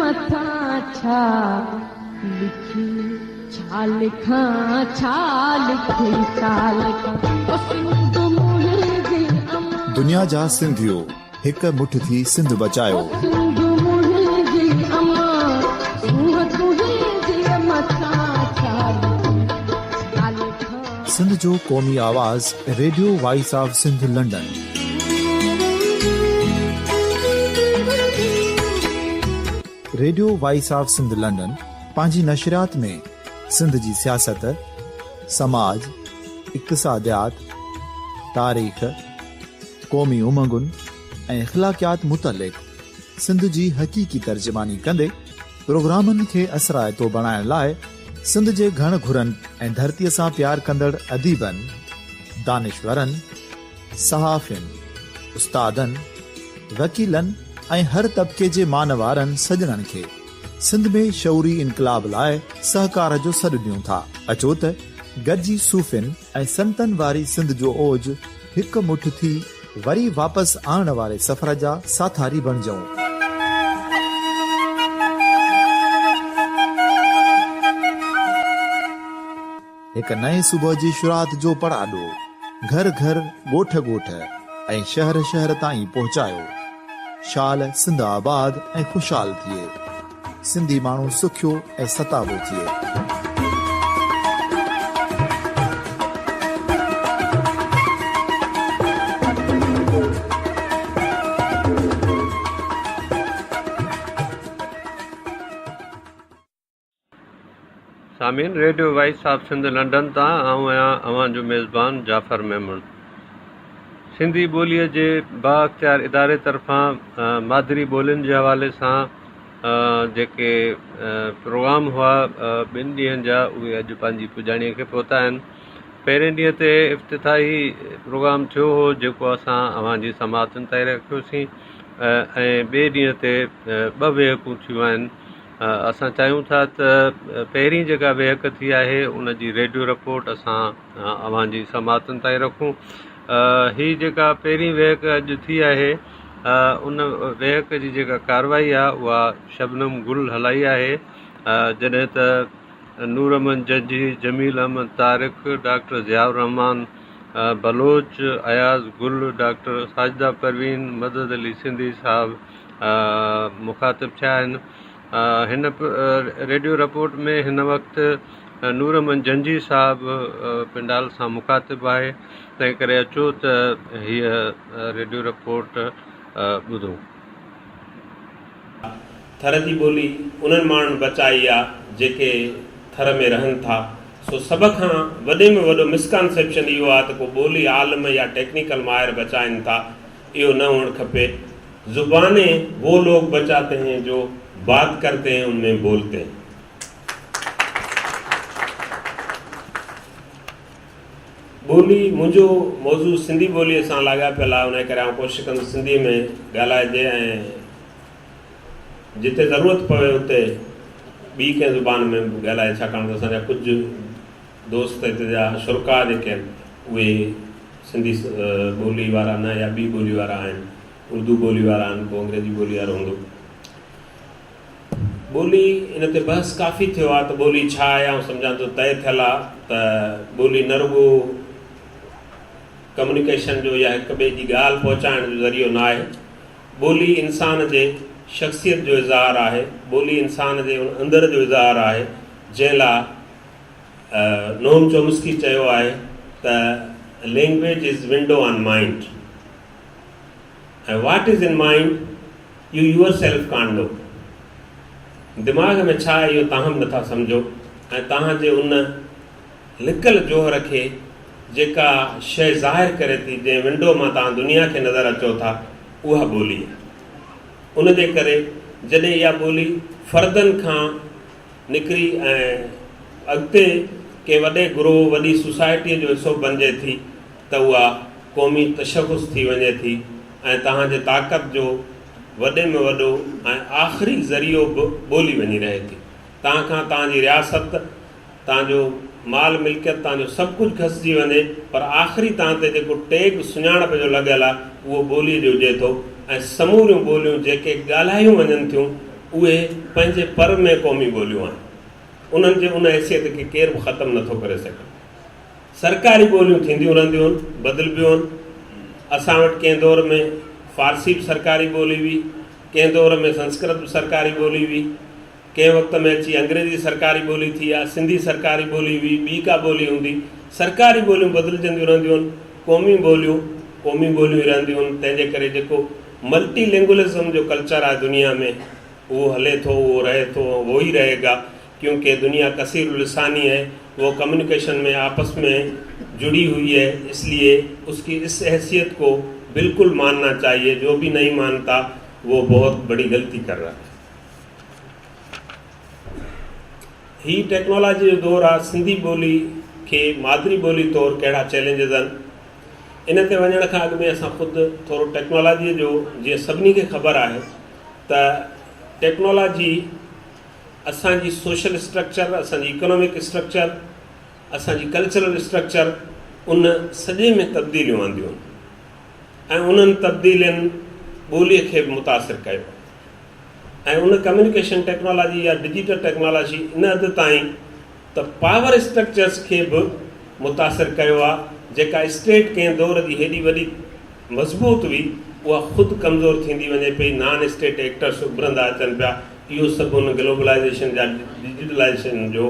मथां छा लिखी छा लिखां छा लिखी छा लिखां दुनिया जा सिंधियो हिक मुठ थी सिंध बचायो सिंध जो क़ौमी आवाज़ radio voice of Sindh London. Radio voice of Sindh London पंहिंजी नशरियात में सिंध जी सियासत, समाज, इक़्तिसादियात, तारीख़, क़ौमी उमंगुनि ऐं इख़्लाक़ियात मुतलिक़ सिंध जी हक़ीक़ी तर्जुमानी कंदे प्रोग्रामनि खे असराइतो बणाइण लाइ सिंध जे घण घुरनि ऐं धरतीअ सां प्यार कंदड़ अदीबनि, दानिशवरनि, सहाफ़ियुनि, उस्तादनि, वकीलनि ऐं हर तबिके जे मानवारनि सजणनि खे सिंध में शऊरी इनकलाब लाइ सहकार जो सॾु ॾियूं था। अचो त गॾिजी सूफ़ियुनि ऐं संतनि वारी सिंध जो ओज हिक मुठ थी वरी वापसि आणण वारे सफ़र जा साथारी बणिजऊं। हिक नए सुबुह जी शुरूआत जो पड़ाॾो घर घर, ॻोठ ॻोठ ऐं शहर शहर ताईं पहुचायो। शाल सिंध आबाद ऐं ख़ुशहाल थिए, सिंधी माण्हू सुखियो ऐं सताबो थिए। Sameen, radio voice of Sindh London तां आऊं आहियां अवां जो मेज़बान जाफ़र मेमन। सिंधी ॿोलीअ जे बाअख्तियार इदारे तरफ़ां मादरी ॿोलियुनि जे हवाले सां जेके प्रोग्राम हुआ ॿिनि ॾींहंनि जा, उहे अॼु पंहिंजी पुॼाणीअ खे पहुता आहिनि। पहिरें ॾींहं ते इफ़्तिताही प्रोग्राम थियो हो जेको असां अवां जी समातनि ताईं रखियोसीं ऐं ॿिए ॾींहं ते 2 वेहकूं थियूं आहिनि। असां चाहियूं था त पहिरीं जेका वेहक थी आहे उन जी रेडियो रिपोर्ट असां अवां जी समातनि ताईं रखूं। हीअ जेका पहिरीं वेहक अॼु थी आहे उन वेहक जी जेका कारवाई आहे उहा शबनम गुल हलाई आहे, जॾहिं त नूर अहमद जजी, जमील अहमद तारिक, डॉक्टर ज़ियाउर रहमान बलोच, अयाज़ गुल, डॉक्टर साजिदा परवीन, मदद अली सिंधी साहब मुखातिब थिया आहिनि। हिन रेडियो रिपोर्ट में हिन वक़्तु नूर अहमद जंजी साहब पिंडाल सां मुखातिब आहे, तंहिं करे अचो त हीअ रेडियो रिपोर्ट ॿुधूं। थर जी ॿोली उन्हनि माण्हुनि बचाई आहे जेके थर में रहनि था। सो सभ खां वॾे में वॾो मिसकॉन्सेप्शन इहो आहे त को ॿोली आलम या टेक्निकल माहिर बचाइनि था, इहो न हुअणु खपे। ज़ुबाने वो लोग बचाते हैं जो बात करते हैं, उनमें बोलते हैं। ॿोली मुंहिंजो मौज़ू सिंधी ॿोलीअ सां लाॻापियल आहे, उन करे आउं कोशिशि कंदुसि सिंधी में ॻाल्हाइजे ऐं जिते ज़रूरत पवे उते ॿी कंहिं ज़ुबान में ॻाल्हाए, छाकाणि त असांजा कुझु दोस्त हिते जा शुरका जेके आहिनि उहे सिंधी ॿोली वारा न या ॿी ॿोली वारा आहिनि, उर्दू ॿोली वारा आहिनि, को अंग्रेजी ॿोली वारो हूंदो। ॿोली इन ते बहस काफ़ी थियो आहे त ॿोली छा आहे। ऐं सम्झां थो तइ थियल आहे त ॿोली न रुॻो कम्युनिकेशन जो या हिक ॿिए जी ॻाल्हि पहुचाइण जो ज़रियो न आहे। ॿोली इंसान जे शख़्सियत जो इज़हार आहे, ॿोली इंसान जे अंदर जो इज़हार आहे, जंहिं लाइ नोम चोम्स्की चयो आहे त language is window on mind ऐं what is in mind you your self can know. दिमाग़ में छा आहे इहो तव्हां बि नथा सम्झो, ऐं तव्हांजे उन लिकल जोहर खे जेका शइ ज़ाहिर करे थी, जंहिं विंडो मां तव्हां दुनिया खे नज़र अचो था, उहा ॿोली आहे। उन जे करे जॾहिं इहा ॿोली फ़र्दनि खां निकिरी ऐं अॻिते के वॾे ग्रोह, वॾी सोसाइटीअ जो हिसो बणिजे थी, त उहा क़ौमी तशख़ुस थी वञे थी ऐं तव्हांजे ताक़त जो वॾे में वॾो ऐं आख़िरी ज़रियो बि ॿोली वञी रहे थी। तव्हां खां तव्हांजी रियासत, तव्हांजो माल मिल्कियत, तव्हांजो सभु कुझु घसिजी वञे, पर आख़िरी तव्हां ते जेको टेग सुञाणप जो लॻियल आहे उहो ॿोलीअ जो हुजे थो। ऐं समूरियूं ॿोलियूं जेके ॻाल्हायूं वञनि थियूं उहे पंहिंजे पर में क़ौमी ॿोलियूं आहिनि, उन्हनि जे उन हैसियत खे केरु बि ख़तमु नथो करे सघे। सरकारी ॿोलियूं थींदियूं रहंदियूं आहिनि, बदिलबियूं आहिनि। असां वटि कंहिं दौर में फ़ारसी बि सरकारी ॿोली हुई, कंहिं दौर में संस्कृत बि सरकारी ॿोली हुई, कंहिं वक़्त में अची अंग्रेजी सरकारी ॿोली थी आहे, सिंधी सरकारी ॿोली हुई, ॿी का ॿोली हूंदी। सरकारी ॿोलियूं बदिलजंदियूं रहंदियूं आहिनि, क़ौमी ॿोलियूं रहंदियूं आहिनि। तंहिंजे करे जेको मल्टी लैंग्वेजिज़म जो कल्चर आहे दुनिया में, वो हले थो, वो रहे थो, वो ही रहेगा, क्योंकि दुनिया कसीर लिसानी है, वो कम्युनिकेशन में आपस में जुड़ी हुई है, इसलिए उसकी इस हैसियत को बिल्कुल मानना चाहिए। जो भी नहीं मानता वो बहुत बड़ी गलती कर रहा है। ही टेक्नोलॉजी जो दौर आहे। सिंधी ॿोली खे मादरी ॿोली तौरु कहिड़ा चैलेंजिस आहिनि, इन ते वञण खां अॻु में असां ख़ुदि थोरो टेक्नोलॉजीअ जो, जीअं सभिनी खे ख़बर आहे त टेक्नोलॉजी असांजी सोशल स्ट्रक्चर, असांजी इकोनॉमिक स्ट्रक्चर, असांजी कल्चरल स्ट्रक्चर, उन सॼे में तब्दीलियूं आंदियूं आहिनि ऐं उन्हनि तब्दीलियुनि ॿोलीअ खे बि मुतासिर कयो ऐं उन कम्युनिकेशन टेक्नोलॉजी या डिजिटल टेक्नोलॉजी इन हद ताईं त पावर स्ट्रक्चर्स खे बि मुतासिर कयो आहे। जेका स्टेट कंहिं दौर जी हेॾी वॾी मज़बूत हुई, उहा ख़ुदि कमज़ोर थींदी वञे पई, नॉन स्टेट एक्टर्स उभरंदा अचनि पिया। इहो सभु उन ग्लोबलाइज़ेशन जा, डिजिटलाइज़ेशन जो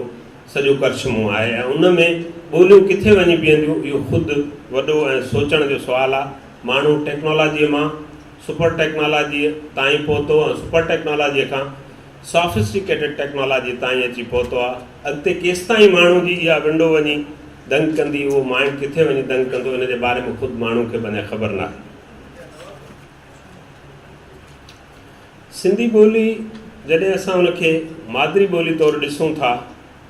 सॼो करशमो आहे ऐं उन में ॿोलियूं किथे वञी बीहंदियूं, इहो ख़ुदि वॾो ऐं सोचण जो सुवालु आहे। माण्हू टेक्नोलॉजीअ मां सुपर टेक्नोलॉजीअ ताईं पहुतो ऐं सुपर टेक्नोलॉजीअ खां सॉफिस्टिकेटेड टेक्नोलॉजी ताईं अची पहुतो आहे। अॻिते केसि ताईं माण्हू जी इहा विंडो वञी दंग कंदी, उहो माइंड किथे वञी दंग कंदो, इन जे बारे में ख़ुदि माण्हू खे वञे ख़बर न आहे। सिंधी ॿोली जॾहिं असां उनखे मादरी ॿोली तौरु ॾिसूं था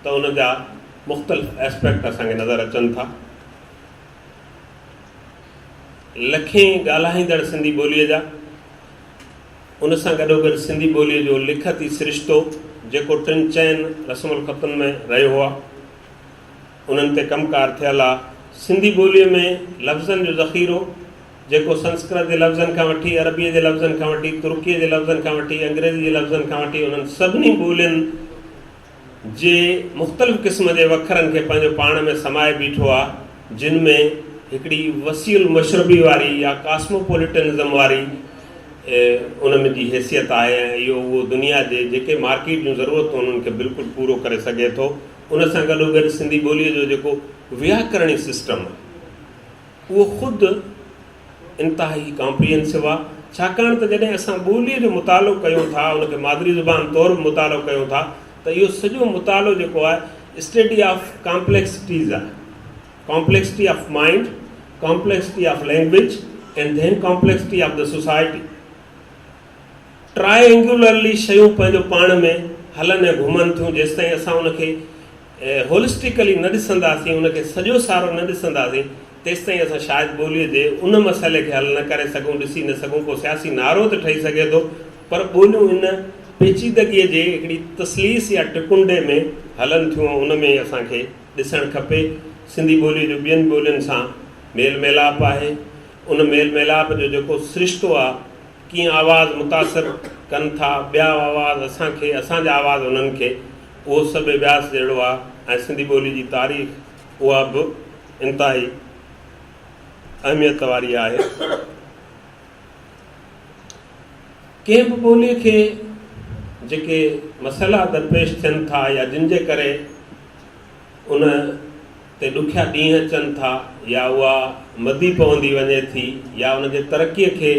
त उन जा मुख़्तलिफ़ एस्पेक्ट असांखे नज़र अचनि था। लखें ॻाल्हाईंदड़ सिंधी ॿोलीअ जा, उन सां गॾोगॾु सिंधी ॿोलीअ जो लिखती सिरिश्तो जेको 3-4 रस्मुल ख़तनि में रहियो आहे, उन्हनि ते कमकार थियल आहे। सिंधी ॿोलीअ में लफ़्ज़नि जो ज़ख़ीरो जेको संस्कृत जे लफ़्ज़नि खां वठी, अरबीअ जे लफ़्ज़नि खां वठी, तुर्कीअ जे लफ़्ज़नि खां वठी, अंग्रेज़ी जे लफ़्ज़नि खां वठी, उन्हनि सभिनी ॿोलियुनि जे मुख़्तलिफ़ क़िस्म जे वखरनि खे पंहिंजो पाण में समाए बीठो आहे, जिन में हिकिड़ी वसील मशरबी वारी या कॉस्मोपॉलिटनिज़म वारी उन में जी हैसियत आहे ऐं इहो उहो दुनिया जे जेके मार्केट जूं ज़रूरतूं उन्हनि खे बिल्कुलु पूरो करे सघे थो। उन सां गॾोगॾु सिंधी ॿोलीअ जो जेको व्याकरणी सिस्टम आहे, उहो ख़ुदि इंतिहाई कॉम्प्रिहेंसिव आहे। छाकाणि त जॾहिं असां ॿोलीअ जो मुतालो कयूं था, उनखे मादरी ज़ुबान तौरु मुतालो कयूं था, त इहो सॼो मुतालो जेको आहे स्टडी ऑफ कॉम्प्लेक्सिटीज़ आहे। Complexity of mind, complexity of language and then complexity of the society. Triangularly शयूं पंहिंजो पाण में हलनि ऐं घुमनि थियूं। जेसि ताईं असां उनखे होलिस्टिकली न ॾिसंदासीं, उनखे सॼो सारो न ॾिसंदासीं, तेसि ताईं असां शायदि ॿोलीअ जे उन मसइले खे हल न करे सघूं, ॾिसी न सघूं। को सियासी नारो त ठही सघे थो, पर ॿोलियूं इन पेचीदगीअ जे हिकिड़ी तसलीस या टिकुंडे में हलनि थियूं। उन में असांखे ॾिसणु खपे सिंधी ॿोलीअ जो ॿियनि ॿोलियुनि सां मेल मिलाप आहे। उन मेल मिलाप जो जेको सिरिश्तो आहे, कीअं आवाज़ मुतासिर कनि था ॿिया आवाज़ असांखे, असांजा आवाज़ उन्हनि खे, उहो सभु अभ्यास जहिड़ो आहे। ऐं सिंधी ॿोली जी तारीख़ उहा बि इंतिहाई अहमियत वारी आहे। कंहिं बि ॿोलीअ खे जेके मसइला दरपेश थियनि था या जिन जे करे उन ते ॾुखिया ॾींहं अचनि था, या उहा मदी पवंदी वञे थी, या उन जे तरक़ीअ खे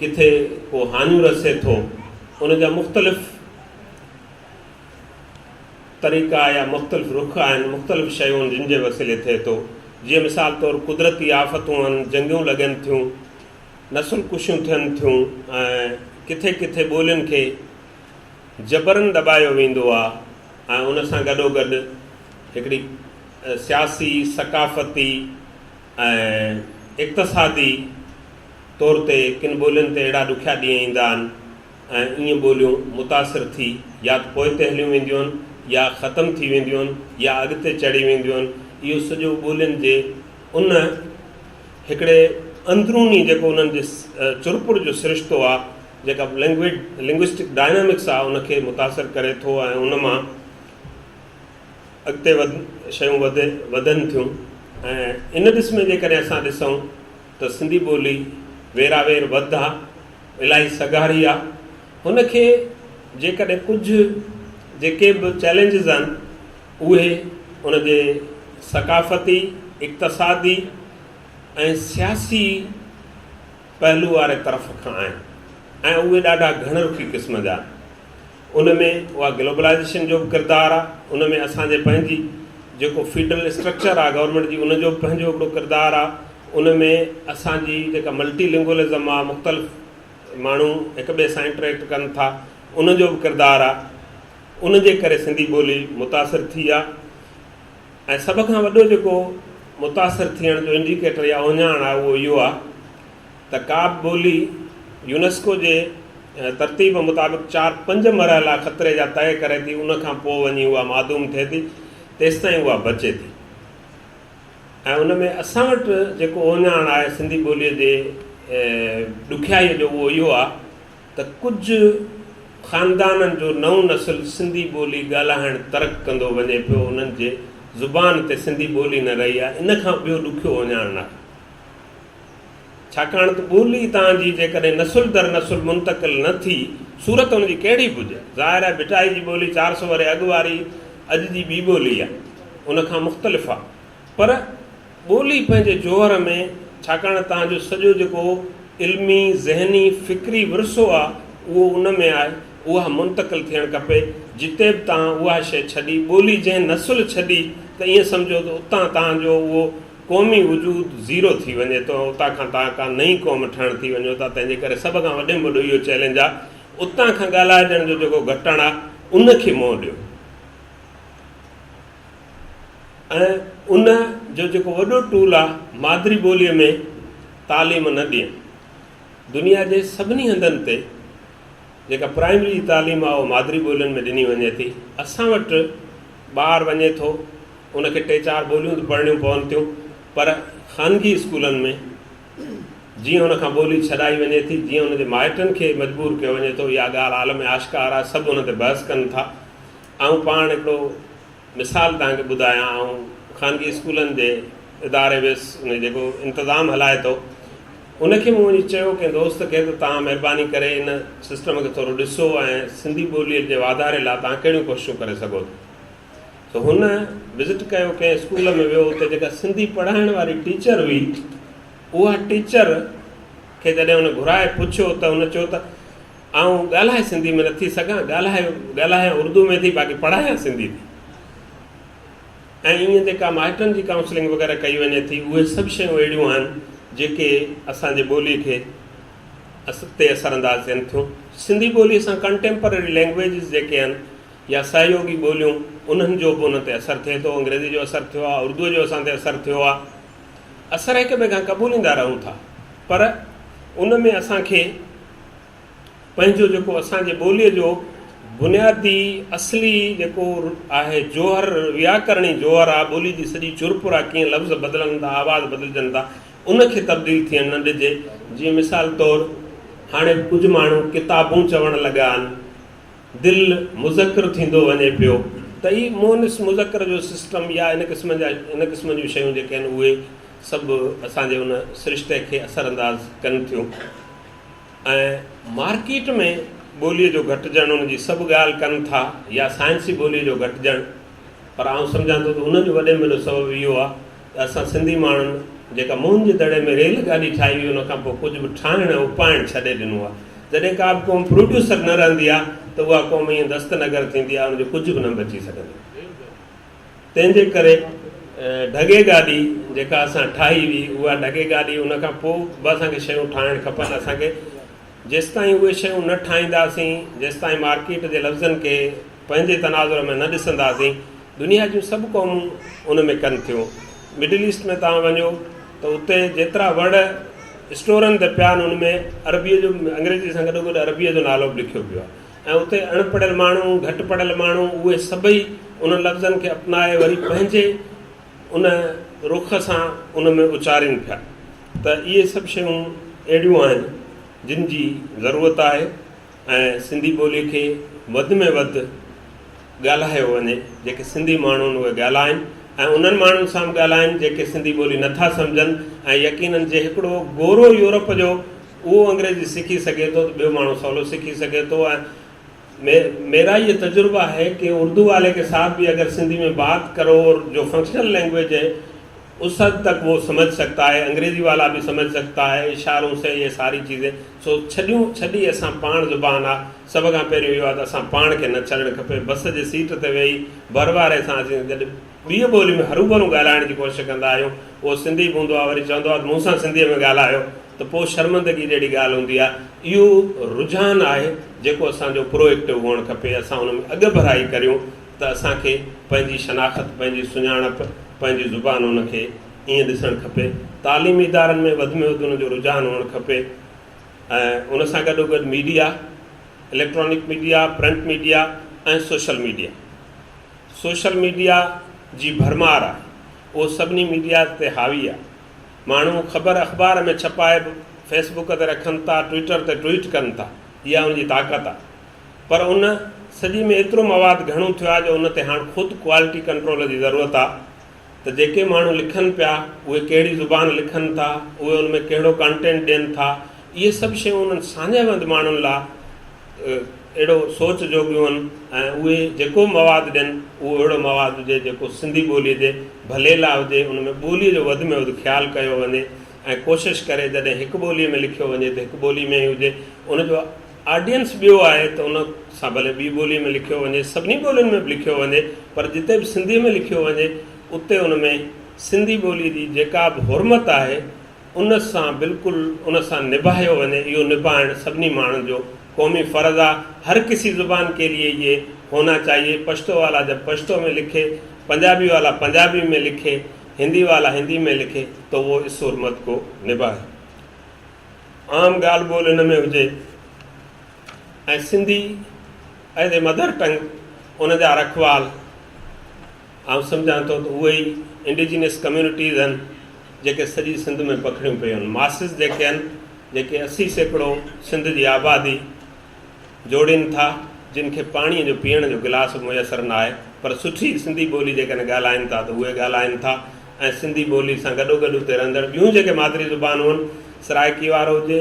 किथे को हानियूं रसे थो, उन जा मुख़्तलिफ़ तरीक़ा या मुख़्तलिफ़ रुख आहिनि, मुख़्तलिफ़ शयूं जिन जे वसीले थिए थो। जीअं मिसाल तौरु कुदरती आफ़तूं आहिनि, जंगियूं लॻनि थियूं, नसुल कुशियूं थियनि थियूं, ऐं किथे किथे ॿोलियुनि खे जबरन दॿायो वेंदो आहे। ऐं उन सां गॾोगॾु हिकिड़ी सियासी, सकाफ़ती ऐं इक़्तिसादी तौर ते किन ॿोलियुनि ते अहिड़ा ॾुखिया ॾींहं ईंदा आहिनि ऐं ईअं ॿोलियूं मुतासिर थी या पोइ ते हलियूं वेंदियूं आहिनि, या ख़तमु थी वेंदियूं आहिनि, या अॻिते चढ़ी वेंदियूं आहिनि। इहो सॼो ॿोलियुनि जे उन हिकिड़े अंदरूनी जेको उन्हनि जे चुरपुर जो सिरिश्तो आहे, जेका लिंग्विस्टिक डायनामिक्स आहे उनखे मुतासिर करे थो ऐं उन मां अॻिते शयूं वधनि थियूं। ऐं इन ॾिस में जेकॾहिं असां ॾिसूं त सिंधी ॿोली वेरावेर वध आहे, इलाही सगारी आहे। हुनखे जेकॾहिं कुझु जेके बि चैलेंजिस आहिनि उहे उनजे सकाफ़ती, इक़्तिसादी ऐं सियासी पहलू वारे तरफ़ खां आहिनि ऐं उहे ॾाढा घणरुखी क़िस्म जा आहिनि। उन में उहा ग्लोबलाइज़ेशन जो बि किरदारु आहे, उन में असांजे पंहिंजी जेको फीडरल स्ट्रक्चर आहे गवर्नमेंट जी उनजो बि पंहिंजो हिकिड़ो किरदारु आहे। उन में असांजी जेका मल्टीलिंगुअलिज़म आहे, मुख़्तलिफ़ माण्हू हिक ॿिए सां इंटरेक्ट कनि था, उनजो बि किरदारु आहे। उनजे करे सिंधी ॿोली मुतासिर थी आहे। ऐं सभ खां वॾो जेको मुतासिर थियण जो इंडिकेटर या उञाण आहे उहो इहो आहे त का बि ॿोली यूनेस्को जे तरतीब मुताबिक़ 4-5 मरहला ख़तरे जा तय करे थी, उनखां पोइ वञी उहा मादूम थिए थी, तेसि ताईं उहा बचे थी। ऐं उन में असां वटि जेको ओञाण आहे सिंधी ॿोलीअ जे ॾुखियाईअ जो उहो इहो आहे त कुझु ख़ानदाननि जो नओं नस्ल सिंधी ॿोली ॻाल्हाइणु तर्क कंदो वञे पियो, उन्हनि जे ज़ुबान ते सिंधी ॿोली न रही आहे। इन खां ॿियो ॾुखियो ओञाण आहे, छाकाणि त ॿोली तव्हांजी जेकॾहिं नसुल दर नसुल मुंतक़िल न थी, सूरत हुनजी कहिड़ी बि हुजे, ज़ाहिर आहे भिटाई जी ॿोली 400 वरे अॻु वारी अॼु जी ॿी ॿोली आहे, उनखां मुख़्तलिफ़ आहे, पर ॿोली पंहिंजे जोहर में, छाकाणि तव्हांजो सॼो जेको इल्मी ज़हनी फ़िक्री विरसो आहे उहो उन में आहे, उहा मुंतक़िल थियणु खपे। जिते बि तव्हां उहा शइ छॾी, ॿोली जंहिं नसुल छॾी, त ईअं सम्झो त उतां तव्हांजो उहो क़ौमी वजूद ज़ीरो थी वञे थो, उतां खां तव्हां का नई क़ौम ठहण थी वञो था। तंहिंजे करे सभ खां वॾे में वॾो इहो चैलेंज आहे, उतां खां ॻाल्हाइजण जो जेको घटण आहे उनखे मोह ॾियो। ऐं उन जो जेको वॾो टूल आहे मादरी ॿोलीअ में तालीम न ॾियणु। दुनिया जे सभिनी हंधनि ते जेका प्राइमरी तालीम आहे उहा मादरी ॿोलियुनि में ॾिनी वञे थी। असां वटि ॿारु वञे थो, उनखे 3-4 ॿोलियूं पढ़णियूं पवनि थियूं, पर ख़ानगी स्कूलनि में जीअं हुनखां ॿोली छॾाई वञे थी, जीअं हुनजे माइटनि खे मजबूर कयो वञे थो, इहा ॻाल्हि आलम आश्कार आहे, सभु हुन ते बहस कनि था। ऐं पाण हिकिड़ो मिसाल तव्हांखे ॿुधायां, ऐं ख़ानगी स्कूलनि जे इदारे वियसि, उन जेको इंतिज़ामु हलाए थो, उनखे मूं वञी चयो कंहिं दोस्त खे त तव्हां महिरबानी करे इन सिस्टम खे थोरो ॾिसो ऐं सिंधी ॿोलीअ जे वाधारे लाइ तव्हां कहिड़ियूं कोशिशूं करे सघो था। त हुन विज़िट कयो, कंहिं स्कूल में वियो, उते जेका सिंधी पढ़ाइण वारी टीचर हुई, उहा टीचर खे जॾहिं हुन घुराए पुछियो त हुन चयो त आउं ॻाल्हाए सिंधी में नथी सघां, ॻाल्हायां उर्दू में थी, बाक़ी पढ़ायां सिंधी थी। ऐं ईअं जेका माइटनि जी काउंसलिंग वग़ैरह कई वञे थी, उहे सभु शयूं अहिड़ियूं आहिनि जेके असांजे ॿोलीअ खे ते असरअंदाज़ थियनि थियूं। सिंधी ॿोलीअ सां कंटेम्पररी लैंग्वेजिस जेके आहिनि या सहयोगी ॿोलियूं, उन्हनि जो बि उन ते असरु थिए थो। अंग्रेज़ी जो असरु थियो आहे, उर्दूअ जो असां ते असरु थियो आहे। असर हिक ॿिए खां क़बूलींदा रहूं था, पर उन में असांखे पंहिंजो जेको असांजे ॿोलीअ जो बुनियादी असली जेको आहे जोहर, व्याकरणी जोहर आहे, ॿोली जी सॼी चुरपुर आहे, कीअं लफ़्ज़ बदिलनि था, आवाज़ बदिलजनि था, उनखे तब्दील थियणु न ॾिजे। जीअं मिसाल तौरु हाणे कुझु माण्हू किताबूं चवणु लॻा आहिनि, दिलि मुज़किर थींदो वञे पियो, त ई मोनिस मुज़किर जो सिस्टम या इन क़िस्म जूं शयूं जेके आहिनि उहे सभु असांजे उन सिरिश्ते खे असरअंदाज़ कनि थियूं। ऐं मार्केट में ॿोलीअ जो घटिजणु, उनजी सभु ॻाल्हि कनि था, या साइंसी ॿोलीअ जो घटिजणु, पर आउं सम्झां थो त उनजो वॾे में वॾो सबबु इहो आहे त असां सिंधी माण्हुनि जेका मुंहुं जे दड़े में रेल गाॾी ठाही हुई, उन खां पोइ कुझु बि ठाहिण ऐं उपाइण छॾे ॾिनो आहे। जॾहिं का बि क़ौम प्रोड्यूसर न रहंदी आहे त उहा क़ौम ईअं दस्तनगर थींदी आहे, उनजो कुझु बि न बची सघंदो। तंहिंजे करे ढगे गाॾी जेका असां ठाही हुई, उहा ढगे गाॾी उनखां पोइ बि असांखे शयूं ठाहिणु खपनि। असांखे जेसि ताईं उहे शयूं न ठाहींदासीं, जेसि ताईं मार्केट जे लफ़्ज़नि खे पंहिंजे तनाज़ुर में न ॾिसंदासीं, दुनिया जूं सभु क़ौमूं उन में कनि थियूं। मिडिल ईस्ट में तव्हां वञो त उते जेतिरा वर्ड स्टोरनि ते पिया आहिनि, उनमें अरबीअ जो, अंग्रेज़ी सां गॾो गॾु अरबीअ जो नालो बि लिखियो पियो आहे। ऐं उते अणपढ़ियल माण्हू, घटि पढ़ियल माण्हू, उहे सभई उन लफ़्ज़नि खे अपनाए वरी पंहिंजे उन रुख सां उन में उचारीनि पिया। त इहे सभु शयूं अहिड़ियूं आहिनि जिन जी ज़रूरत आहे ऐं सिंधी ॿोलीअ खे वधि में वधि ॻाल्हायो वञे। जेके सिंधी माण्हू आहिनि उहे ॻाल्हाइनि ऐं उन्हनि माण्हुनि सां बि ॻाल्हाइनि जेके सिंधी ॿोली नथा सम्झनि, ऐं यकीननि जे हिकिड़ो गोरो यूरोप जो उहो अंग्रेजी सिखी सघे थो त ॿियो माण्हू सवलो सिखी सघे थो। ऐं मेरा ये तजुर्बा है कि उर्दू वाले के साथ भी अगर सिंधी में बात करो और जो फंक्शनल लैंग्वेज है उस हद तक वो समझ सकता है, अंग्रेज़ी वाला भी समझ सकता है इशारों से ये सारी चीज़ें। सो छॾी असां पाण ज़ुबान आहे। सभ खां पहिरियों इहो आहे त असां पाण खे न छॾणु खपे। बस जे सीट ते वेही भरवारे सां असीं जॾहिं ॿी ॿोली में हरूभरू ॻाल्हाइण जी कोशिशि कंदा आहियूं, उहो सिंधी बि हूंदो आहे, वरी चवंदो आहे मूं सां सिंधीअ में ॻाल्हायो, त पोइ शर्मिंदगी जहिड़ी ॻाल्हि हूंदी आहे। इहो रुझान आहे जेको असांजो प्रोएक्टिव हुअणु खपे। असां हुन में अॻु भराई करियूं त असांखे पंहिंजी शनाख़त, पंहिंजी सुञाणप, पंहिंजी ज़ुबान हुनखे ईअं ॾिसणु खपे। तालीमी इदारनि में वधि में वधि हुनजो रुझान हुअणु खपे। ऐं उन सां गॾोगॾु media, electronic media, print media ऐं सोशल मीडिया। सोशल मीडिया जी भरमार आहे, उहो सभिनी मीडिया ते हावी आहे। माण्हू ख़बर अख़बार में छपाए फेसबुक ते रखनि था, ट्विटर ते ट्वीट कनि था, इहा उनजी ताक़त आहे। पर उन सॼी में एतिरो मवादु घणो थियो आहे जो उन ते हाणे ख़ुदि क्वालिटी कंट्रोल जी ज़रूरत आहे। त जेके माण्हू लिखनि पिया उहे कहिड़ी ज़ुबान लिखनि था, उहे उन में कहिड़ो कंटेंट ॾियनि था, इहे सभु शयूं उन्हनि साञावंद माण्हुनि लाइ अहिड़ो सोच जोॻियूं आहिनि। ऐं उहे जेको मवादु ॾियनि उहो अहिड़ो मवादु हुजे जेको सिंधी ॿोलीअ जे भले लाइ हुजे। उन में ॿोलीअ जो वधि में वधि ख़्यालु कयो वञे ऐं कोशिशि करे जॾहिं हिकु ॿोलीअ में लिखियो वञे त हिकु ॿोली में ई हुजे। उनजो ऑडियंस ॿियो आहे त उन सां भले ॿी ॿोलीअ में लिखियो वञे, सभिनी ॿोलियुनि में बि लिखियो वञे, पर जिते बि सिंधीअ में लिखियो वञे उते उन में सिंधी ॿोलीअ जी जेका बि हुरमत आहे उन सां बिल्कुलु उन सां निभायो वञे। इहो निभाइणु सभिनी माण्हुनि जो क़ौमी फ़र्ज़ु आहे। हर किसी ज़ुबान के लिए ये होना चाहिए। पश्तो वाला जब पश्तो में लिखे, पंजाबी वाला पंजाबी में लिखे, हिंदी वाला हिंदी में लिखे तो वो इस हुरमत को निभाए। आम ॻाल्हि ॿोल हिन में हुजे ऐं Sindhi as a mother tongue उन जा रखवाल आउं सम्झां थो त उहे ई इंडिजिनियस कम्यूनिटीज़ आहिनि जेके सॼी सिंध में पखड़ियूं पियूं आहिनि। मासिस जेके आहिनि, जेके 80% सिंध जी आबादी जोड़ीनि था, जिन खे पाणीअ जो पीअण जो गिलास मुयसरु न आहे, पर सुठी सिंधी ॿोली जेकॾहिं ॻाल्हाइनि था त उहे ॻाल्हाइनि था। ऐं सिंधी ॿोली सां गॾोगॾु उते रहंदड़ ॿियूं जेके मादरी ज़ुबानूं आहिनि, सराइकी वारो हुजे,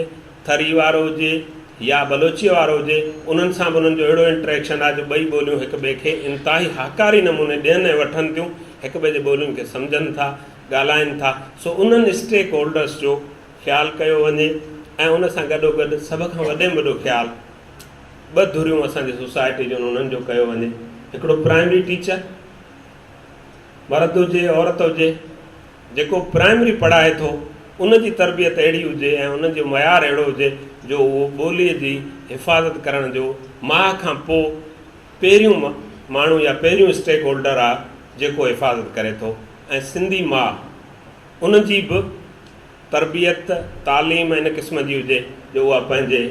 थरी वारो हुजे या बलोची वारो हुजे, उन्हनि सां बि उन्हनि जो अहिड़ो इंट्रैक्शन आहे जो ॿई ॿोलियूं हिक ॿिए खे इंतिहाई हाकारी नमूने ॾियनि ऐं वठनि थियूं, हिक ॿिए जे ॿोलियुनि खे सम्झनि था, ॻाल्हाइनि था। सो उन्हनि स्टेक होल्डर्स जो ख़्यालु कयो वञे ऐं उन सां गॾोगॾु सभ खां वॾे में वॾो ख़्यालु ॿ धुरियूं असांजी सोसाइटी जो उन्हनि जो कयो वञे। हिकिड़ो प्राइमरी टीचर, मर्द हुजे औरत हुजे, जेको प्राइमरी पढ़ाए थो उनजी तरबियत अहिड़ी हुजे ऐं उनजो मयारु अहिड़ो हुजे जो उहो ॿोलीअ जी हिफ़ाज़त करण जो माउ खां पोइ पहिरियों माण्हू या पहिरियों स्टेक होल्डर आहे जेको हिफ़ाज़त करे थो। ऐं सिंधी माउ उनजी बि तरबियत तालीम इन क़िस्म जी हुजे जो उहा पंहिंजे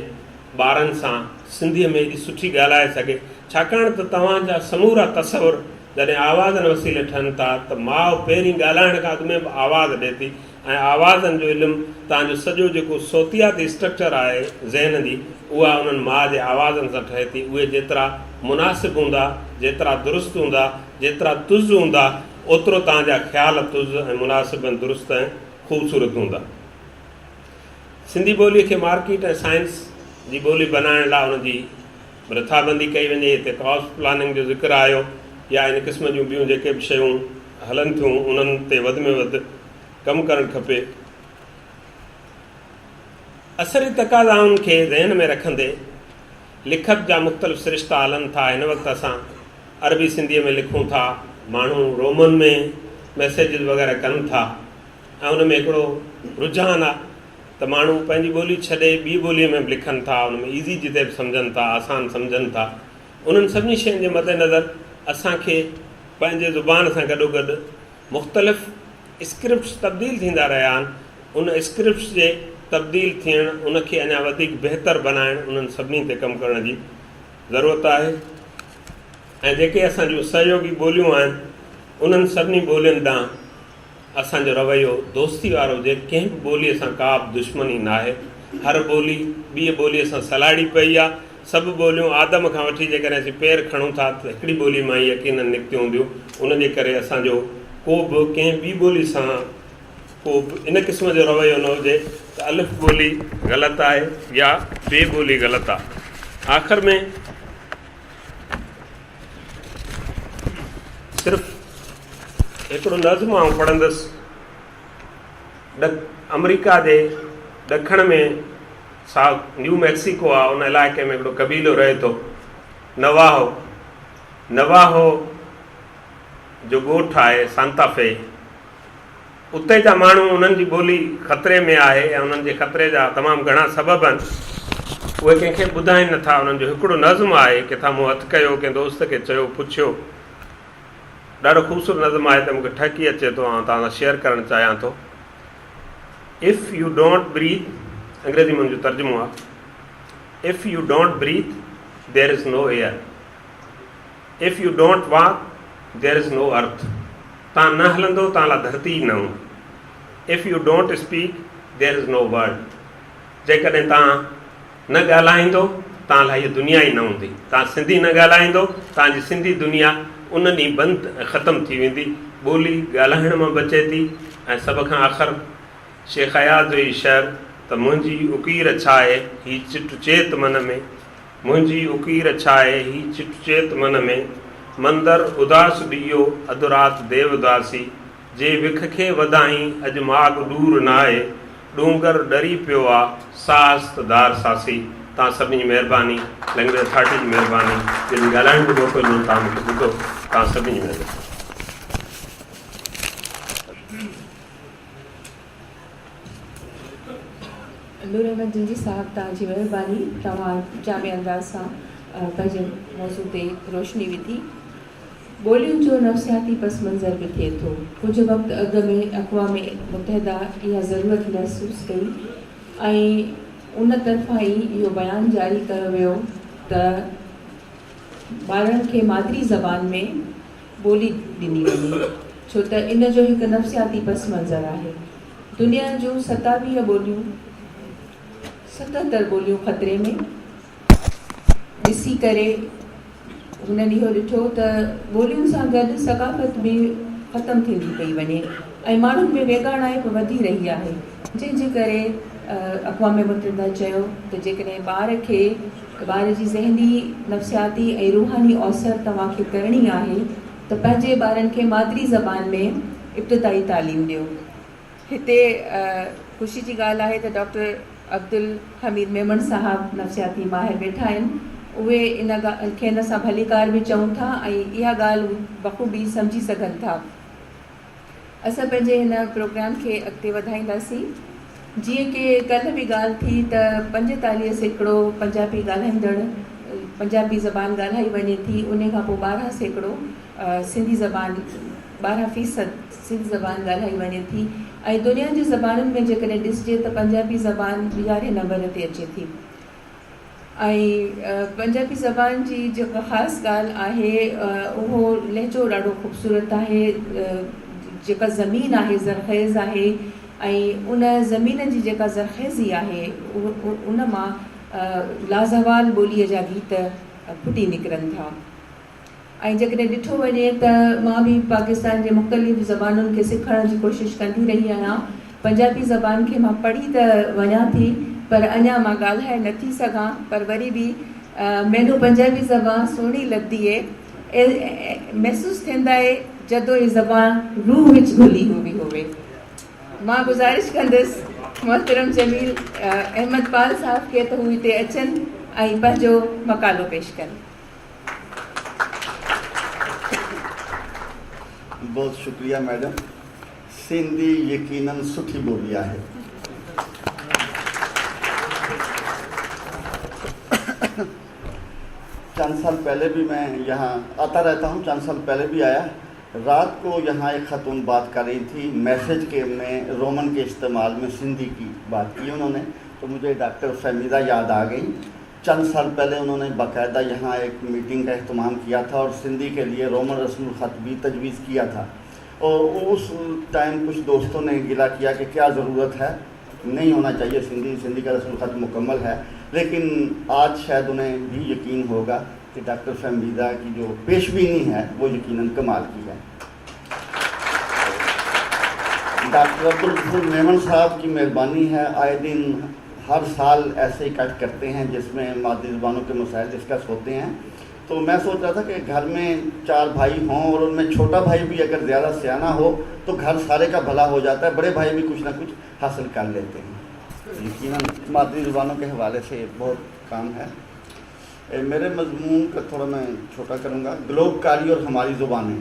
ॿारनि सां सिंधीअ में एॾी सुठी ॻाल्हाए सघे। छाकाणि त तव्हांजा समूरा तसवुर जॾहिं आवाज़नि वसीले ठहनि था त माउ पहिरीं ॻाल्हाइण खां अॻु में बि आवाज़ ॾिए थी ऐं आवाज़नि जो इल्मु तव्हांजो सॼो जेको सोतियाती स्ट्रक्चर आहे ज़हन जी, उहा उन्हनि माउ जे आवाज़नि सां ठहे थी। उहे जेतिरा मुनासिबु हूंदा, जेतिरा दुरुस्त हूंदा, जेतिरा तुज़ हूंदा, ओतिरो तव्हांजा ख़्याल तुज़ ऐं मुनासिब ऐं दुरुस्त ऐं ख़ूबसूरत हूंदा। सिंधी ॿोलीअ खे मार्केट ऐं साइंस जी ॿोली बनाइण लाइ उनजी रिथाबंदी कई वञे। हिते कॉस्ट प्लानिंग जो ज़िक्र आयो या इन क़िस्म जूं ॿियूं जेके बि शयूं हलनि थियूं उन्हनि ते वधि में वधि कमु करणु खपे। असरी तक़ाज़ाउनि खे ज़हन में रखंदे लिखत जा मुख़्तलिफ़ सिरिश्ता हलनि था। हिन वक़्तु असां अरबी सिंधीअ में लिखूं था, माण्हू रोमन में मैसेजिस वग़ैरह कनि था ऐं उन में हिकिड़ो रुझान आहे त माण्हू पंहिंजी ॿोली छॾे ॿी ॿोलीअ में बि लिखनि था, उन में ईज़ी जिते बि सम्झनि था, आसान सम्झनि था। उन्हनि सभिनी शयुनि जे मद्देनज़र असांखे पंहिंजे ज़ुबान सां गॾोगॾु मुख़्तलिफ़ स्क्रिप्ट्स तब्दील थींदा रहिया आहिनि। उन स्क्रिप्ट्स जे तब्दील थियणु, उनखे अञा वधीक बहितर बनाइणु, उन्हनि सभिनी ते कमु करण जी ज़रूरत आहे। ऐं जेके असांजूं सहयोगी ॿोलियूं आहिनि उन्हनि सभिनी ॿोलियुनि ॾांहुं असांजो रवैयो दोस्ती वारो हुजे। कंहिं बि ॿोलीअ सां का बि दुश्मनी न आहे। हर ॿोली ॿी ॿोलीअ सां सलाड़ी पई आहे। सभु ॿोलियूं आदम खां वठी जेकॾहिं असीं पेर खणूं था त हिकिड़ी ॿोली मां ई यकीननि निकितियूं हूंदियूं। उनजे करे असांजो को बि कंहिं ॿी ॿोली सां को बि इन क़िस्म जो रवैयो न हुजे त अलिफ ॿोली ग़लति आहे या ॿिए ॿोली ग़लति आहे। आख़िर में सिर्फ़ु हिकिड़ो नज़्म आउं पढ़ंदुसि। अमेरिका जे ॾखण में साउथ न्यू मैक्सिको आहे, उन इलाइक़े में हिकिड़ो कबीलो रहे थो नवाहो जो ॻोठु आहे सांताफे। उते जा माण्हू उन्हनि जी ॿोली ख़तरे में आहे ऐं उन्हनि जे ख़तरे जा तमामु घणा सबब आहिनि। उहे कंहिंखे ॿुधाइनि नथा। उन्हनि जो हिकिड़ो नज़्म आहे, किथां मूं हथु कयो कंहिं दोस्त खे चयो पुछियो, ॾाढो ख़ूबसूरत नज़्म आहे त मूंखे ठकी अचे थो ऐं तव्हां सां शेयर करणु चाहियां थो। इफ़ यू डोंट ब्रीथ, अंग्रेज़ी में मुंहिंजो तर्जुमो आहे, if you don't breathe there is no air, if you don't walk there is no earth. तव्हां न हलंदो तव्हां लाइ धरती न हूंदी। If you don't speak there is no world, जेकॾहिं तव्हां न ॻाल्हाईंदो तव्हां लाइ हीअ दुनिया ई न हूंदी। तव्हां सिंधी न ॻाल्हाईंदो तव्हांजी सिंधी दुनिया उन ॾींहुं बंदि ऐं ख़तमु थी वेंदी। ॿोली ॻाल्हाइण मां बचे थी। ऐं सभ खां आख़िर शेख हयात जो ई शेर त मुंहिंजी उकीर छा आहे ही चिट चेत मन में, मुंहिंजी उकीर छा आहे ही चिट चेत मन में, मंदर उदास ॾियो अधु राति देव उदासी, जे विख खे वधाई अॼु माग दूर न आहे, डूंगर डरी पियो आहे साहस त दार सासी। तव्हां सभिनी जी महिरबानी, लैंग्वेज अथॉरिटी जी महिरबानी, जॾहिं ॻाल्हाइण जो मौक़ो ॾिनो तव्हां मूंखे ॿुधो, तव्हां सभिनी जी महिरबानी। नूर अहमद जी साहब, तव्हांजी महिरबानी। तव्हां जामे अंदाज़ सां पंहिंजे मौज़ू ते रोशनी विधी। ॿोलियुनि जो नफ़्सियाती पस मंज़र बि थिए थो। कुझु वक़्तु अॻु में अक़वाम मुतहिदा इहा ज़रूरत महसूसु कई ऐं उन तरफ़ां ई इहो बयानु जारी कयो वियो त ॿारनि खे मादरी ज़बान में ॿोली ॾिनी वञे, छो त इन जो हिकु नफ़्सियाती पस मंज़र आहे। दुनिया जूं 27 ॿोलियूं 77 ॿोलियूं ख़तरे में। ॾिसी करे हुननि इहो ॾिठो त ॿोलियुनि सां गॾु सक़ाफ़त बि ख़तमु थींदी पई वञे ऐं माण्हुनि में वेगाणाइप वधी रही आहे, जंहिंजे करे अक़वाम मुतहिदा चयो त जेकॾहिं ॿार जी ज़हनी नफ़्सियाती ऐं रूहानी औसर तव्हांखे करणी आहे त पंहिंजे ॿारनि खे मादरी ज़बान में इब्तिदाई तालीम ॾियो। हिते ख़ुशी जी ॻाल्हि आहे त डॉक्टर अब्दुल हमीद मेमन साहब नफ़्सियाती माहिर वेठा आहिनि। उहे इन ॻाल्हि खे इन सां भलीकार बि चऊं था ऐं इहा ॻाल्हि बख़ूबी सम्झी सघनि था। असां पंहिंजे हिन प्रोग्राम खे अॻिते वधाईंदासीं। जीअं की कल्ह बि ॻाल्हि थी त 45% पंजाबी ॻाल्हाईंदड़ पंजाबी ज़बान ॻाल्हाई वञे थी, उन खां पोइ 12% सिंधी ज़बान 12% सिंधी ज़बान ॻाल्हाई वञे थी ऐं दुनिया जी ज़बानुनि में जेकॾहिं ॾिसिजे त पंजाबी ज़बान 11 नंबर ते अचे थी। ऐं पंजाबी ज़बान जी जेका ख़ासि ॻाल्हि आहे उहो लहजो ॾाढो ख़ूबसूरत आहे। जेका ज़मीन आहे ज़रख़ेज़ आहे ऐं उन ज़मीन जी जेका ज़रख़ेज़ी आहे उन मां लाज़वाल ॿोलीअ जा गीत फुटी निकिरनि था। ऐं जेकॾहिं ॾिठो वञे त मां बि पाकिस्तान जे मुख़्तलिफ़ ज़बानुनि खे सिखण जी कोशिशि कंदी रही आहियां। पंजाबी ज़बान खे मां पढ़ी त वञा थी पर अञा मां ॻाल्हाए नथी सघां, पर वरी बि मैनू पंजाबी ज़बान सुहिणी लॻंदी आहे। महसूसु थींदा आहे जदो ई ज़बान रूह विच घुली हुई होवे। मां गुज़ारिश कंदसि मोहतरम जमील अहमद पाल साहब खे त हू हिते अचनि ऐं पंहिंजो मक़ालो पेश कनि। बहुत शुक्रिया मैडम। सिंधी यकीनन सुठी बोली आहे। चंद साल पहले भी मैं यहाँ आता रहता हूँ, चंद साल पहले भी आया। रात को यहाँ एक खातून बात कर रही थी, मैसेज के में रोमन के इस्तेमाल में सिंधी की बात की उन्होंने, तो मुझे डॉक्टर फहमीदा याद आ गई। चंद साल पहले उन्होंने बाकायदा यहाँ एक मीटिंग का अहतमाम किया था और सिंधी के लिए रोमन रस्मुल ख़त भी तजवीज़ किया था। और उस टाइम कुछ दोस्तों ने गिला किया कि क्या ज़रूरत है نہیں ہونا چاہیے سندھی کا رسم الخط مکمل ہے، لیکن آج شاید انہیں بھی یقین ہوگا کہ ڈاکٹر فہمیدہ کی جو پیش بینی ہے وہ یقیناً کمال کی ہے۔ ڈاکٹر عبدالغفور میمن صاحب کی مہربانی ہے، آئے دن ہر سال ایسے ہی کٹ کرتے ہیں جس میں مادری زبانوں کے مسائل ڈسکس ہوتے ہیں، تو میں سوچ رہا تھا کہ گھر میں 4 بھائی ہوں اور ان میں چھوٹا بھائی بھی اگر زیادہ سیاح ہو تو گھر سارے کا بھلا ہو جاتا ہے، بڑے بھائی بھی کچھ نہ کچھ حاصل کر لیتے ہیں۔ یقیناً مادری زبانوں کے حوالے سے بہت کام ہے۔ میرے مضمون کا تھوڑا میں چھوٹا کروں گا، گلوب کاری اور ہماری زبانیں۔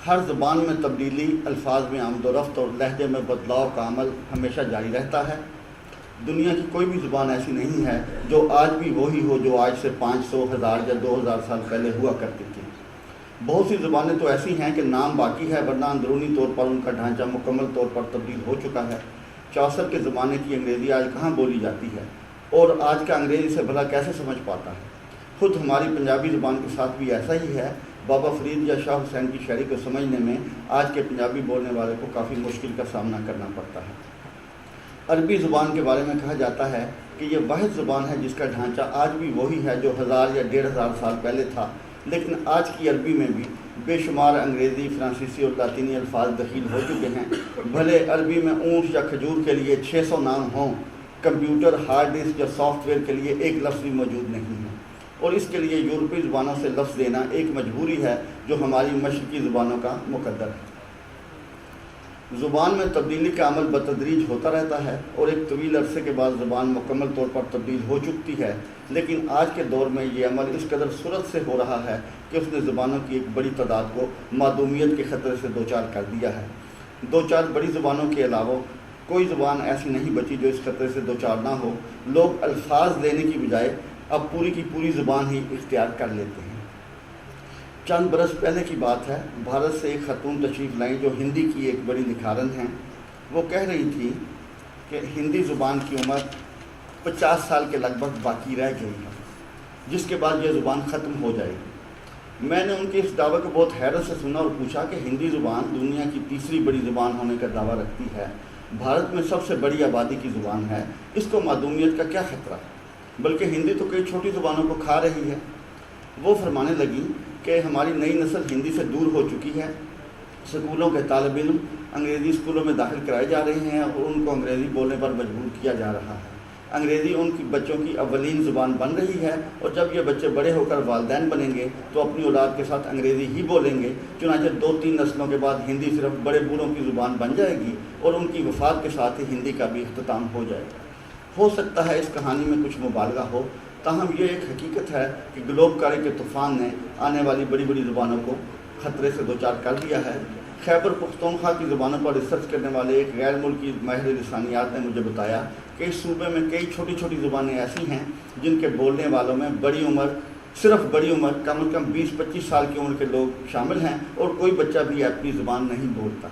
ہر زبان میں تبدیلی، الفاظ میں آمد و رفت اور لہجے میں بدلاؤ کا عمل ہمیشہ جاری رہتا ہے۔ دنیا کی کوئی بھی زبان ایسی نہیں ہے جو آج بھی وہی ہو جو آج سے 500، 1000 یا 2000 سال پہلے ہوا کرتی تھی۔ بہت سی زبانیں تو ایسی ہیں کہ نام باقی ہے ورنہ اندرونی طور پر ان کا ڈھانچہ مکمل طور پر تبدیل ہو چکا ہے۔ چوسر کے زمانے کی انگریزی آج کہاں بولی جاتی ہے اور آج کا انگریزی سے بھلا کیسے سمجھ پاتا ہے؟ خود ہماری پنجابی زبان کے ساتھ بھی ایسا ہی ہے۔ بابا فرید یا شاہ حسین کی شاعری کو سمجھنے میں آج کے پنجابی بولنے والے کو کافی مشکل کا سامنا کرنا پڑتا ہے۔ عربی زبان کے بارے میں کہا جاتا ہے کہ یہ واحد زبان ہے جس کا ڈھانچہ آج بھی وہی ہے جو 1000 یا 1500 سال پہلے تھا، لیکن آج کی عربی میں بھی بے شمار انگریزی، فرانسیسی اور لاطینی الفاظ دخیل ہو چکے ہیں۔ بھلے عربی میں اونٹ یا کھجور کے لیے 600 نام ہوں، کمپیوٹر، ہارڈ ڈسک یا سافٹ ویئر کے لیے ایک لفظ بھی موجود نہیں ہے، اور اس کے لیے یورپی زبانوں سے لفظ دینا ایک مجبوری ہے جو ہماری مشرقی زبانوں کا مقدر ہے۔ زبان میں تبدیلی کا عمل بتدریج ہوتا رہتا ہے اور ایک طویل عرصے کے بعد زبان مکمل طور پر تبدیل ہو چکتی ہے، لیکن آج کے دور میں یہ عمل اس قدر سرعت سے ہو رہا ہے کہ اس نے زبانوں کی ایک بڑی تعداد کو معدومیت کے خطرے سے دوچار کر دیا ہے۔ 2-4 بڑی زبانوں کے علاوہ کوئی زبان ایسی نہیں بچی جو اس خطرے سے دوچار نہ ہو۔ لوگ الفاظ لینے کی بجائے اب پوری کی پوری زبان ہی اختیار کر لیتے ہیں۔ چند برس پہلے کی بات ہے، بھارت سے ایک خاتون تشریف لائیں جو ہندی کی ایک بڑی نکھارن ہیں۔ وہ کہہ رہی تھی کہ ہندی زبان کی عمر 50 سال کے لگ بھگ باقی رہ گئی ہے، جس کے بعد یہ زبان ختم ہو جائے گی۔ میں نے ان کے اس دعوے کو بہت حیرت سے سنا اور پوچھا کہ ہندی زبان دنیا کی تیسری بڑی زبان ہونے کا دعویٰ رکھتی ہے، بھارت میں سب سے بڑی آبادی کی زبان ہے، اس کو معدومیت کا کیا خطرہ ہے؟ بلکہ ہندی تو کئی چھوٹی زبانوں کو کھا رہی ہے۔ وہ فرمانے لگی کہ ہماری نئی نسل ہندی سے دور ہو چکی ہے، اسکولوں کے طالب علم انگریزی اسکولوں میں داخل کرائے جا رہے ہیں اور ان کو انگریزی بولنے پر مجبور کیا جا رہا ہے۔ انگریزی ان کی بچوں کی اولین زبان بن رہی ہے اور جب یہ بچے بڑے ہو کر والدین بنیں گے تو اپنی اولاد کے ساتھ انگریزی ہی بولیں گے، چنانچہ 2-3 نسلوں کے بعد ہندی صرف بڑے بوڑھوں کی زبان بن جائے گی اور ان کی وفات کے ساتھ ہی ہندی کا بھی اختتام ہو جائے گا۔ ہو سکتا ہے اس کہانی میں کچھ مبالغہ ہو، تاہم یہ ایک حقیقت ہے کہ گلوب کاری کے طوفان نے آنے والی بڑی بڑی زبانوں کو خطرے سے دوچار کر دیا ہے۔ خیبر پختونخوا کی زبانوں پر ریسرچ کرنے والے ایک غیر ملکی ماہر لسانیات نے مجھے بتایا کہ اس صوبے میں کئی چھوٹی چھوٹی زبانیں ایسی ہیں جن کے بولنے والوں میں صرف بڑی عمر کم از کم 20-25 سال کی عمر کے لوگ شامل ہیں اور کوئی بچہ بھی اپنی زبان نہیں بولتا۔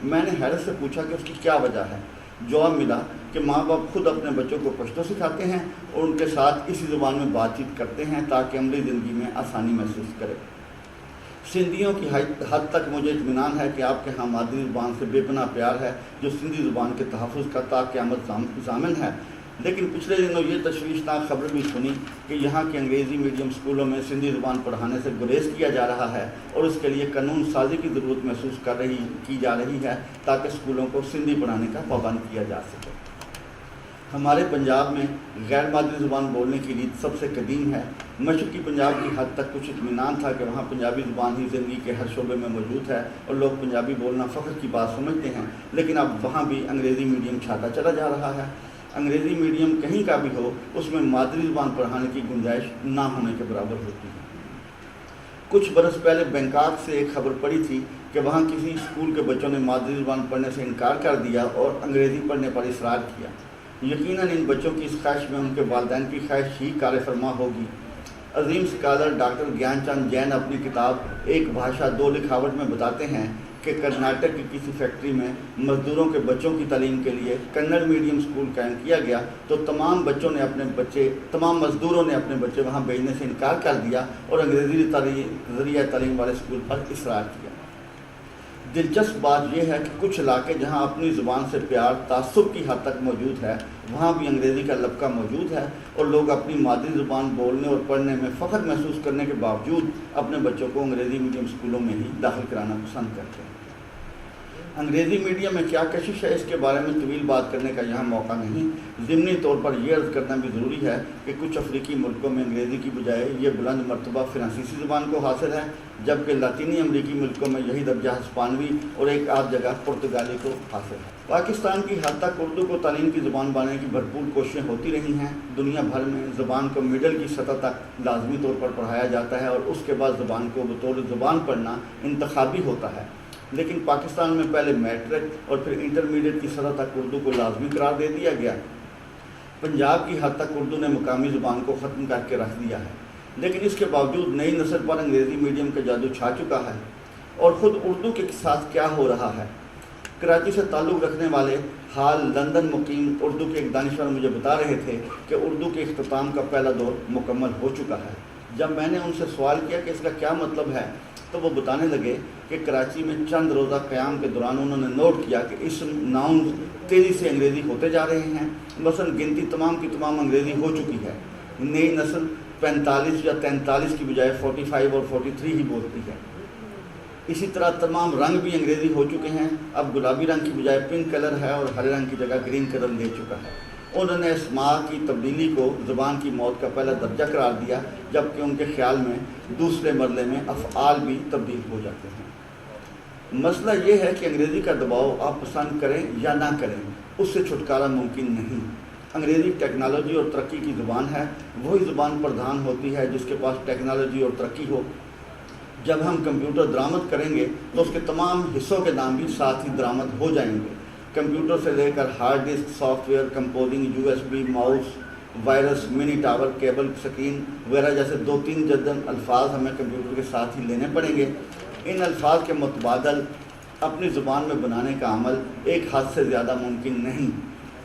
میں نے حیرت سے پوچھا کہ اس کی کیا وجہ ہے۔ جواب ملا کہ ماں باپ خود اپنے بچوں کو پشتو سکھاتے ہیں اور ان کے ساتھ اسی زبان میں بات چیت کرتے ہیں تاکہ عملی زندگی میں آسانی محسوس کرے۔ سندھیوں کی حد تک مجھے اطمینان ہے کہ آپ کے ہاں مادری زبان سے بے پناہ پیار ہے جو سندھی زبان کے تحفظ کا تا قیامت ضامن ہے، لیکن پچھلے دنوں یہ تشویشناک خبر بھی سنی کہ یہاں کے انگریزی میڈیم اسکولوں میں سندھی زبان پڑھانے سے گریز کیا جا رہا ہے اور اس کے لیے قانون سازی کی ضرورت محسوس کی جا رہی ہے تاکہ اسکولوں کو سندھی پڑھانے کا پابند کیا جا سکے۔ ہمارے پنجاب میں غیر مادری زبان بولنے کی ریت سب سے قدیم ہے۔ مشرقی پنجاب کی حد تک کچھ اطمینان تھا کہ وہاں پنجابی زبان ہی زندگی کے ہر شعبے میں موجود ہے اور لوگ پنجابی بولنا فخر کی بات سمجھتے ہیں، لیکن اب وہاں بھی انگریزی میڈیم چھاتا چلا جا رہا ہے۔ انگریزی میڈیم کہیں کا بھی ہو، اس میں مادری زبان پڑھانے کی گنجائش نہ ہونے کے برابر ہوتی ہے۔ کچھ برس پہلے بینکاک سے ایک خبر پڑی تھی کہ وہاں کسی اسکول کے بچوں نے مادری زبان پڑھنے سے انکار کر دیا اور انگریزی پڑھنے پر اصرار کیا۔ یقیناً ان بچوں کی اس خواہش میں ان کے والدین کی خواہش ہی کار فرما ہوگی۔ عظیم اسکالر ڈاکٹر گیان چند جین اپنی کتاب ایک بھاشا دو لکھاوٹ میں بتاتے ہیں کہ کرناٹک کی کسی فیکٹری میں مزدوروں کے بچوں کی تعلیم کے لیے کنڑ میڈیم اسکول قائم کیا گیا تو تمام مزدوروں نے اپنے بچے وہاں بھیجنے سے انکار کر دیا اور انگریزی ذریعہ تعلیم والے اسکول پر اصرار کیا۔ دلچسپ بات یہ ہے کہ کچھ علاقے جہاں اپنی زبان سے پیار تعصب کی حد تک موجود ہے وہاں بھی انگریزی کا لبکہ موجود ہے اور لوگ اپنی مادری زبان بولنے اور پڑھنے میں فخر محسوس کرنے کے باوجود اپنے بچوں کو انگریزی میڈیم اسکولوں میں ہی داخل کرانا پسند کرتے ہیں۔ انگریزی میڈیم میں کیا کشش ہے اس کے بارے میں طویل بات کرنے کا یہاں موقع نہیں، ضمنی طور پر یہ عرض کرنا بھی ضروری ہے کہ کچھ افریقی ملکوں میں انگریزی کی بجائے یہ بلند مرتبہ فرانسیسی زبان کو حاصل ہے، جبکہ لاطینی امریکی ملکوں میں یہی درجہ ہسپانوی اور ایک آدھ جگہ پرتگالی کو حاصل ہے۔ پاکستان کی حد تک اردو کو تعلیم کی زبان بنانے کی بھرپور کوششیں ہوتی رہی ہیں۔ دنیا بھر میں زبان کو مڈل کی سطح تک لازمی طور پر پڑھایا جاتا ہے اور اس کے بعد زبان کو بطور زبان پڑھنا انتخابی ہوتا ہے، لیکن پاکستان میں پہلے میٹرک اور پھر انٹرمیڈیٹ کی سطح تک اردو کو لازمی قرار دے دیا گیا۔ پنجاب کی حد تک اردو نے مقامی زبان کو ختم کر کے رکھ دیا ہے، لیکن اس کے باوجود نئی نسل پر انگریزی میڈیم کا جادو چھا چکا ہے۔ اور خود اردو کے ساتھ کیا ہو رہا ہے؟ کراچی سے تعلق رکھنے والے حال لندن مقیم اردو کے ایک دانشور مجھے بتا رہے تھے کہ اردو کے اختتام کا پہلا دور مکمل ہو چکا ہے۔ جب میں نے ان سے سوال کیا کہ اس کا کیا مطلب ہے تو وہ بتانے لگے کہ کراچی میں چند روزہ قیام کے دوران انہوں نے نوٹ کیا کہ اسم ناؤن تیزی سے انگریزی ہوتے جا رہے ہیں، مثلا گنتی تمام کی تمام انگریزی ہو چکی ہے۔ نئی نسل 45 یا 43 کی بجائے 45 اور 43 ہی بولتی ہے۔ اسی طرح تمام رنگ بھی انگریزی ہو چکے ہیں، اب گلابی رنگ کی بجائے پنک کلر ہے اور ہرے رنگ کی جگہ گرین کلر لے چکا ہے۔ انہوں نے اسماء کی تبدیلی کو زبان کی موت کا پہلا درجہ قرار دیا، جبکہ ان کے خیال میں دوسرے مرحلے میں افعال بھی تبدیل ہو جاتے ہیں۔ مسئلہ یہ ہے کہ انگریزی کا دباؤ آپ پسند کریں یا نہ کریں، اس سے چھٹکارا ممکن نہیں۔ انگریزی ٹیکنالوجی اور ترقی کی زبان ہے، وہی زبان پردھان ہوتی ہے جس کے پاس ٹیکنالوجی اور ترقی ہو۔ جب ہم کمپیوٹر درآمد کریں گے تو اس کے تمام حصوں کے نام بھی ساتھ ہی درآمد ہو جائیں گے۔ کمپیوٹر سے لے کر hard disk, software, composing, USB، mouse, virus, mini tower, cable, screen وغیرہ جیسے 2-3 درجن الفاظ ہمیں کمپیوٹر کے ساتھ ہی لینے پڑیں گے۔ ان الفاظ کے متبادل اپنی زبان میں بنانے کا عمل ایک حد سے زیادہ ممکن نہیں۔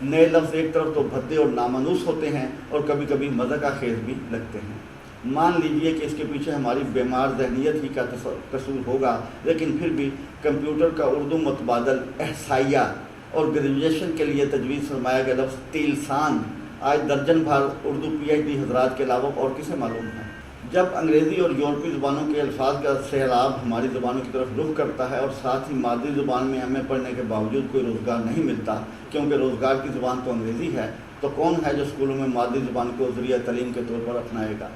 نئے لفظ ایک طرف تو بھدے اور نامانوس ہوتے ہیں اور کبھی کبھی مزاح کا خیز بھی لگتے ہیں۔ مان لیجئے کہ اس کے پیچھے ہماری بیمار ذہنیت ہی کا قصور ہوگا، لیکن پھر بھی کمپیوٹر کا اردو متبادل احصائیہ اور گریجویشن کے لیے تجویز فرمایا گیا لفظ تیلسان آج درجن بھر اردو PhD حضرات کے علاوہ اور کسے معلوم ہے۔ جب انگریزی اور یورپی زبانوں کے الفاظ کا سیلاب ہماری زبانوں کی طرف رخ کرتا ہے اور ساتھ ہی مادری زبان میں ہمیں پڑھنے کے باوجود کوئی روزگار نہیں ملتا کیونکہ روزگار کی زبان تو انگریزی ہے، تو کون ہے جو اسکولوں میں مادری زبان کو ذریعہ تعلیم کے طور پر اپنائے گا؟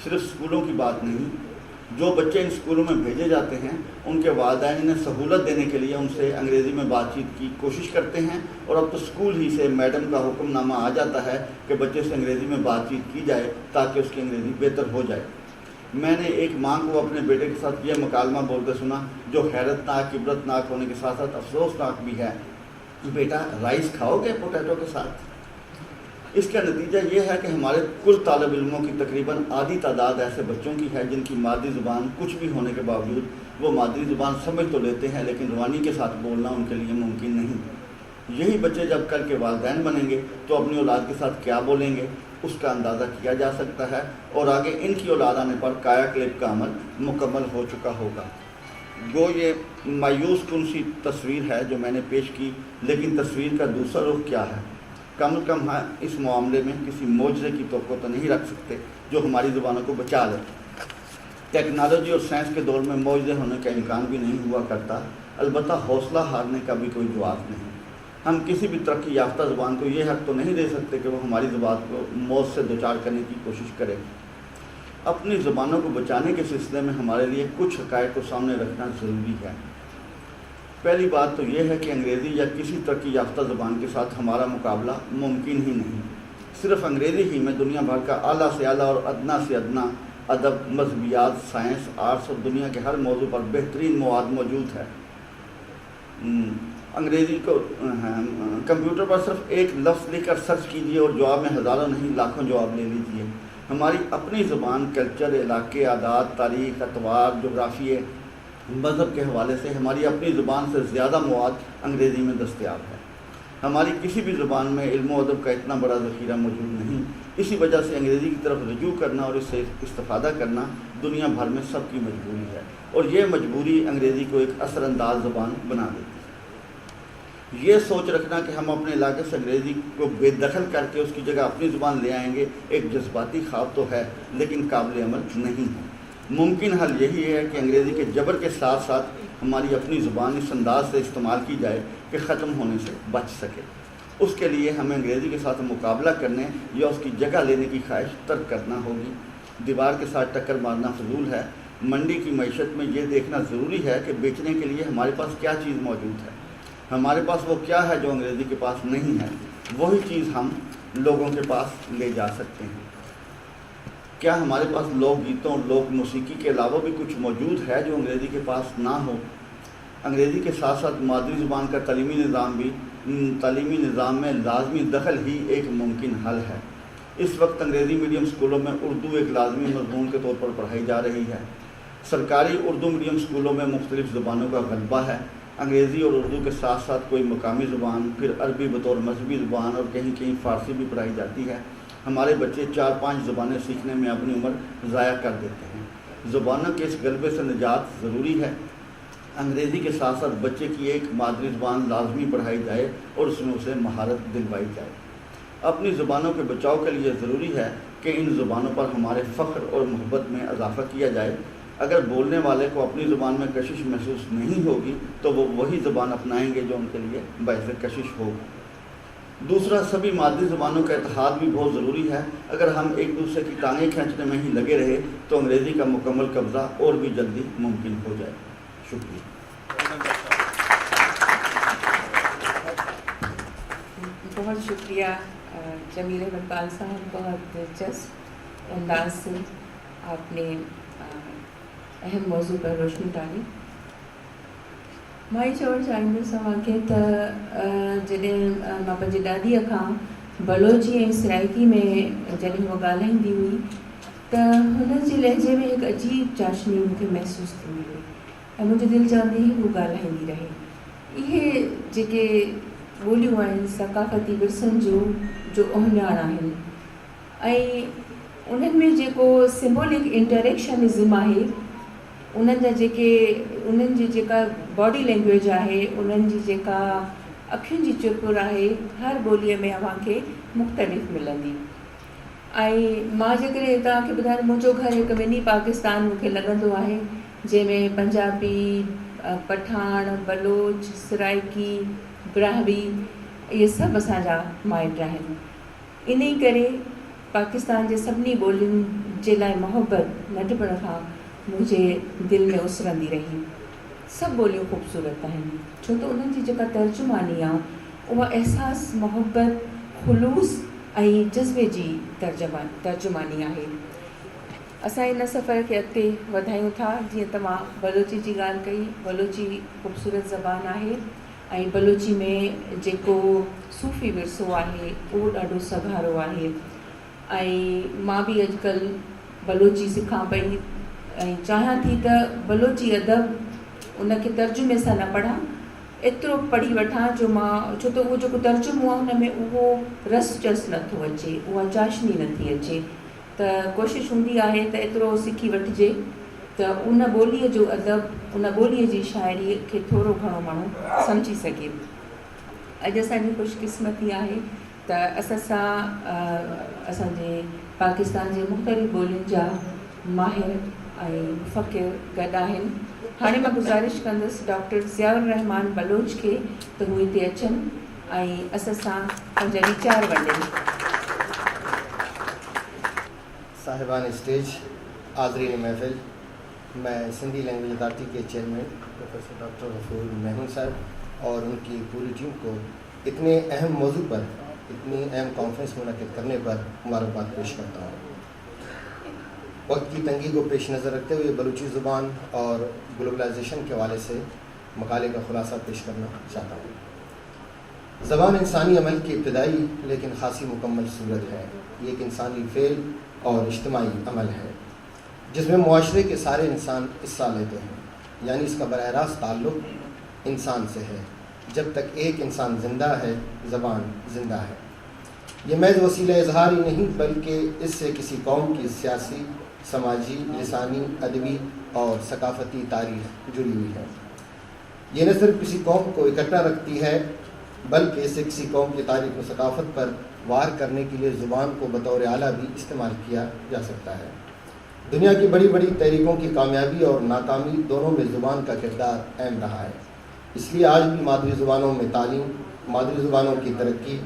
صرف اسکولوں کی بات نہیں، جو بچے ان اسکولوں میں بھیجے جاتے ہیں ان کے والدین انہیں سہولت دینے کے لیے ان سے انگریزی میں بات چیت کی کوشش کرتے ہیں، اور اب تو اسکول ہی سے میڈم کا حکم نامہ آ جاتا ہے کہ بچے سے انگریزی میں بات چیت کی جائے تاکہ اس کی انگریزی بہتر ہو جائے۔ میں نے ایک ماں کو اپنے بیٹے کے ساتھ یہ مکالمہ بولتے سنا جو حیرتناک، عبرتناک ہونے کے ساتھ ساتھ افسوسناک بھی ہے۔ بیٹا رائس کھاؤ گے پوٹیٹو کے ساتھ؟ اس کا نتیجہ یہ ہے کہ ہمارے کل طالب علموں کی تقریباً آدھی تعداد ایسے بچوں کی ہے جن کی مادری زبان کچھ بھی ہونے کے باوجود وہ مادری زبان سمجھ تو لیتے ہیں لیکن روانی کے ساتھ بولنا ان کے لیے ممکن نہیں۔ یہی بچے جب کل کے والدین بنیں گے تو اپنی اولاد کے ساتھ کیا بولیں گے اس کا اندازہ کیا جا سکتا ہے، اور آگے ان کی اولاد آنے پر کایا کلپ کا عمل مکمل ہو چکا ہوگا۔ گو یہ مایوس کن سی تصویر ہے جو میں نے پیش کی، لیکن تصویر کا دوسرا رخ کیا ہے؟ کم از کم اس معاملے میں کسی معجزے کی توقع تو نہیں رکھ سکتے جو ہماری زبانوں کو بچا لے۔ ٹیکنالوجی اور سائنس کے دور میں معجزے ہونے کا امکان بھی نہیں ہوا کرتا، البتہ حوصلہ ہارنے کا بھی کوئی جواز نہیں۔ ہم کسی بھی ترقی یافتہ زبان کو یہ حق تو نہیں دے سکتے کہ وہ ہماری زبان کو موت سے دوچار کرنے کی کوشش کرے۔ اپنی زبانوں کو بچانے کے سلسلے میں ہمارے لیے کچھ حقائق کو سامنے رکھنا ضروری ہے۔ پہلی بات تو یہ ہے کہ انگریزی یا کسی ترقی یافتہ زبان کے ساتھ ہمارا مقابلہ ممکن ہی نہیں۔ صرف انگریزی ہی میں دنیا بھر کا اعلیٰ سے اعلیٰ اور ادنا سے ادنا ادب، مذہبیات، سائنس، آرٹس اور دنیا کے ہر موضوع پر بہترین مواد موجود ہے۔ انگریزی کو کمپیوٹر پر صرف ایک لفظ لکھ کر سرچ کیجیے اور جواب میں ہزاروں نہیں لاکھوں جواب لے لیجیے۔ ہماری اپنی زبان، کلچر، علاقے، عادات، تاریخ، اتوار، جغرافیے، مذہب کے حوالے سے ہماری اپنی زبان سے زیادہ مواد انگریزی میں دستیاب ہے۔ ہماری کسی بھی زبان میں علم و ادب کا اتنا بڑا ذخیرہ موجود نہیں. اسی وجہ سے انگریزی کی طرف رجوع کرنا اور اس سے استفادہ کرنا دنیا بھر میں سب کی مجبوری ہے، اور یہ مجبوری انگریزی کو ایک اثر انداز زبان بنا دیتی ہے. یہ سوچ رکھنا کہ ہم اپنے علاقے سے انگریزی کو بے دخل کر کے اس کی جگہ اپنی زبان لے آئیں گے ایک جذباتی خواب تو ہے، لیکن قابل عمل نہیں ہے. ممکن حل یہی ہے کہ انگریزی کے جبر کے ساتھ ساتھ ہماری اپنی زبان اس انداز سے استعمال کی جائے کہ ختم ہونے سے بچ سکے. اس کے لیے ہمیں انگریزی کے ساتھ مقابلہ کرنے یا اس کی جگہ لینے کی خواہش ترک کرنا ہوگی. دیوار کے ساتھ ٹکر مارنا فضول ہے. منڈی کی معیشت میں یہ دیکھنا ضروری ہے کہ بیچنے کے لیے ہمارے پاس کیا چیز موجود ہے. ہمارے پاس وہ کیا ہے جو انگریزی کے پاس نہیں ہے. وہی چیز ہم لوگوں کے پاس لے جا سکتے ہیں. کیا ہمارے پاس لوک گیتوں اور لوک موسیقی کے علاوہ بھی کچھ موجود ہے جو انگریزی کے پاس نہ ہو؟ انگریزی کے ساتھ ساتھ مادری زبان کا تعلیمی نظام میں لازمی دخل ہی ایک ممکن حل ہے. اس وقت انگریزی میڈیم اسکولوں میں اردو ایک لازمی مضمون کے طور پر پڑھائی جا رہی ہے. سرکاری اردو میڈیم اسکولوں میں مختلف زبانوں کا غلبہ ہے. انگریزی اور اردو کے ساتھ ساتھ کوئی مقامی زبان، پھر عربی بطور مذہبی زبان، اور کہیں کہیں فارسی بھی پڑھائی جاتی ہے. ہمارے بچے 4-5 زبانیں سیکھنے میں اپنی عمر ضائع کر دیتے ہیں. زبانوں کے اس غلبے سے نجات ضروری ہے. انگریزی کے ساتھ ساتھ بچے کی ایک مادری زبان لازمی پڑھائی جائے اور اس میں اسے مہارت دلوائی جائے. اپنی زبانوں کے بچاؤ کے لیے ضروری ہے کہ ان زبانوں پر ہمارے فخر اور محبت میں اضافہ کیا جائے. اگر بولنے والے کو اپنی زبان میں کشش محسوس نہیں ہوگی تو وہ وہی زبان اپنائیں گے جو ان کے لیے باعث کشش ہوگا. دوسرا، سبھی مادری زبانوں کا اتحاد بھی بہت ضروری ہے. اگر ہم ایک دوسرے کی ٹانگیں کھینچنے میں ہی لگے رہے تو انگریزی کا مکمل قبضہ اور بھی جلدی ممکن ہو جائے. شکریہ. بہت شکریہ جمیل احمد پال صاحب. بہت دلچسپ انداز سے آپ نے اہم موضوع پر روشنی ڈالی. मां चवणु चाहींदसि तव्हांखे त जॾहिं मां पंहिंजी ॾाॾीअ खां बलोची ऐं सराइकी में जॾहिं उहा ॻाल्हाईंदी हुई त हुन जे लहजे में हिकु अजीब चाशनी मूंखे महसूसु थींदी हुई ऐं मुंहिंजी दिलि चवंदी हुई हू ॻाल्हाईंदी रहे. इहे जेके ॿोलियूं आहिनि सकाफ़ती विरसनि जो ओहञाण आहिनि ऐं उन्हनि में जेको सिंबॉलिक इंटरेक्शनिज़म आहे, उन्हनि जी जेका बॉडी लैंग्वेज आहे, उन्हनि जी जेका अखियुनि जी चुरपुर आहे, हर ॿोलीअ में अव्हांखे मुख़्तलिफ़ मिलंदी. ऐं मां जेकॾहिं तव्हांखे ॿुधायां, मुंहिंजो घरु हिकु मिनी पाकिस्तान मूंखे लॻंदो आहे जंहिंमें पंजाबी, पठान, बलोच, सराइकी, ब्राहवी इहे सभु असांजा माइट आहिनि. इन ई करे पाकिस्तान जे सभिनी ॿोलियुनि जे लाइ मोहबत नंढपण खां मुंहिंजे दिलि में उसरंदी रही. सभु ॿोलियूं ख़ूबसूरत आहिनि छो त उन्हनि जी जेका तर्जुमानी आहे उहा अहसासु, मोहबत, ख़ुलूस ऐं जज़्बे जी तर्जुमानी आहे. असां इन सफ़र खे अॻिते वधायूं था. जीअं तव्हां बलोची जी ॻाल्हि कई, बलोची ख़ूबसूरत ज़बान आहे ऐं बलोची में जेको सूफ़ी विरसो आहे उहो ॾाढो सघारो आहे. ऐं मां बि अॼुकल्ह बलोची सिखां पई ऐं चाहियां थी त बलोची अदब उनखे तर्जुमे सां न पढ़ां, एतिरो पढ़ी वठां छो त उहो जेको तर्जुमो आहे हुन में उहो रस चस नथो अचे, उहा चाशनी नथी अचे. त कोशिशि हूंदी आहे त एतिरो सिखी वठिजे त उन ॿोलीअ जो अदब, उन ॿोलीअ जी शाइरी खे थोरो घणो माण्हू सम्झी सघे. अॼु असांजी ख़ुशकिस्मती आहे त असांजे पाकिस्तान जे मुख़्तलिफ़ ॿोलियुनि जा माहिर ऐं फ़क़ीर गॾु आहिनि. हाणे मां गुज़ारिश कंदसि डॉक्टर ज़ियाउर रहमान बलोच खे त हू हिते अचनि ऐं असां सां पंहिंजा वीचार वंडनि. साहिबान स्टेज, हाज़रीन महफ़िल, मैं सिंधी लैंग्वेज अथॉरिटी के chairman professor doctor Ghafoor Mahmood साहब और उनकी पूरी टीम को इतने अहम मौजू पर, इतनी अहम कॉन्फ्रेंस मुनक़िद करने पर मुबारकबाद पेश करता हूँ. वक्त की तंगी को पेश नज़र रखते हुए बलूची ज़ुबान और ग्लोबलाइजेशन के हवाले से मकाले का खुलासा पेश करना चाहता हूँ. ज़बान इंसानी अमल की इब्तदाई लेकिन ख़ासी मुकम्मल सूरत है. ये एक इंसानी फ़ेल और इज्तिमाई अमल है जिसमें मुआशरे के सारे इंसान हिस्सा लेते हैं, यानी इसका बराह रास्त ताल्लुक़ इंसान से है. جب تک ایک انسان زندہ ہے زبان زندہ ہے۔ یہ محض وسیلہ اظہار ہی نہیں بلکہ اس سے کسی قوم کی سیاسی، سماجی، لسانی، ادبی اور ثقافتی تاریخ جڑی ہوئی ہے۔ یہ نہ صرف کسی قوم کو اکٹھا رکھتی ہے بلکہ اسے کسی قوم کی تاریخ و ثقافت پر وار کرنے کے لیے زبان کو بطور آلہ بھی استعمال کیا جا سکتا ہے۔ دنیا کی بڑی بڑی تحریکوں کی کامیابی اور ناکامی دونوں میں زبان کا کردار اہم رہا ہے۔ اس لیے آج بھی مادری زبانوں میں تعلیم، مادری زبانوں کی ترقی،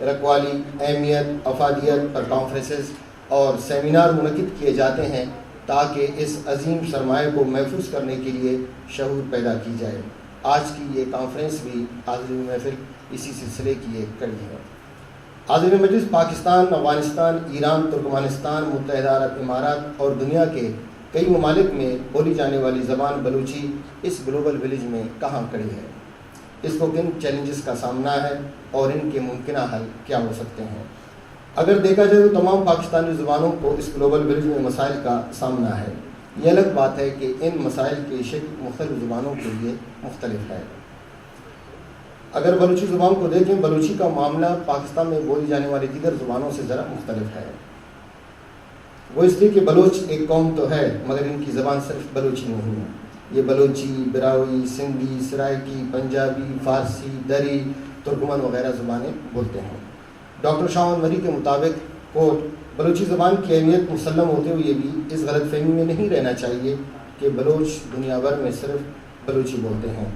رکھوالی، اہمیت، افادیت پر کانفرنسز اور سیمینار منعقد کیے جاتے ہیں تاکہ اس عظیم سرمایہ کو محفوظ کرنے کے لیے شعور پیدا کی جائے۔ آج کی یہ کانفرنس بھی حاضرین محفل اسی سلسلے کی ایک کڑی ہے۔ حاضرین مجلس، پاکستان، افغانستان، ایران، ترکمانستان، متحدہ عرب امارات اور دنیا کے کئی ممالک میں بولی جانے والی زبان بلوچی اس گلوبل ولیج میں کہاں کھڑی ہے؟ اس کو کن چیلنجز کا سامنا ہے اور ان کے ممکنہ حل کیا ہو سکتے ہیں؟ اگر دیکھا جائے تو تمام پاکستانی زبانوں کو اس گلوبل ولیج میں مسائل کا سامنا ہے۔ یہ الگ بات ہے کہ ان مسائل کی شکل مختلف زبانوں کے لیے مختلف ہے۔ اگر بلوچی زبان کو دیکھیں، بلوچی کا معاملہ پاکستان میں بولی جانے والی دیگر زبانوں سے ذرا مختلف ہے۔ وہ اس لیے کہ بلوچ ایک قوم تو ہے مگر ان کی زبان صرف بلوچی نہیں ہے۔ یہ بلوچی، براوی، سندھی، سرائکی، پنجابی، فارسی، دری، ترکمن وغیرہ زبانیں بولتے ہیں۔ ڈاکٹر شاہ مری کے مطابق کوٹ بلوچی زبان کی اہمیت مسلم ہوتے ہوئے بھی اس غلط فہمی میں نہیں رہنا چاہیے کہ بلوچ دنیا بھر میں صرف بلوچی بولتے ہیں۔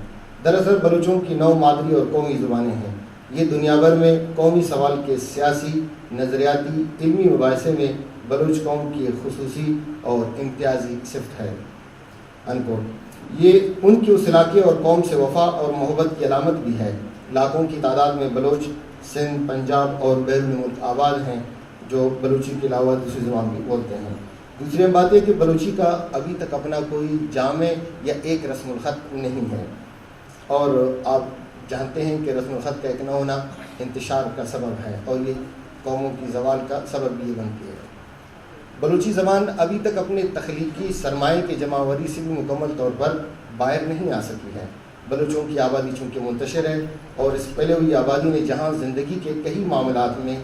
دراصل بلوچوں کی 9 مادری اور قومی زبانیں ہیں۔ یہ دنیا بھر میں قومی سوال کے سیاسی، نظریاتی، علمی مباحثے میں بلوچ قوم کی ایک خصوصی اور امتیازی صفت ہے۔ انکوٹ۔ یہ ان کی اس علاقے اور قوم سے وفا اور محبت کی علامت بھی ہے۔ لاکھوں کی تعداد میں بلوچ سندھ، پنجاب اور بیرون ملک آباد ہیں جو بلوچی کے علاوہ دوسری زبان بھی بولتے ہیں۔ دوسری بات یہ کہ بلوچی کا ابھی تک اپنا کوئی جامع یا ایک رسم الخط نہیں ہے، اور آپ جانتے ہیں کہ رسم الخط کا ایک نہ ہونا انتشار کا سبب ہے اور یہ قوموں کی زوال کا سبب بھی بنتی ہے۔ بلوچی زبان ابھی تک اپنے تخلیقی سرمایہ کے جمع آوری سے بھی مکمل طور پر باہر نہیں آ سکی ہے۔ بلوچوں کی آبادی چونکہ منتشر ہے اور اس پہلے ہوئی آبادی نے جہاں زندگی کے کئی معاملات میں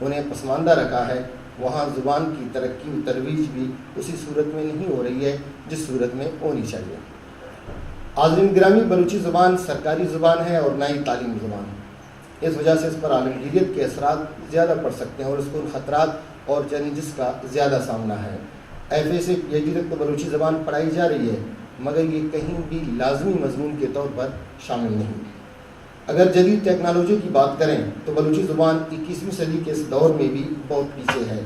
انہیں پسماندہ رکھا ہے، وہاں زبان کی ترقی و ترویج بھی اسی صورت میں نہیں ہو رہی ہے جس صورت میں ہونی چاہیے۔ حاضرین گرامی، بلوچی زبان سرکاری زبان ہے اور نہ ہی تعلیمی زبان ہے۔ اس وجہ سے اس پر عالمگیریت کے اثرات زیادہ پڑ سکتے ہیں اور اس کو خطرات اور چیلنجز کا زیادہ سامنا ہے۔ FA سے PhD تک تو بلوچی زبان پڑھائی جا رہی ہے مگر یہ کہیں بھی لازمی مضمون کے طور پر شامل نہیں۔ اگر جدید ٹیکنالوجی کی بات کریں تو بلوچی زبان 21ویں صدی کے اس دور میں بھی بہت پیچھے ہے۔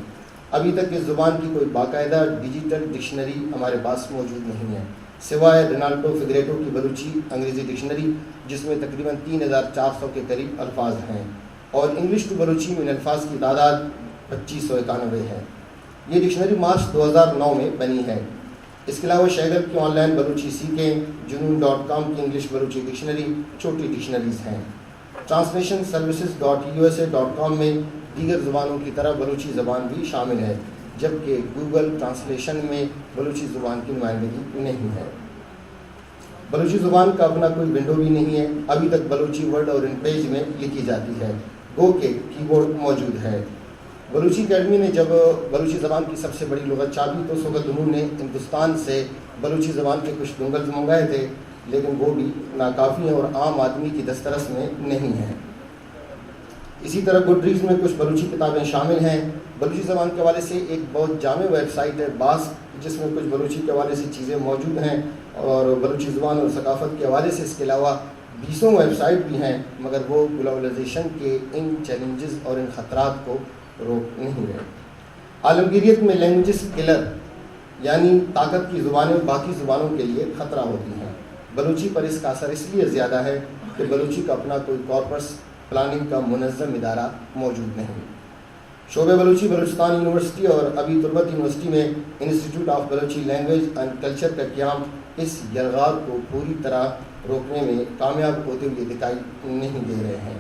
ابھی تک اس زبان کی کوئی باقاعدہ ڈیجیٹل ڈکشنری ہمارے پاس موجود نہیں ہے، سوائے رینالڈو فگریٹو کی بلوچی انگریزی ڈکشنری جس میں تقریباً 3400 کے قریب الفاظ ہیں، اور انگلش ٹو بلوچی میں الفاظ کی تعداد 2591 ہے۔ یہ ڈکشنری مارچ 2009 میں بنی ہے۔ اس کے علاوہ شیگل کی آن لائن بلوچی سیکھیں، جنون.com کی انگلش بلوچی ڈکشنری چھوٹی ڈکشنریز ہیں۔ ٹرانسلیشن services.usa.com میں دیگر زبانوں کی طرح بلوچی زبان بھی شامل ہے، جبکہ گوگل ٹرانسلیشن میں بلوچی زبان کی نمائندگی نہیں ہے۔ بلوچی زبان کا اپنا کوئی ونڈو بھی نہیں ہے۔ ابھی تک بلوچی ورڈ اور ان پیج میں لکھی جاتی ہے، گو کہ کی بورڈ موجود ہے۔ بلوچی اکیڈمی نے جب بلوچی زبان کی سب سے بڑی لغت چابی تو اس وقت انہوں نے ہندوستان سے بلوچی زبان کے کچھ ڈنگلز منگائے تھے، لیکن وہ بھی ناکافی ہیں اور عام آدمی کی دسترس میں نہیں ہیں۔ اسی طرح گڈریز میں کچھ بلوچی کتابیں شامل ہیں۔ بلوچی زبان کے حوالے سے ایک بہت جامع ویب سائٹ ہے باس، جس میں کچھ بلوچی کے حوالے سے چیزیں موجود ہیں، اور بلوچی زبان اور ثقافت کے حوالے سے اس کے علاوہ 20 ویب سائٹ بھی ہیں، مگر وہ گلوبلائزیشن کے ان چیلنجز اور ان خطرات کو روک نہیں رہے۔ عالمگیریت میں لینگویجز کلر یعنی طاقت کی زبانیں باقی زبانوں کے لیے خطرہ ہوتی ہیں۔ بلوچی پر اس کا اثر اس لیے زیادہ ہے کہ بلوچی کا اپنا کوئی کارپس پلاننگ کا منظم ادارہ موجود نہیں۔ شعبہ بلوچی بلوچستان یونیورسٹی اور ابھی تربت یونیورسٹی میں institute of Balochi language and culture کا قیام اس یلغار کو پوری طرح روکنے میں کامیاب ہوتے ہوئے دکھائی نہیں دے رہے ہیں۔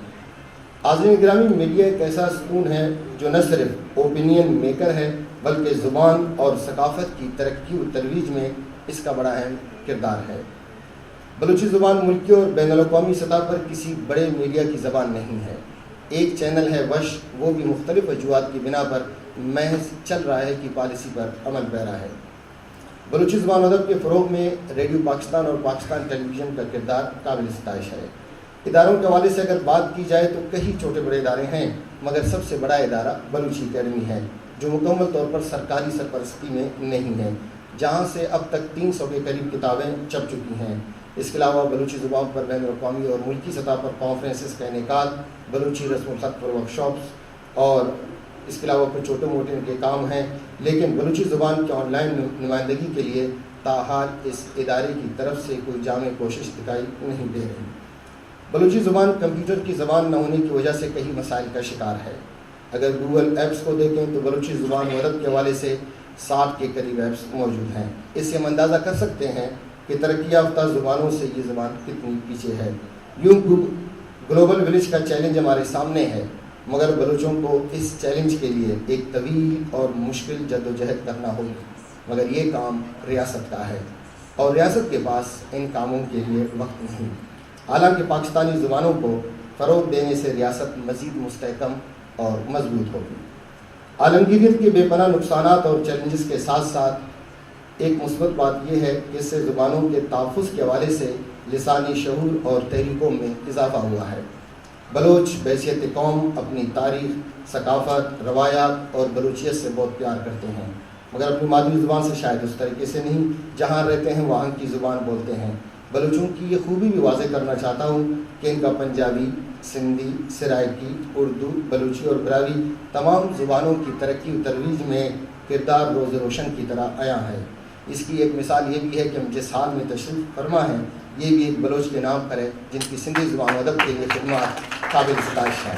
حاضرین گرامی، میڈیا ایک ایسا ستون ہے جو نہ صرف اوپینین میکر ہے بلکہ زبان اور ثقافت کی ترقی و ترویج میں اس کا بڑا اہم کردار ہے۔ بلوچی زبان ملکی اور بین الاقوامی سطح پر کسی بڑے میڈیا کی زبان نہیں ہے. ایک چینل ہے وش، وہ بھی مختلف وجوہات کی بنا پر محض چل رہا ہے کہ پالیسی پر عمل پیرا ہے. بلوچی زبان ادب کے فروغ میں ریڈیو پاکستان اور پاکستان ٹیلی ویژن کا کردار قابل ستائش ہے. اداروں کے حوالے سے اگر بات کی جائے تو کئی چھوٹے بڑے ادارے ہیں، مگر سب سے بڑا ادارہ بلوچی اکیڈمی ہے، جو مکمل طور پر سرکاری سرپرستی میں نہیں ہے، جہاں سے اب تک 300 کے قریب کتابیں چھپ چکی ہیں. اس کے علاوہ بلوچی زبان پر بین الاقوامی اور ملکی سطح پر کانفرنسز کا انعقاد، بلوچی رسم الخط پر ورکشاپس اور اس کے علاوہ کچھ چھوٹے موٹے ان کے کام ہیں. لیکن بلوچی زبان کے آن لائن نمائندگی کے لیے تاحال اس ادارے کی طرف سے کوئی جامع کوشش دکھائی نہیں دے رہی. بلوچی زبان کمپیوٹر کی زبان نہ ہونے کی وجہ سے کئی مسائل کا شکار ہے. اگر گوگل ایپس کو دیکھیں تو بلوچی زبان و ادب کے حوالے سے 60 کے قریب ایپس موجود ہیں. اس سے ہم اندازہ کر سکتے ہیں کہ ترقی یافتہ زبانوں سے یہ زبان کتنی پیچھے ہے. یوں گلوبل ولیج کا چیلنج ہمارے سامنے ہے، مگر بلوچوں کو اس چیلنج کے لیے ایک طویل اور مشکل جدوجہد کرنا ہوگی. مگر یہ کام ریاست کا ہے اور ریاست کے پاس ان کاموں کے لیے وقت نہیں. حالانکہ پاکستانی زبانوں کو فروغ دینے سے ریاست مزید مستحکم اور مضبوط ہوگی. عالمگیریت کے بے پناہ نقصانات اور چیلنجز کے ساتھ ساتھ ایک مثبت بات یہ ہے کہ اس سے زبانوں کے تحفظ کے حوالے سے لسانی شعور اور تحریکوں میں اضافہ ہوا ہے. بلوچ بحیثیت قوم اپنی تاریخ، ثقافت، روایات اور بلوچیت سے بہت پیار کرتے ہیں، مگر اپنی مادری زبان سے شاید اس طریقے سے نہیں. جہاں رہتے ہیں وہاں کی زبان بولتے ہیں. بلوچوں کی یہ خوبی بھی واضح کرنا چاہتا ہوں کہ ان کا پنجابی، سندھی، سرائکی، اردو، بلوچی اور براوی تمام زبانوں کی ترقی و ترویج میں کردار روز روشن کی طرح عیاں ہے. اس کی ایک مثال یہ بھی ہے کہ ہم جس حال میں تشریف فرما ہیں یہ بھی ایک بلوچ کے نام پر ہے، جن کی سندھی زبان و ادب کے لیے خدمات قابل ستائش ہیں.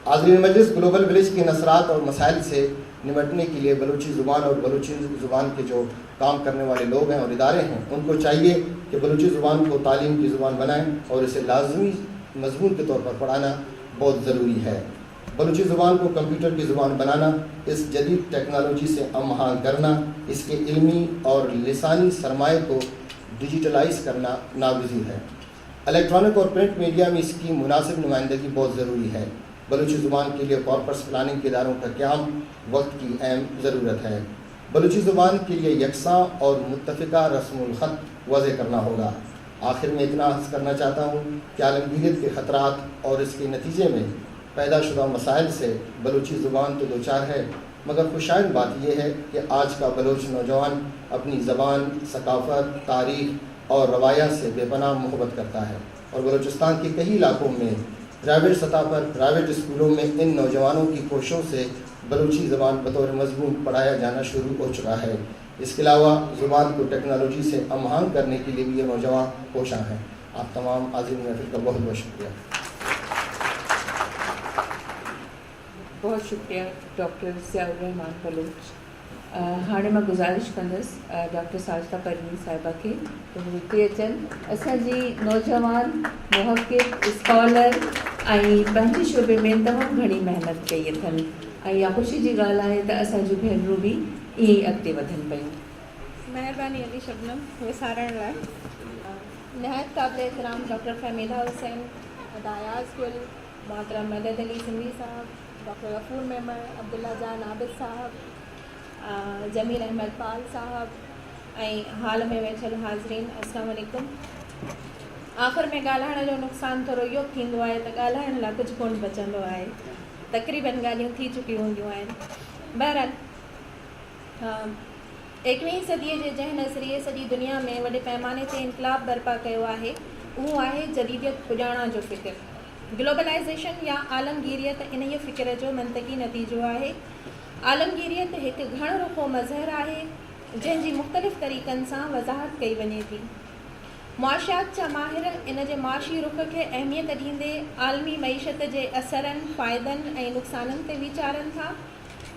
حاضرین مجلس، گلوبل ولیج کے نثرات اور مسائل سے نمٹنے کے لیے بلوچی زبان اور بلوچی زبان کے جو کام کرنے والے لوگ ہیں اور ادارے ہیں، ان کو چاہیے کہ بلوچی زبان کو تعلیم کی زبان بنائیں اور اسے لازمی مضمون کے طور پر پڑھانا بہت ضروری ہے. بلوچی زبان کو کمپیوٹر کی زبان بنانا، اس جدید ٹیکنالوجی سے ہم آہنگ کرنا، اس کے علمی اور لسانی سرمایہ کو ڈیجیٹلائز کرنا ناگزیر ہے. الیکٹرانک اور پرنٹ میڈیا میں اس کی مناسب نمائندگی بہت ضروری ہے. بلوچی زبان کے لیے کارپس پلاننگ کے اداروں کا قیام وقت کی اہم ضرورت ہے. بلوچی زبان کے لیے یکساں اور متفقہ رسم الخط وضع کرنا ہوگا. آخر میں اتنا عرض کرنا چاہتا ہوں کہ عالمگیریت کے خطرات اور اس کے نتیجے میں پیدا شدہ مسائل سے بلوچی زبان تو دوچار ہے، مگر خوشائن بات یہ ہے کہ آج کا بلوچ نوجوان اپنی زبان، ثقافت، تاریخ اور روایات سے بے پناہ محبت کرتا ہے. اور بلوچستان کے کئی علاقوں میں پرائیویٹ سطح پر پرائیویٹ اسکولوں میں ان نوجوانوں کی کوششوں سے بلوچی زبان بطور مضمون پڑھایا جانا شروع ہو چکا ہے. اس کے علاوہ زبان کو ٹیکنالوجی سے ہم آہنگ کرنے کے لیے بھی یہ نوجوان کوشاں ہیں. آپ تمام حاضرین محفل کا بہت بہت شکریہ. بہت شکریہ ڈاکٹر ضیاء الرحمان بلوچ. ہاणे मां गुज़ारिश कंदसि डॉक्टर साजिदा परवीन साहिबा खे त हू हिते अचनि. असांजी नौजवान मुहक़िक़ स्कॉलर ऐं पंहिंजे शोबे में तमामु घणी महिनत कई अथनि ऐं इहा ख़ुशी जी ॻाल्हि आहे त असांजूं भेनरूं बि ईअं ई अॻिते वधनि पियूं. महिरबानी अली शबनम विसारण लाइ. नहायत क़ाबिल एहतराम डॉक्टर फहमीदा हुसैन, अदायाज़ गुल, मोहतरम मदद अली सिंधी साहब, डॉक्टर गफूर मेमर, अब्दुल्ला जान आबिद साहब, जमील अहमद पाल साहब ऐं हाल में वेठल हाज़रीन, अस्सलाम वालेकुम. आख़िर में ॻाल्हाइण जो नुक़सानु थोरो इहो थींदो आहे त ॻाल्हाइण लाइ कुझु कोन बचंदो आहे. तक़रीबन ॻाल्हियूं थी चुकियूं हूंदियूं आहिनि. बहरहाल 21वीं सदीअ जे जंहिं नज़रिए सॼी दुनिया में वॾे पैमाने ते इनकलाब बर्पा कयो आहे, उहो आहे जदीदियत पुॼाणा जो फ़िक्र. ग्लोबलाइज़ेशन या आलमगीरियत इन ई फ़िक्र जो मंतक़ी नतीजो आहे. आलमगीरियत हिकु घणो रुखो मज़हर आहे जंहिंजी मुख़्तलिफ़ तरीक़नि सां वज़ाहत कई वञे थी. मुआशियात जा माहिर इन जे माशी रुख खे अहमियत ॾींदे आलमी मईशत जे असरनि, फ़ाइदनि ऐं नुक़साननि ते वीचारनि था.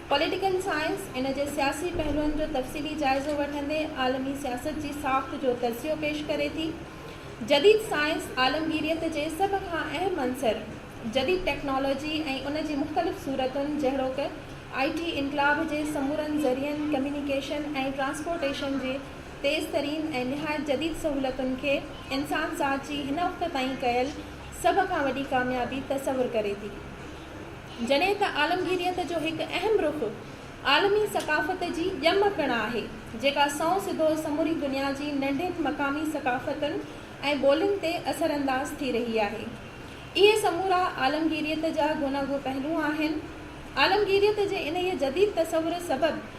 पॉलिटिकल साइंस इन जे सियासी पहलुअनि जो तफ़सीली जाइज़ो वठंदे आलमी सियासत जी साख़्त जो तज़कियो पेश करे थी. जदीद साइंस आलमगीरियत जे सभ खां अहम अंसर जदीद टेक्नोलॉजी ऐं उन जी मुख़्तलिफ़ सूरतुनि जहिड़ोकि IT इनकलाब जे समूरनि ज़रियनि कम्युनिकेशन ऐं ट्रांसपोर्टेशन जे तेज़ तरीन ऐं निहायत जदीद सहूलतुनि खे इंसान ज़ात जी हिन वक़्त ताईं कयल सभ खां वॾी कामयाबी तसवुरु करे थी। जॾहिं त आलमगीरियत जो हिकु अहम रुख़ आलमी सक़ाफ़त जी ॼम पिणु आहे, जेका सौ सिधो समूरी दुनिया जी नंढियुनि मक़ामी सक़ाफ़तुनि ऐं ॿोलियुनि ते असरअंदाज़ थी रही आहे। इहे समूरा आलमगीरियत जा गुनागो पहलू आहिनि। आलमगीरियत जे इन जदीद तसवुर सबबि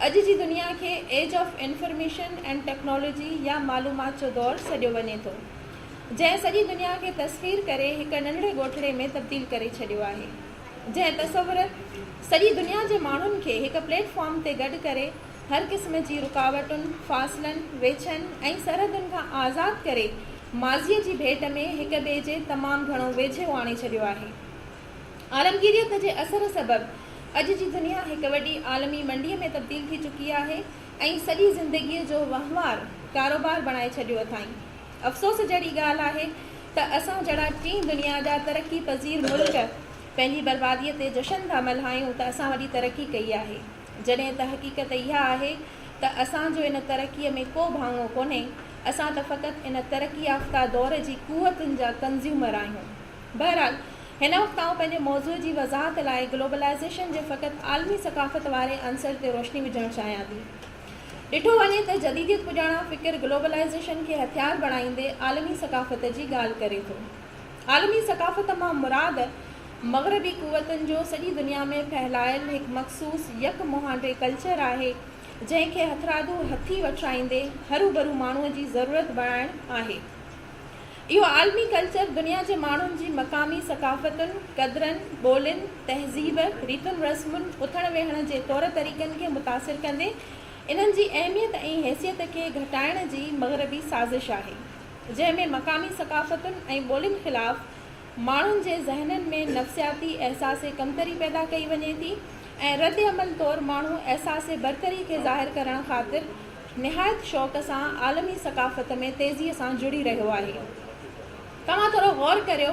अॼु जी दुनिया खे age of information and technology या मालूमात जो दौरु सॾियो वञे थो, जंहिं सॼी दुनिया खे तस्वीर करे हिकु नंढड़े ॻोठड़े में तब्दील करे छॾियो आहे, जंहिं तसवुर सॼी दुनिया जे माण्हुनि खे हिकु प्लेटफॉर्म ते गॾु करे हर क़िस्म जी रुकावटुनि, फ़ासिलनि, वेछनि ऐं सरहदुनि खां आज़ादु करे माज़ीअ जी भेट में हिक ॿिए जे तमामु घणो वेझो आणे छॾियो आहे। आलमगीरियत जे असर सबबि अॼु जी दुनिया हिकु वॾी आलमी मंडीअ में तब्दील थी चुकी आहे ऐं सॼी ज़िंदगीअ जो वहिंवार कारोबार बणाए छॾियो अथाईं। अफ़सोस जहिड़ी ॻाल्हि आहे त असां जहिड़ा टीं दुनिया जा तरक़ी पज़ीर मुल्क पंहिंजी बर्बादीअ ते जशन था मल्हायूं त असां वॾी तरक़ी कई आहे, जॾहिं त हक़ीक़त इहा आहे त असांजो इन तरक़ीअ में को भाङो कोन्हे। असां त फ़क़ति इन तरक़ी याफ़्ता दौर जी क़ुवतुनि जा कंज़्यूमर आहियूं। बहरहाल हिन वक़्तु आउं पंहिंजे मौज़ूअ जी वज़ाहत लाइ ग्लोबलाइज़ेशन जे फ़क़ति आलमी सक़ाफ़त वारे अंसर ते रोशनी विझणु चाहियां थी। ॾिठो वञे त जदीदियत पुॼाणा फ़िकिर ग्लोबलाइज़ेशन खे हथियार बणाईंदे आलमी सक़ाफ़त जी ॻाल्हि करे थो। आलमी सक़ाफ़त मां मुराद मग़रबी क़ुवतुनि जो सॼी दुनिया में फहिलायल हिकु मख़सूस यक मुहांडे कल्चर आहे, जंहिंखे हथरादू हथी वठाईंदे हरू भरू माण्हूअ जी ज़रूरत बणाइणु आहे। इहो आलमी कल्चर दुनिया जे माण्हुनि जी मक़ामी सक़ाफ़तुनि, क़दरनि, ॿोलियुनि, तहज़ीब, रीतुनि रस्मुनि, उथण वेहण जे तौर तरीक़नि खे मुतासिर कंदे इन्हनि जी अहमियत ऐं हैसियत खे घटाइण जी मग़रबी साज़िश आहे, जंहिंमें मक़ामी सक़ाफ़तुनि ऐं ॿोलियुनि ख़िलाफ़ माण्हुनि जे ज़हननि में नफ़्सियाती अहसास कमतरी पैदा कई वञे थी ऐं रद्द अमल तौरु माण्हू अहसास बरतरी खे ज़ाहिर करण ख़ातिर निहायत शौक़ सां आलमी सक़ाफ़त में तेज़ीअ सां जुड़ी रहियो आहे। तव्हां थोरो गौर करियो,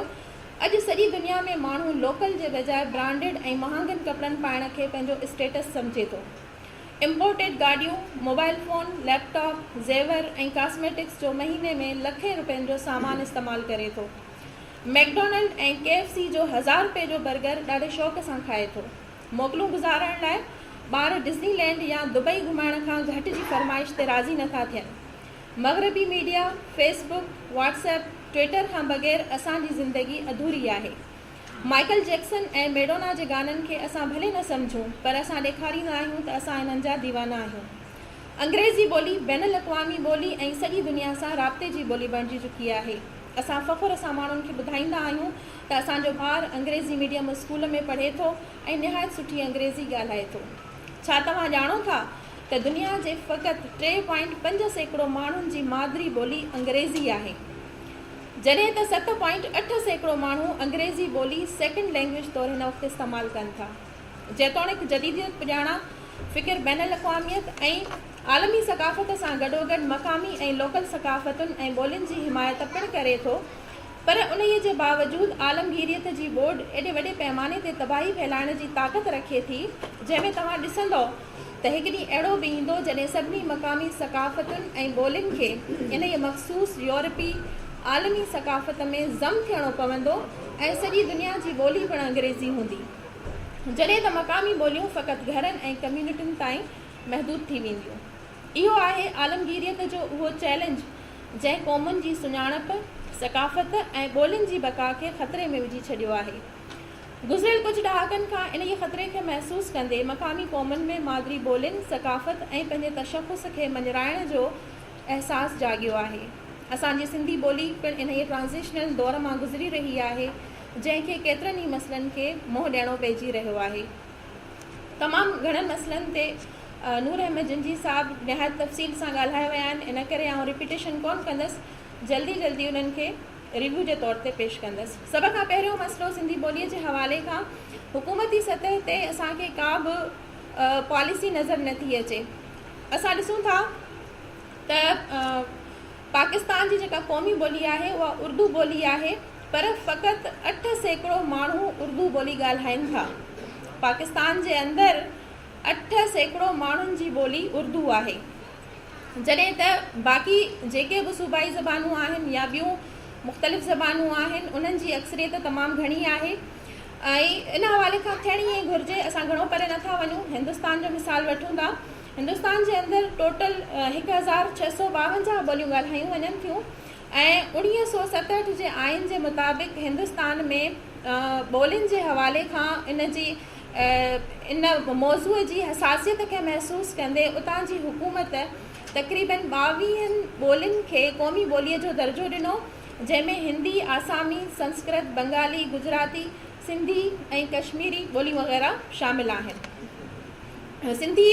अॼु सॼी दुनिया में माण्हू लोकल जे बजाए ब्रांडेड ऐं महांगनि कपिड़नि पाइण खे पंहिंजो स्टेटस सम्झे थो। इम्पोर्टेड गाॾियूं, मोबाइल फ़ोन, लैपटॉप, ज़ेवर ऐं कॉस्मेटिक्स जो महीने में लखें रुपयनि जो सामान इस्तेमालु करे थो। मैकडोनल्ड ऐं KFC जो 1000 रुपए जो बर्गर ॾाढे शौक़ सां खाए थो। मोकलूं गुज़ारण लाइ ॿार डिज़नीलैंड या दुबई घुमाइण खां घटि जी फरमाइश ते राज़ी नथा थियनि। मग़रबी मीडिया, फेसबुक, व्हाट्सएप, ट्विटर खां बग़ैर असांजी ज़िंदगी अधूरी आहे। माइकल जैक्सन ऐं मैडोना जे गाननि खे असां भले न सम्झूं, पर असां ॾेखारींदा आहियूं त असां इन्हनि जा दीवाना आहियूं। अंग्रेज़ी ॿोली बैन अल-अक़वामी ॿोली ऐं सॼी दुनिया सां राब्ते जी ॿोली बणिजी चुकी आहे। असां फ़ख़ुर सां माण्हुनि खे ॿुधाईंदा आहियूं त असांजो ॿारु अंग्रेज़ी मीडियम स्कूल में पढ़े थो ऐं निहायत सुठी अंग्रेज़ी ॻाल्हाए थो। छा तव्हां ॼाणो था त दुनिया जे फ़क़ति 3.5% माण्हुनि जी मादिरी ॿोली अंग्रेज़ी आहे, जॾहिं त 7.8% माण्हू अंग्रेज़ी ॿोली सेकेंड लैंग्वेज तौरु हिन वक़्तु इस्तेमालु कनि था। जेतोणीकि जदीदियत पुॼाणा फ़िकिर बैन अल-अक़वामियत ऐं आलमी सक़ाफ़त सां गॾोगॾु मक़ामी ऐं लोकल सक़ाफ़तुनि ऐं ॿोलियुनि जी हिमायत पिणु करे थो, पर उन्हीअ जे बावजूदु आलमगीरियत जी बोर्ड एॾे वॾे पैमाने ते तबाही फैलाइण जी ताक़त रखे थी, जंहिंमें तव्हां ॾिसंदो त हिकु ॾींहुं अहिड़ो बि ईंदो जॾहिं सभिनी मक़ामी सक़ाफ़तुनि ऐं ॿोलियुनि खे इन मख़सूस यूरोपी आलमी सक़ाफ़त में ज़म थियणो पवंदो ऐं सॼी दुनिया जी ॿोली पिणु अंग्रेज़ी हूंदी, जॾहिं त मक़ामी ॿोलियूं फ़क़ति घरनि ऐं कम्यूनिटियुनि ताईं महदूद थी वेंदियूं। इहो आहे आलमगीरियत जो उहो चैलेंज जंहिं क़ौमुनि जी सुञाणप, सक़ाफ़त ऐं ॿोलियुनि जी बका खे ख़तरे में विझी छॾियो आहे। गुज़िरियल कुझु ॾहाकनि खां इन ख़तरे खे महसूसु कंदे मक़ामी क़ौमुनि में मादिरी ॿोलियुनि, सक़ाफ़त ऐं पंहिंजे तशख़ुस खे मञराइण जो अहसासु जाॻियो आहे। असांजी सिंधी ॿोली पिणु इन ट्रांज़िशनल दौर मां गुज़री रही आहे, जंहिंखे केतिरनि ई मसइलनि खे मुंहुं ॾियणो पइजी रहियो आहे। तमामु घणनि मसइलनि ते नूर अहमद जिंजी साहिबु निहायत तफ़सील सां ॻाल्हाए विया आहिनि, इन करे आउं रिपीटेशन कोन कंदसि, जल्दी उन्हनि खे रिव्यू जे तौर ते पेश कंदसि। सभ खां पहिरियों मसइलो सिंधी ॿोलीअ जे हवाले खां हुकूमती सतह ते असांखे का बि पॉलिसी नज़र नथी अचे। असां ॾिसूं था त पाकिस्तान जी जेका क़ौमी ॿोली आहे उहा उर्दू ॿोली आहे, पर फ़क़ति 8% माण्हू उर्दू ॿोली ॻाल्हाइनि था। पाकिस्तान जे अंदरि 8% माण्हुनि जी ॿोली उर्दू आहे। जॾहिं त बाक़ी जेके बि सूबाई ज़बानूं आहिनि या ॿियूं मुख़्तलिफ़ ज़बानूं आहिनि उन्हनि जी अक्सरियत तमामु घणी आहे ऐं इन हवाले खां थियणी ई घुरिजे। असां घणो परे नथा वञूं, हिंदुस्तान जो मिसाल वठूं था। हिंदुस्तान जे अंदरि टोटल 1652 ॿोलियूं ॻाल्हायूं वञनि थियूं ऐं 1967 जे आइन जे मुताबिक़ हिंदुस्तान में ॿोलियुनि जे हवाले खां इन मौज़ूअ जी हसासियत खे महसूसु कंदे उतां जी हुकूमत तक़रीबन 22 ॿोलियुनि खे क़ौमी ॿोलीअ जो दर्जो ॾिनो, जंहिंमें हिंदी, आसामी, संस्कृत, बंगाली, गुजराती, सिंधी ऐं कश्मीरी ॿोलियूं वग़ैरह शामिल आहिनि। सिंधी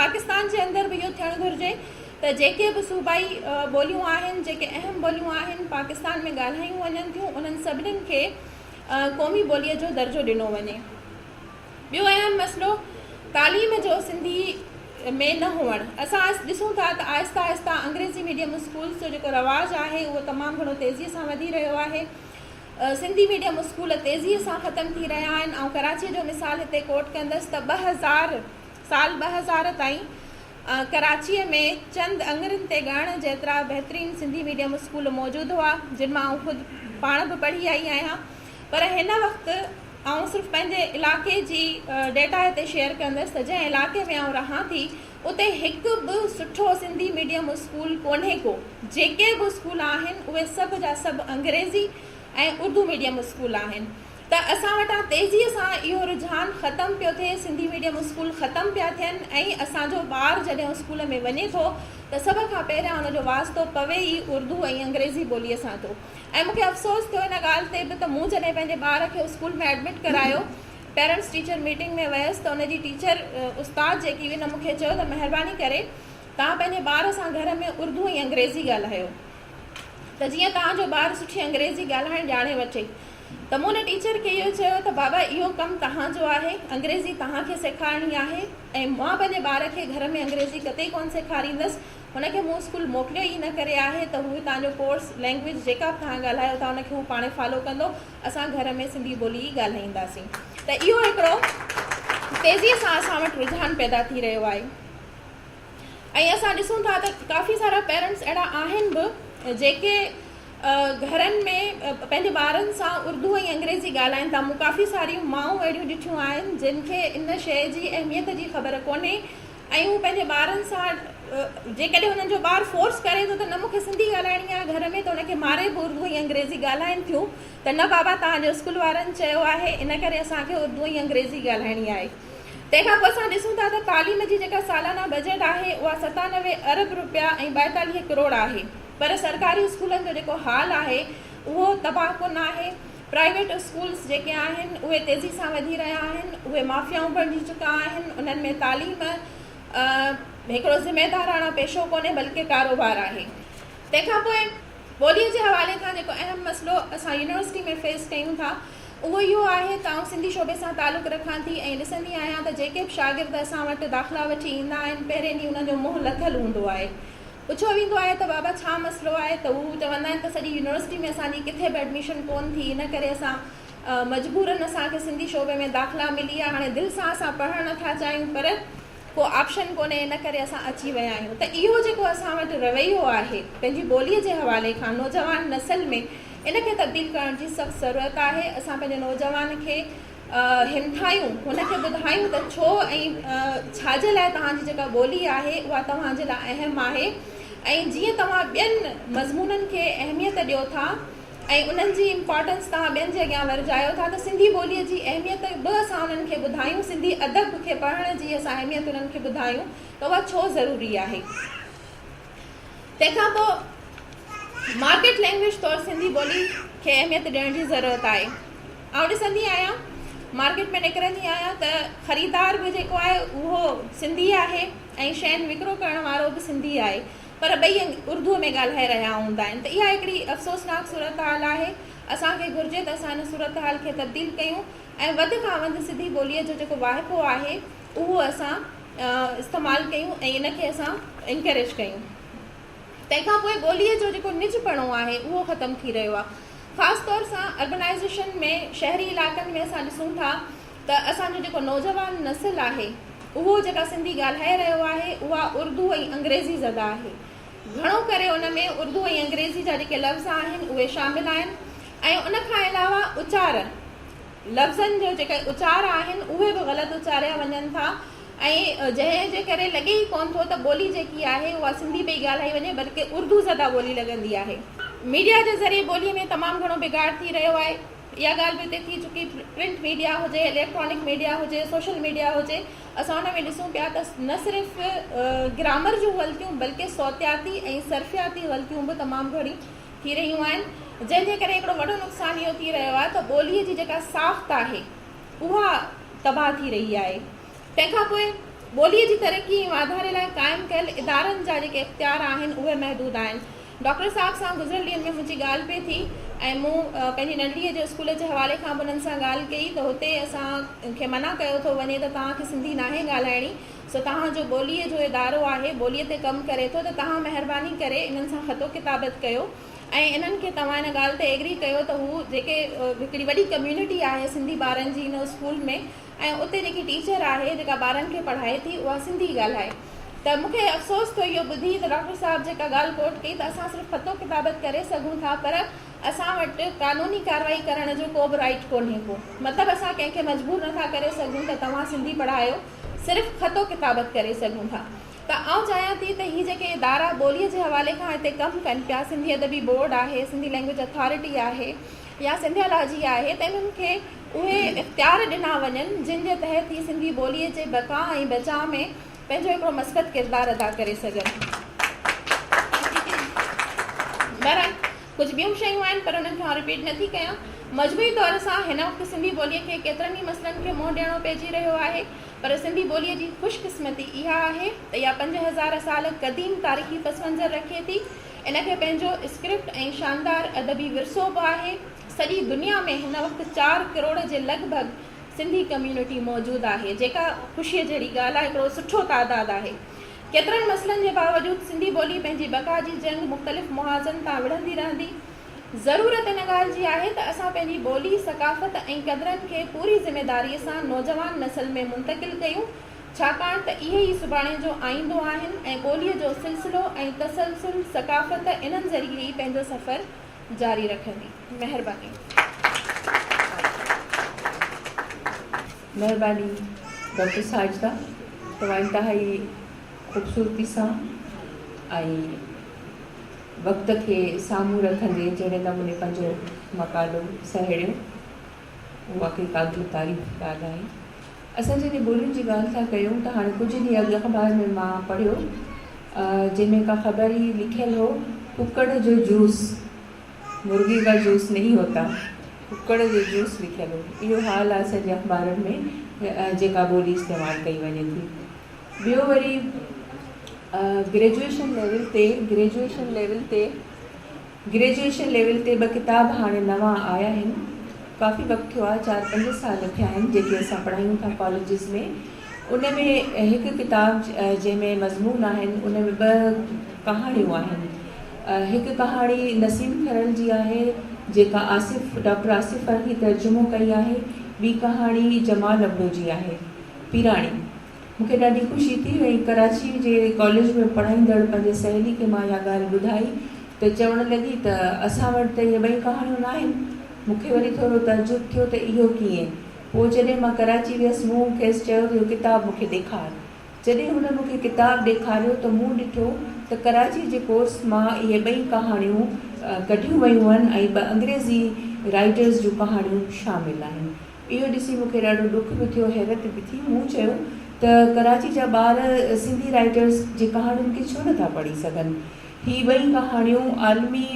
पाकिस्तान जे अंदरि बि इहो थियणु घुरिजे त जेके बि सूबाई ॿोलियूं आहिनि, जेके अहम ॿोलियूं आहिनि पाकिस्तान में ॻाल्हायूं वञनि थियूं, उन्हनि सभिनीनि खे क़ौमी ॿोलीअ जो दर्जो ॾिनो वञे। ॿियो अहम मसइलो तालीम जो सिंधी में न हुअणु। असां ॾिसूं था त आहिस्ता आहिस्ता अंग्रेज़ी मीडियम स्कूल्स जो जेको रवाजु आहे उहो तमामु घणो तेज़ीअ सां वधी रहियो आहे। सिंधी मीडियम स्कूल तेज़ीअ सां ख़तमु थी रहिया आहिनि ऐं कराची जो मिसाल हिते कोट कंदसि त साल 2000 ताईं कराचीअ में चंद अंगरनि ते ॻणण जेतिरा बहितरीनु सिंधी मीडियम स्कूल मौजूदु हुआ, जिन मां आउं ख़ुदि पाण बि पढ़ी आई आहियां। पर हिन वक़्तु आउं सिर्फ़ु पंहिंजे इलाइक़े जी डेटा हिते शेयर कंदसि त जंहिं इलाइक़े में आउं रहां थी उते हिकु बि सुठो सिंधी मीडियम स्कूल कोन्हे को। जेके बि स्कूल आहिनि उहे सभु जा सभु अंग्रेज़ी ऐं उर्दू मीडियम स्कूल आहिनि। त असां वटां तेज़ीअ सां इहो रुझान ख़तमु पियो थिए, सिंधी मीडियम स्कूल ख़तमु पिया थियनि ऐं असांजो ॿारु जॾहिं स्कूल में वञे थो त सभ खां पहिरियां हुनजो वास्तो पवे ई उर्दू ऐं अंग्रेज़ी ॿोलीअ सां थो। ऐं मूंखे अफ़सोस थियो इन ॻाल्हि ते बि त मूं जॾहिं पंहिंजे ॿार खे स्कूल में एडमिट करायो, पेरेंट्स टीचर मीटिंग में वियसि त उनजी टीचर उस्ताद जेकी हुई न मूंखे चयो त महिरबानी करे तव्हां पंहिंजे ॿार सां घर में उर्दू ऐं अंग्रेज़ी ॻाल्हायो त जीअं तव्हांजो ॿारु सुठी अंग्रेज़ी ॻाल्हाइणु ॼाणे वठे। त मूं हुन टीचर खे इहो चयो त बाबा इहो कमु तव्हांजो आहे, अंग्रेज़ी तव्हांखे सेखारणी आहे ऐं मां पंहिंजे ॿार खे घर में अंग्रेज़ी कतई कोन सेखारींदसि। हुनखे मूं स्कूल मोकिलियो ई न करे आहे त हू तव्हांजो कोर्स लैंग्वेज जेका बि तव्हां ॻाल्हायो था हुनखे हू पाणे फॉलो कंदो, असां घर में सिंधी ॿोली ई ॻाल्हाईंदासीं। त इहो हिकिड़ो तेज़ीअ सां असां वटि रुझान पैदा थी रहियो आहे। ऐं असां ॾिसूं था त काफ़ी सारा पेरेंट्स अहिड़ा आहिनि बि जेके घरनि में पंहिंजे ॿारनि सां उर्दू ऐं अंग्रेज़ी ॻाल्हाइनि था। मूं काफ़ी सारियूं माऊं अहिड़ियूं ॾिठियूं आहिनि जिन खे इन शइ जी अहमियत जी ख़बर कोन्हे ऐं हू पंहिंजे ॿारनि सां जेकॾहिं हुननि जो ॿारु फोर्स करे थो त न मूंखे सिंधी ॻाल्हाइणी आहे घर में, त हुनखे मारे बि उर्दू ऐं अंग्रेज़ी ॻाल्हाइनि थियूं त न बाबा तव्हांजो स्कूल वारनि चयो आहे इन करे असांखे उर्दू ऐं अंग्रेज़ी ॻाल्हाइणी आहे। तंहिंखां पोइ असां ॾिसूं था त तालीम जी जेका सालाना बजट आहे उहा 97 अरब रुपया ऐं 42 करोड़ आहे। पर सरकारी स्कूलनि जो जेको हाल आहे उहो तबाह कोन आहे। प्राइवेट स्कूल्स जेके आहिनि उहे तेज़ी सां वधी रहिया आहिनि, उहे माफ़ियाऊं बणिजी चुका आहिनि। उन्हनि में तालीम हिकिड़ो ज़िमेदाराना पेशो कोन्हे बल्कि कारोबार आहे। तंहिंखां पोइ ॿोलीअ जे हवाले खां जेको अहम मसइलो असां यूनिवर्सिटी में फेस कयूं था उहो इहो आहे त आउं सिंधी शोबे सां तालुक़ु रखां थी ऐं ॾिसंदी आहियां त जेके बि शागिर्द असां वटि दाख़िला वठी ईंदा आहिनि पहिरें ॾींहुं हुननि जो मुंहुं लथल हूंदो आहे। पुछियो वेंदो आहे त बाबा छा मसइलो आहे त हू चवंदा आहिनि त सॼी यूनिवर्सिटी में असांजी किथे बि एडमिशन कोन थी, इन करे असां मजबूरनि असांखे सिंधी शोबे में दाख़िला मिली आहे। हाणे दिलि सां असां पढ़णु नथा चाहियूं पर को ऑप्शन कोन्हे, इन करे असां अची विया आहियूं। त इहो जेको असां वटि रवैयो आहे पंहिंजी ॿोलीअ जे हवाले खां नौजवान नसल में, इनखे तब्दील करण जी सख़्तु ज़रूरत आहे। असां पंहिंजे नौजवान खे हिमथायूं, हुनखे ॿुधायूं त छो ऐं छाजे लाइ तव्हांजी जेका ॿोली आहे उहा तव्हांजे लाइ अहम आहे। ऐं जीअं तव्हां ॿियनि मज़मूननि खे अहमियत ॾियो था ऐं उन्हनि जी इम्पॉर्टेंस तव्हां ॿियनि जे अॻियां वरजायो था त सिंधी ॿोलीअ जी अहमियत बि असां उन्हनि खे ॿुधायूं, सिंधी अदब खे पढ़ण जी असां अहमियत उन्हनि खे ॿुधायूं त उहा छो ज़रूरी आहे। तंहिंखां पोइ मार्केट लैंग्वेज तौरु सिंधी ॿोली खे अहमियत ॾियण जी ज़रूरत आहे। आउं ॾिसंदी आहियां मार्केट में निकिरंदी आहियां त ख़रीदार बि जेको आहे उहो सिंधी आहे ऐं शयुनि विकिरो करण वारो बि सिंधी आहे, पर ॿई उर्दूअ में ॻाल्हाए रहिया हूंदा आहिनि। त इहा हिकिड़ी अफ़सोसनाक सूरत हाल आहे। असांखे घुरिजे त असां हिन सूरत हाल खे तब्दील कयूं ऐं वधि खां वधि सिंधी ॿोलीअ जो जेको वाइपो आहे उहो असां इस्तेमालु कयूं ऐं इनखे असां इंकरेज कयूं। तंहिंखां पोइ ॿोलीअ जो जेको निजपणो आहे उहो ख़तमु थी रहियो आहे। ख़ासि तौर सां अर्बनाइज़ेशन में, शहरी इलाइक़नि में असां ॾिसूं था त असांजो जेको नौजवान नस्ल आहे उहो जेका सिंधी ॻाल्हाए रहियो आहे उहा उर्दू ऐं अंग्रेज़ी ज़दा आहे। घणो करे उन में उर्दू ऐं अंग्रेज़ी जा जेके लफ़्ज़ आहिनि उहे शामिल आहिनि ऐं उन खां अलावा उचार लफ़्ज़नि जो जेके उचार आहिनि उहे बि ग़लति उचारिया वञनि था ऐं जंहिंजे करे लॻे ई कोन थो त ॿोली जेकी आहे उहा सिंधी पई ॻाल्हाई वञे बल्कि उर्दू ज़दा ॿोली लॻंदी आहे। मीडिया जे ज़रिए ॿोलीअ में तमामु घणो बिगाड़ थी रहियो आहे। इहा ॻाल्हि बि हिते थी चुकी, प्रिंट मीडिया हुजे, इलेक्ट्रॉनिक मीडिया हुजे, सोशल मीडिया हुजे, असां हुन में ॾिसूं पिया त न सिर्फ़ु ग्रामर जूं ग़लतियूं बल्कि सौतियाती ऐं सर्फ़ियाती ग़लतियूं बि तमामु घणी थी रहियूं आहिनि, जंहिंजे करे हिकिड़ो वॾो नुक़सानु इहो थी रहियो आहे त ॿोलीअ जी जेका साख़्त आहे उहा तबाह थी रही आहे। तंहिंखां पोइ ॿोलीअ जी तरक़ी ऐं वाधारे लाइ क़ाइमु कयल इदारनि जा जेके इख़्तियार आहिनि उहे महदूद आहिनि। डॉक्टर साहब सां गुज़िरियल ॾींहंनि में मुंहिंजी ॻाल्हि पई थी ऐं मूं पंहिंजी नंढड़ीअ जे स्कूल जे हवाले खां बि उन्हनि सां ॻाल्हि कई त हुते असांखे मना कयो थो वञे त तव्हांखे सिंधी नाहे ॻाल्हाइणी, सो तव्हांजो ॿोलीअ जो इदारो आहे, ॿोलीअ ते कमु करे थो, त तव्हां महिरबानी करे इन्हनि सां ख़तो किताबत कयो ऐं इन्हनि खे तव्हां इन ॻाल्हि ते एग्री कयो त हू जेके हिकिड़ी वॾी कम्यूनिटी आहे सिंधी ॿारनि जी इन स्कूल में ऐं उते जेकी टीचर आहे जेका ॿारनि खे पढ़ाए थी उहा सिंधी ॻाल्हाए। त मूंखे अफ़सोस थियो इहो ॿुधी त डॉक्टर साहब जेका ॻाल्हि कोट कई त असां सिर्फ़ु ख़तो किताबत करे सघूं था पर असां वटि कानूनी कार्रवाई करण जो को बि राइट कोन्हे को, मतिलबु असां कंहिंखे मजबूर नथा करे सघूं त तव्हां सिंधी पढ़ायो, सिर्फ़ु ख़तो किताबत करे सघूं था। त आउं चाहियां थी त हीअ जेके इदारा ॿोलीअ जे हवाले खां हिते कमु कनि पिया, सिंधी अदबी बोर्ड आहे, सिंधी लैंग्वेज अथॉरिटी आहे या सिंधियोलॉजी आहे, त इन्हनि खे उहे इख़्तियार ॾिना वञनि जिन जे तहत ही सिंधी ॿोलीअ जे बका ऐं बचाव में पंहिंजो हिकिड़ो मस्बत किरदारु अदा करे सघनि। बहरहाल कुझु ॿियूं शयूं आहिनि पर उन्हनि खे रिपीट नथी कयां। मजबूरी तौर सां हिन वक़्तु सिंधी ॿोलीअ खे केतिरनि ई मसइलनि खे मुंहुं ॾियणो पइजी रहियो आहे, पर सिंधी ॿोलीअ जी ख़ुशकिस्मती इहा आहे त इहा 5000 साल क़दीम तारीख़ी पस मंज़र रखे थी। इनखे पंहिंजो स्क्रिप्ट ऐं शानदार अदबी विरसो बि आहे। सॼी दुनिया में हिन वक़्तु 4 करोड़ जे लॻभॻि सिंधी कम्यूनिटी मौजूदु आहे, जेका ख़ुशीअ जहिड़ी ॻाल्हि आहे, हिकिड़ो सुठो तादादु आहे। केतिरनि मसइलनि जे बावजूदि सिंधी ॿोली पंहिंजी बका जी जंग मुख़्तलिफ़ मुहाज़नि तां विढ़ंदी रहंदी। ज़रूरत इन ॻाल्हि जी आहे त असां पंहिंजी ॿोली, सक़ाफ़त ऐं क़दरनि खे पूरी ज़िमेदारीअ सां नौजवान नसल में मुंतक़िल कयूं, छाकाणि त इहे ई सुभाणे जो आईंदो आहिनि ऐं ॿोलीअ जो सिलसिलो ऐं तसलसुल सक़ाफ़त इन्हनि ज़रिए ई पंहिंजो सफ़र जारी रखंदी। महिरबानी। महिरबानी डॉक्टर साजिदा, तव्हां इंतिहाई ख़ूबसूरती सां ऐं वक़्त खे साम्हूं रखंदे जहिड़े नमूने पंहिंजो मक़ालो सहेड़ियो, उहा वाक़ई क़ाबिल तारीफ़ ॻाल्हि आहे। असां जॾहिं ॿोलियुनि जी ॻाल्हि था कयूं त हाणे कुझु ॾींहं अॻु अख़बार में मां पढ़ियो जंहिंमें का ख़बर ई लिखियलु हो, कुकड़ जो जूस, मुर्गी का जूस नहीं होता, कुकड़ जो जूस लिखियलु हो। इहो हाल आहे सॼे अख़बारनि में जेका ॿोली इस्तेमालु कई वञे थी। ॿियो वरी ग्रेजुएशन लेवल ते ॿ किताब हाणे नवां आया आहिनि, काफ़ी वक़्तु थियो आहे, 4-5 साल थिया आहिनि जेके असां पढ़ायूं था कॉलेजिस में। उन में हिकु किताब जंहिंमें मज़मून आहिनि, उन में 2 कहाणियूं आहिनि। हिकु कहाणी नसीम खरल जी आहे जेका डॉक्टर आसिफ़ फ़रही तर्जुमो कई आहे। ॿी कहाणी जमाल अब्दो जी आहे, पीराणी। मूंखे ॾाढी ख़ुशी थी वई, कराची जे कॉलेज में पढ़ाईंदड़ पंहिंजे सहेली खे मां इहा ॻाल्हि ॿुधाई त चवणु लॻी त असां वटि त इहे 2 कहाणियूं न आहिनि। मूंखे वरी थोरो तजुब थियो त इहो कीअं। पोइ जॾहिं मां कराची वियसि, मूं खेसि चयो त इहो किताबु मूंखे ॾेखार। जॾहिं हुन मूंखे किताबु ॾेखारियो त मूं ॾिठो त कराची जे कोर्स मां इहे 2 कहाणियूं कढियूं वयूं आहिनि ऐं 2 अंग्रेज़ी राइटर्स जूं कहाणियूं शामिल आहिनि। इहो ॾिसी मूंखे ॾाढो दुख बि थियो, हैरत बि थी। मूं चयो त कराची जा ॿार सिंधी राइटर्स जी कहाणियुनि खे छो नथा पढ़ी सघनि। ही 2 कहाणियूं आलमी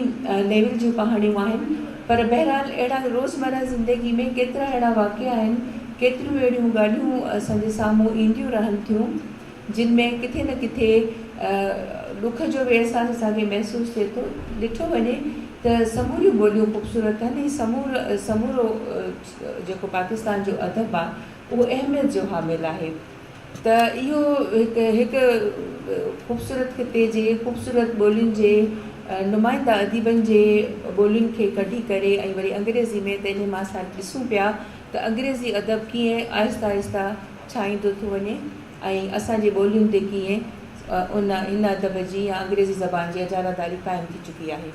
लेवल जूं कहाणियूं आहिनि, पर बहरहाल अहिड़ा रोज़मर्रा ज़िंदगी में केतिरा अहिड़ा वाक़िआ आहिनि, केतिरियूं अहिड़ियूं ॻाल्हियूं असांजे साम्हूं ईंदियूं रहनि थियूं जिन में किथे न किथे दुख जो बि अहसासु असांखे महसूसु थिए थो। ॾिठो वञे त समूरियूं ॿोलियूं ख़ूबसूरत आहिनि ऐं समूरो जेको पाकिस्तान जो अदब आहे उहो अहमियत जो हामिल आहे। त इहो हिकु ख़ूबसूरत ख़िते जे ख़ूबसूरत ॿोलियुनि जे नुमाइंदा अदीबनि जे ॿोलियुनि खे कढी करे ऐं वरी अंग्रेज़ी में, त इन मां असां ॾिसूं पिया त अंग्रेज़ी अदब कीअं आहिस्ता आहिस्ता छाईंदो थो वञे ऐं असांजी ॿोलियुनि ते कीअं इन अदब जी या अंग्रेज़ी ज़बान जी अजारादारी क़ाइमु थी चुकी आहे।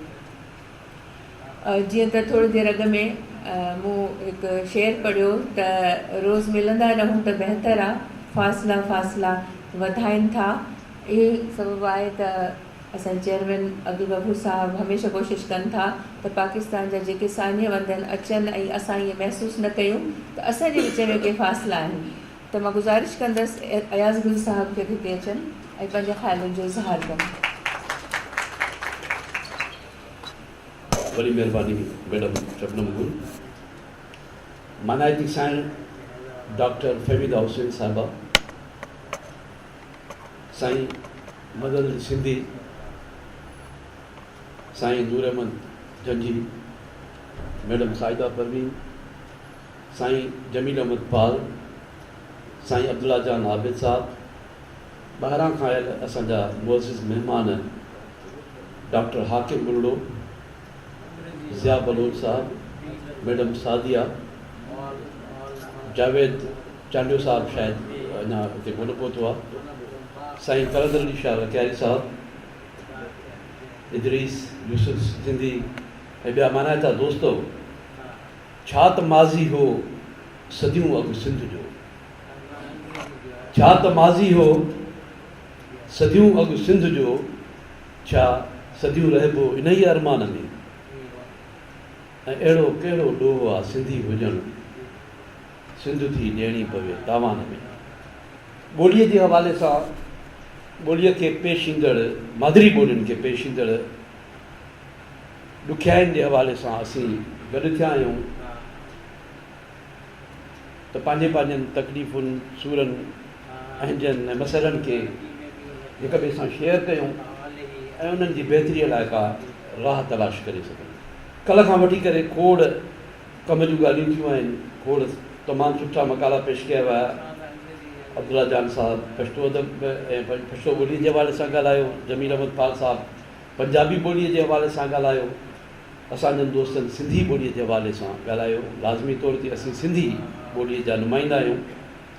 जीअं त थोरी देरि अॻु में मूं हिकु शेर पढ़ियो त रोज़ु मिलंदा रहूं त बहितर आहे, फ़ासिला फ़ासिला वधाइनि था। इहे सबबु आहे त असांजे चेयरमैन अब्दुल गफूर साहब हमेशह कोशिशि कनि था त पाकिस्तान जा जेके सान्य वंदन अचनि ऐं असां इहे महसूसु न कयूं त असांजे विच में के फ़ासिला आहिनि। त मां गुज़ारिश कंदसि अयाज़ गुल साहब खे हिते अचनि ऐं पंहिंजे ख़्यालनि जो इज़हार कनि। वॾी महिरबानी मैडम शबनम गुल। मानायती साईं डॉक्टर फहमीदा हुसैन साहिबा, साईं मदद अली सिंधी, साईं नूर अहमद जंजी, मैडम साइदा परवीन, साईं जमील अहमद पाल, साईं अब्दुल्ला जान आबिद साहब, ॿाहिरां खां आयल असांजा मुअज़्ज़िज़ महिमान डॉक्टर हाकिम बुलड़ो, ज़िया बलोच साहब, मैडम सादिया, जावेद चांडियो साहब शायदि अञा हिते कोन पहुतो आहे, साईं कलंदर अली शाह रकियारी साहब, इदरीस यूसुफ सिंधी ऐं ॿिया मानायता दोस्तो। छा त माज़ी हो सदियूं अॻु सिंध जो, छा त माज़ी हो सदियूं अॻु सिंध जो, छा सदियूं रहिबो इन ई अरमान में, ऐं अहिड़ो कहिड़ो ॾोहो आहे सिंधी हुजणु, सिंध थी ॾियणी पवे तावान में। ॿोलीअ जे हवाले सां ॿोलीअ खे पेश ईंदड़, मादरी ॿोलियुनि खे पेश ईंदड़ ॾुखियाईनि जे हवाले सां असीं गॾु थिया आहियूं त पंहिंजे पंहिंजनि तकलीफ़ुनि, सूरनि, अहंजनि ऐं मसइलनि खे हिक ॿिए सां शेयर कयूं ऐं उन्हनि जी बहितरीअ लाइ का राह तलाश करे सघूं। कल्ह खां वठी करे खोड़ कम जूं ॻाल्हियूं थियूं आहिनि, खोड़ तमामु सुठा मकाला पेश कया विया। अब्दुल्ला जान साहब पछतो अदब ऐं पछतो ॿोलीअ जे हवाले सां ॻाल्हायो, जमील अहमद पाल साहब पंजाबी ॿोलीअ जे हवाले सां ॻाल्हायो, असांजनि दोस्तनि सिंधी ॿोलीअ जे हवाले सां ॻाल्हायो। लाज़मी तौर ते असीं सिंधी ॿोलीअ जा नुमाइंदा आहियूं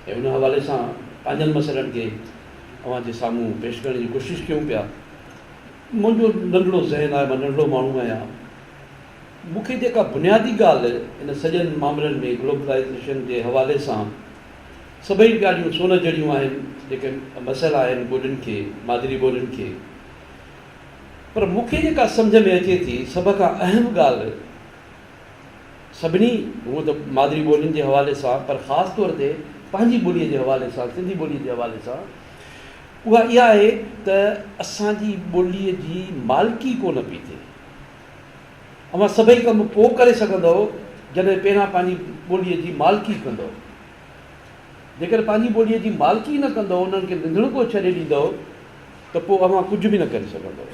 ऐं उन हवाले सां पंहिंजनि मसइलनि खे अव्हां जे साम्हूं पेश करण जी कोशिशि कयूं पिया। मुंहिंजो नंढड़ो ज़हन आहे, मां नंढड़ो माण्हू आहियां। मूंखे जेका बुनियादी ॻाल्हि इन सॼनि मामलनि में ग्लोबलाइज़ेशन जे हवाले सां सभई ॻाल्हियूं सोन जहिड़ियूं आहिनि, जेके मसइला आहिनि ॿोलियुनि खे, मादरी ॿोलियुनि खे, पर मूंखे जेका सम्झ में अचे थी सभ खां अहम ॻाल्हि सभिनी, हूअं त मादरी ॿोलियुनि जे हवाले सां, पर ख़ासि तौर ते पंहिंजी ॿोलीअ जे हवाले सां, सिंधी ॿोलीअ जे हवाले सां, उहा इहा आहे त असांजी ॿोलीअ जी मालिकी कोन पई थिए। अवां सभई कम पोइ करे सघंदव जॾहिं पहिरां पंहिंजी ॿोलीअ जी मालिकी कंदव। जेकर पंहिंजी ॿोलीअ जी मालिकी न कंदव, उन्हनि खे निंढड़को छॾे ॾींदव त पोइ अवां कुझु बि न करे सघंदव।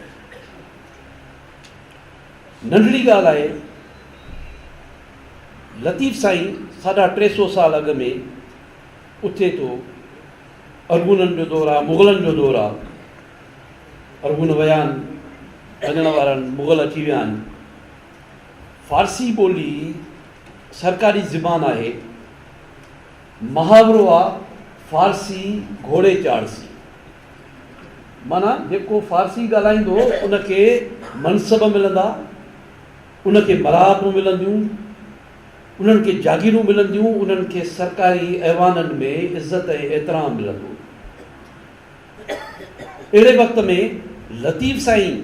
नंढड़ी ॻाल्हि आहे, लतीफ़ साईं 350 साल अॻु में उथे थो, अरगुननि जो दौरु आहे, मुग़लनि जो दौरु आहे, अरगुन विया आहिनि, वञण वारनि मुग़ल अची विया आहिनि। फ़ारसी ॿोली सरकारी ज़बान आहे, मुहावरो आहे फ़ारसी घोड़े चाढ़सी, माना जेको फ़ारसी ॻाल्हाईंदो उनखे मनसब मिलंदा, उनखे मराहतूं मिलंदियूं, उन्हनि खे जागीरूं मिलंदियूं, उन्हनि खे सरकारी ऐवाननि में इज़त ऐं एतिराम मिलंदो। अहिड़े वक़्त में लतीफ़ साईं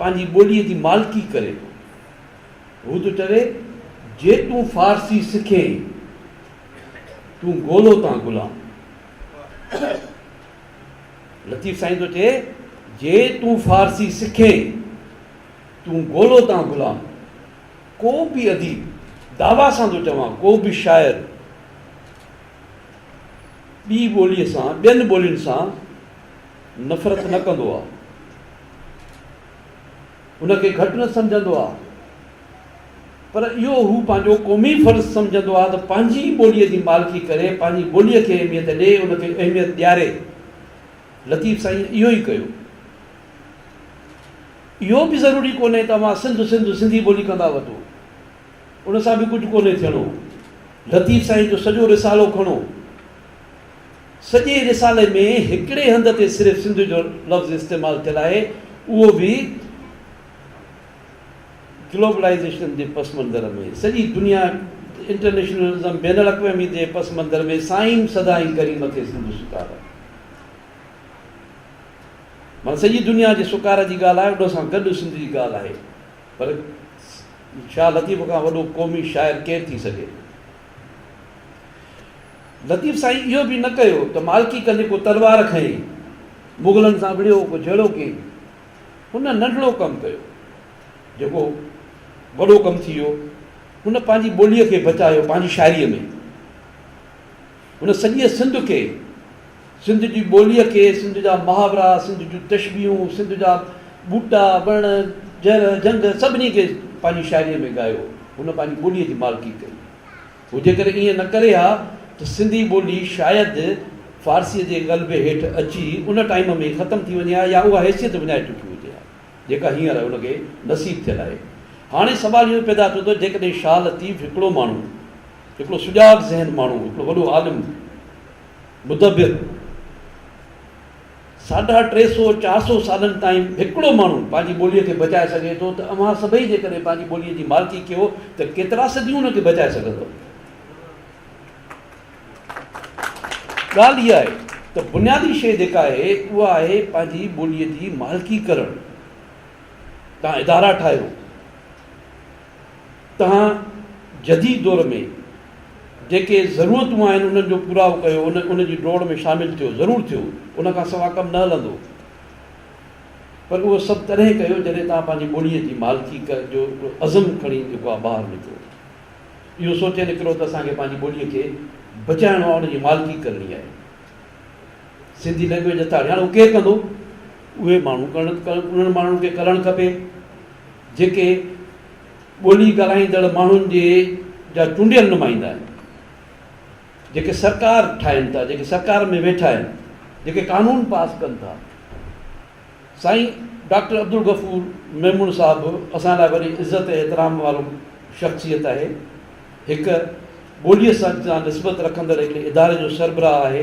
पंहिंजी ॿोलीअ जी मालिकी करे थो। हू थो चवे, जे तूं फ़ारसी सिखे तूं ॻोल्हो तां ग़ुलाम। लतीफ़ साईं थो चए, जे तूं फ़ारसी सिखे तूं ॻोल्हो तां ग़ुलाम। को बि अदीब, दावा सां थो चवां, को बि शाइर ॿी ॿोलीअ सां, ॿियनि ॿोलियुनि सां नफ़रत न कंदो आहे, उनखे घटि न सम्झंदो आहे, पर इहो हू पंहिंजो क़ौमी फ़र्ज़ु सम्झंदो आहे त पंहिंजी ॿोलीअ जी मालिकी करे, पंहिंजी ॿोलीअ खे अहमियत ॾिए, उनखे अहमियत ॾियारे। लतीफ़ साईं इहो ई कयो। इहो बि ज़रूरी कोन्हे त तव्हां सिंधी ॿोली कंदा वठो, उन सां बि कुझु कोन्हे थियणो। लतीफ़ साईं जो सॼो रिसालो खणो, सॼे रिसाले में हिकिड़े हंध ते सिर्फ़ु सिंध जो लफ़्ज़ इस्तेमालु थियल आहे, उहो बि ग्लोबलाइज़ेशन जे पस मंज़र में, सॼी दुनिया इंटरनेशनलिज़म बैन अक़वामी जे पस मंज़र में साईं सदाईं करीम खे सिंध सुकार आहे। माना सॼी दुनिया जे सुकार जी ॻाल्हि आहे, उन सां गॾु सिंध जी ॻाल्हि आहे। पर शाह लतीफ़ खां वॾो क़ौमी शाइर केरु थी सघे? लतीफ़ साईं इहो बि न कयो त मालकी कंदे को तलवार खई मुग़लनि सां विढ़ियो को जहिड़ो कई, हुन नंढिड़ो कमु कयो जेको वॾो कमु थी वियो। हुन पंहिंजी ॿोलीअ खे बचायो पंहिंजी शाइरीअ में। हुन सॼे सिंध खे, सिंध जी ॿोलीअ खे, सिंध जा मुहावरा, सिंध जूं तशबीहूं, सिंध जा ॿूटा वण जर जंग सभिनी खे पंहिंजी शाइरीअ में ॻायो। हुन पंहिंजी ॿोलीअ जी मालकी कई। हू जेकर ईअं न करे हा त सिंधी ॿोली शायदि फ़ारसीअ जे ग़लबे हेठि अची उन टाइम में ख़तमु थी वञे हा, या उहा हैसियत विञाए चुकी हुजे हा जेका हींअर हुनखे नसीबु थियल आहे। हाणे सुवालु इहो पैदा थियो त जेकॾहिं शाह लतीफ़ हिकिड़ो माण्हू, हिकिड़ो सुजाग ज़हन माण्हू, हिकिड़ो वॾो आलिम मुदब्बिर, 350-400 सालनि ताईं हिकिड़ो माण्हू पंहिंजी ॿोलीअ खे बचाए सघे थो, त अव्हां सभई जेकॾहिं पंहिंजी ॿोलीअ जी मालकी कयो त केतिरा सदियूं हुनखे बचाए सघंदो। ॻाल्हि इहा आहे त बुनियादी शइ जेका आहे उहा आहे पंहिंजी ॿोलीअ जी मालकी करणु। तव्हां इदारा ठाहियो, तव्हां जदीद दौर में जेके ज़रूरतूं आहिनि उन्हनि जो पूराओ कयो, उन जी डोड़ में शामिलु थियो, ज़रूरु थियो, उन खां सवाइ कमु न हलंदो। पर उहो सभु तॾहिं कयो जॾहिं तव्हां पंहिंजी ॿोलीअ जी मालकी जो अज़म खणी जेको आहे ॿाहिरि निकिरो, इहो सोचे निकिरो त असांखे पंहिंजी ॿोलीअ खे बचाइणो आहे, उनजी मालकी करणी आहे। सिंधी लैंग्वेज अथाड़ी हाणे उहो केरु कंदो? उहे माण्हू उन्हनि माण्हुनि खे करणु खपे जेके ॿोली ॻाल्हाईंदड़ माण्हुनि जा चूंडियल नुमाइंदा आहिनि, जेके सरकार ठाहिनि था, जेके सरकार में वेठा आहिनि, जेके कानून पास कनि था। साईं डॉक्टर अब्दुल गफ़ूर मेमून साहिबु असां लाइ वरी इज़त ऐं एतिराम वारो शख़्सियत आहे। हिकु ॿोलीअ सां निस्बत रखंदड़ हिकिड़े इदारे जो सरबराह आहे।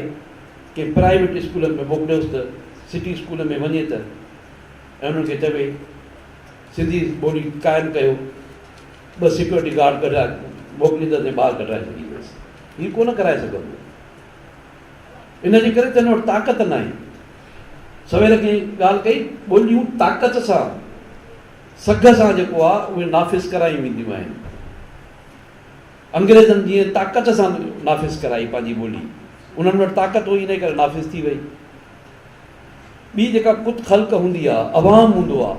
कंहिं प्राइवेट स्कूलनि में मोकिलियोसि त सिटी स्कूल में वञे त ऐं उन्हनि खे चवे सिंधी ॿोली क़ाइमु कयो, 2 सिक्योरिटी गार्ड कढाए मोकिलींदसि ऐं ॿाहिरि कढाए छॾींदसि। हीउ कोन कराए सघंदो। इन जे करे त हिन वटि ताक़त न आहे। सवेर कंहिं ॻाल्हि कई, ॿोलियूं ताक़त सां, सघ सां जेको आहे उहे नाफ़िज़ करायूं वेंदियूं आहिनि। अंग्रेज़नि जीअं ताक़त सां नाफ़िज़ कराई पंहिंजी ॿोली, उन्हनि वटि ताक़त हुई, इन करे नाफ़िज़ थी वई। ॿी जेका कुत ख़ल्क़ हूंदी आहे, अवाम हूंदो आहे,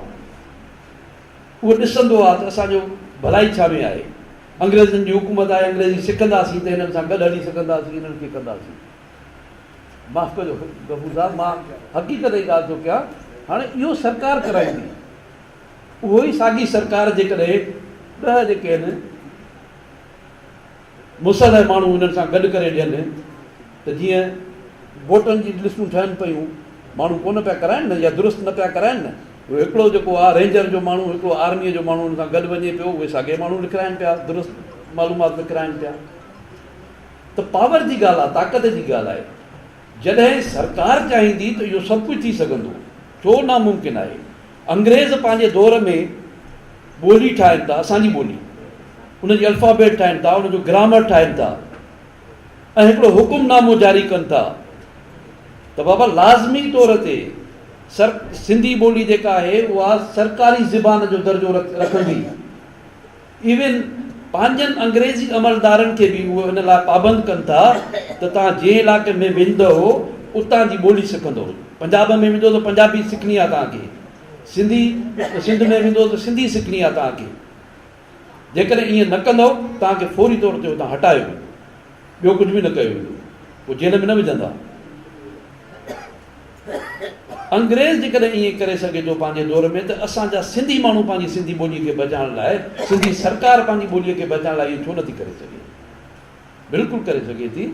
उहो ॾिसंदो आहे त असांजो भलाई छा में आहे। अंग्रेज़नि जी हुकूमत आहे, अंग्रेज़ी सिखंदासीं त हिननि सां गॾु हली सघंदासीं, हिननि खे कंदासीं। माफ़ु कजो गफ़ूर साहिबु, मां हक़ीक़त जी ॻाल्हि थो कयां। हाणे इहो सरकार कराईंदी, उहो ई साॻी सरकार जेकॾहिं 10 जेके आहिनि मुसलह माण्हू हुननि सां गॾु करे ॾियनि, त जीअं वोटनि जी लिस्टूं ठहनि पियूं, माण्हू कोन पिया कराइनि न, या दुरुस्त न पिया कराइनि न। उहो हिकिड़ो जेको आहे रेंजर जो माण्हू, हिकिड़ो आर्मीअ जो माण्हू हुन सां गॾु वञे पियो, उहे साॻे माण्हू लिखाइनि पिया, दुरुस्त मालूमात लिखाइनि पिया। त पावर जी ॻाल्हि आहे, ताक़त जी ॻाल्हि आहे। जॾहिं सरकार चाहींदी त इहो सभु कुझु थी सघंदो, छो नामुमकिन आहे। अंग्रेज़ पंहिंजे दौर में ॿोली ठाहिनि था, असांजी ॿोली, उनजी अल्फ़ाबेट ठाहिनि था, उनजो ग्रामर ठाहिनि था, ऐं हिकिड़ो हुकुमनामो जारी कनि था त बाबा लाज़मी तौर ते सिंधी ॿोली जेका आहे उहा सरकारी ज़बान जो दर्जो रखंदी। इवन पंहिंजनि अंग्रेज़ी अमलदारनि खे बि उहे इन लाइ पाबंद कनि था त तव्हां जंहिं इलाइक़े में वेंदव उतां जी ॿोली सिखंदव। पंजाब में वेंदो त पंजाबी सिखणी आहे तव्हांखे, सिंध में वेंदो त सिंधी सिखणी आहे तव्हांखे। जेकॾहिं ईअं न कंदव तव्हांखे फौरी तौर ते उतां हटायो वेंदो, ॿियो कुझु बि न कयो वेंदो, पोइ जेल में न विझंदा। अंग्रेज़ जेकॾहिं ईअं करे सघे थो पंहिंजे दौर में, त असांजा सिंधी माण्हू पंहिंजी सिंधी ॿोलीअ खे बचाइण लाइ, सिंधी सरकार पंहिंजी ॿोलीअ खे बचाइण लाइ इहो छो नथी करे सघे? बिल्कुलु करे सघे थी।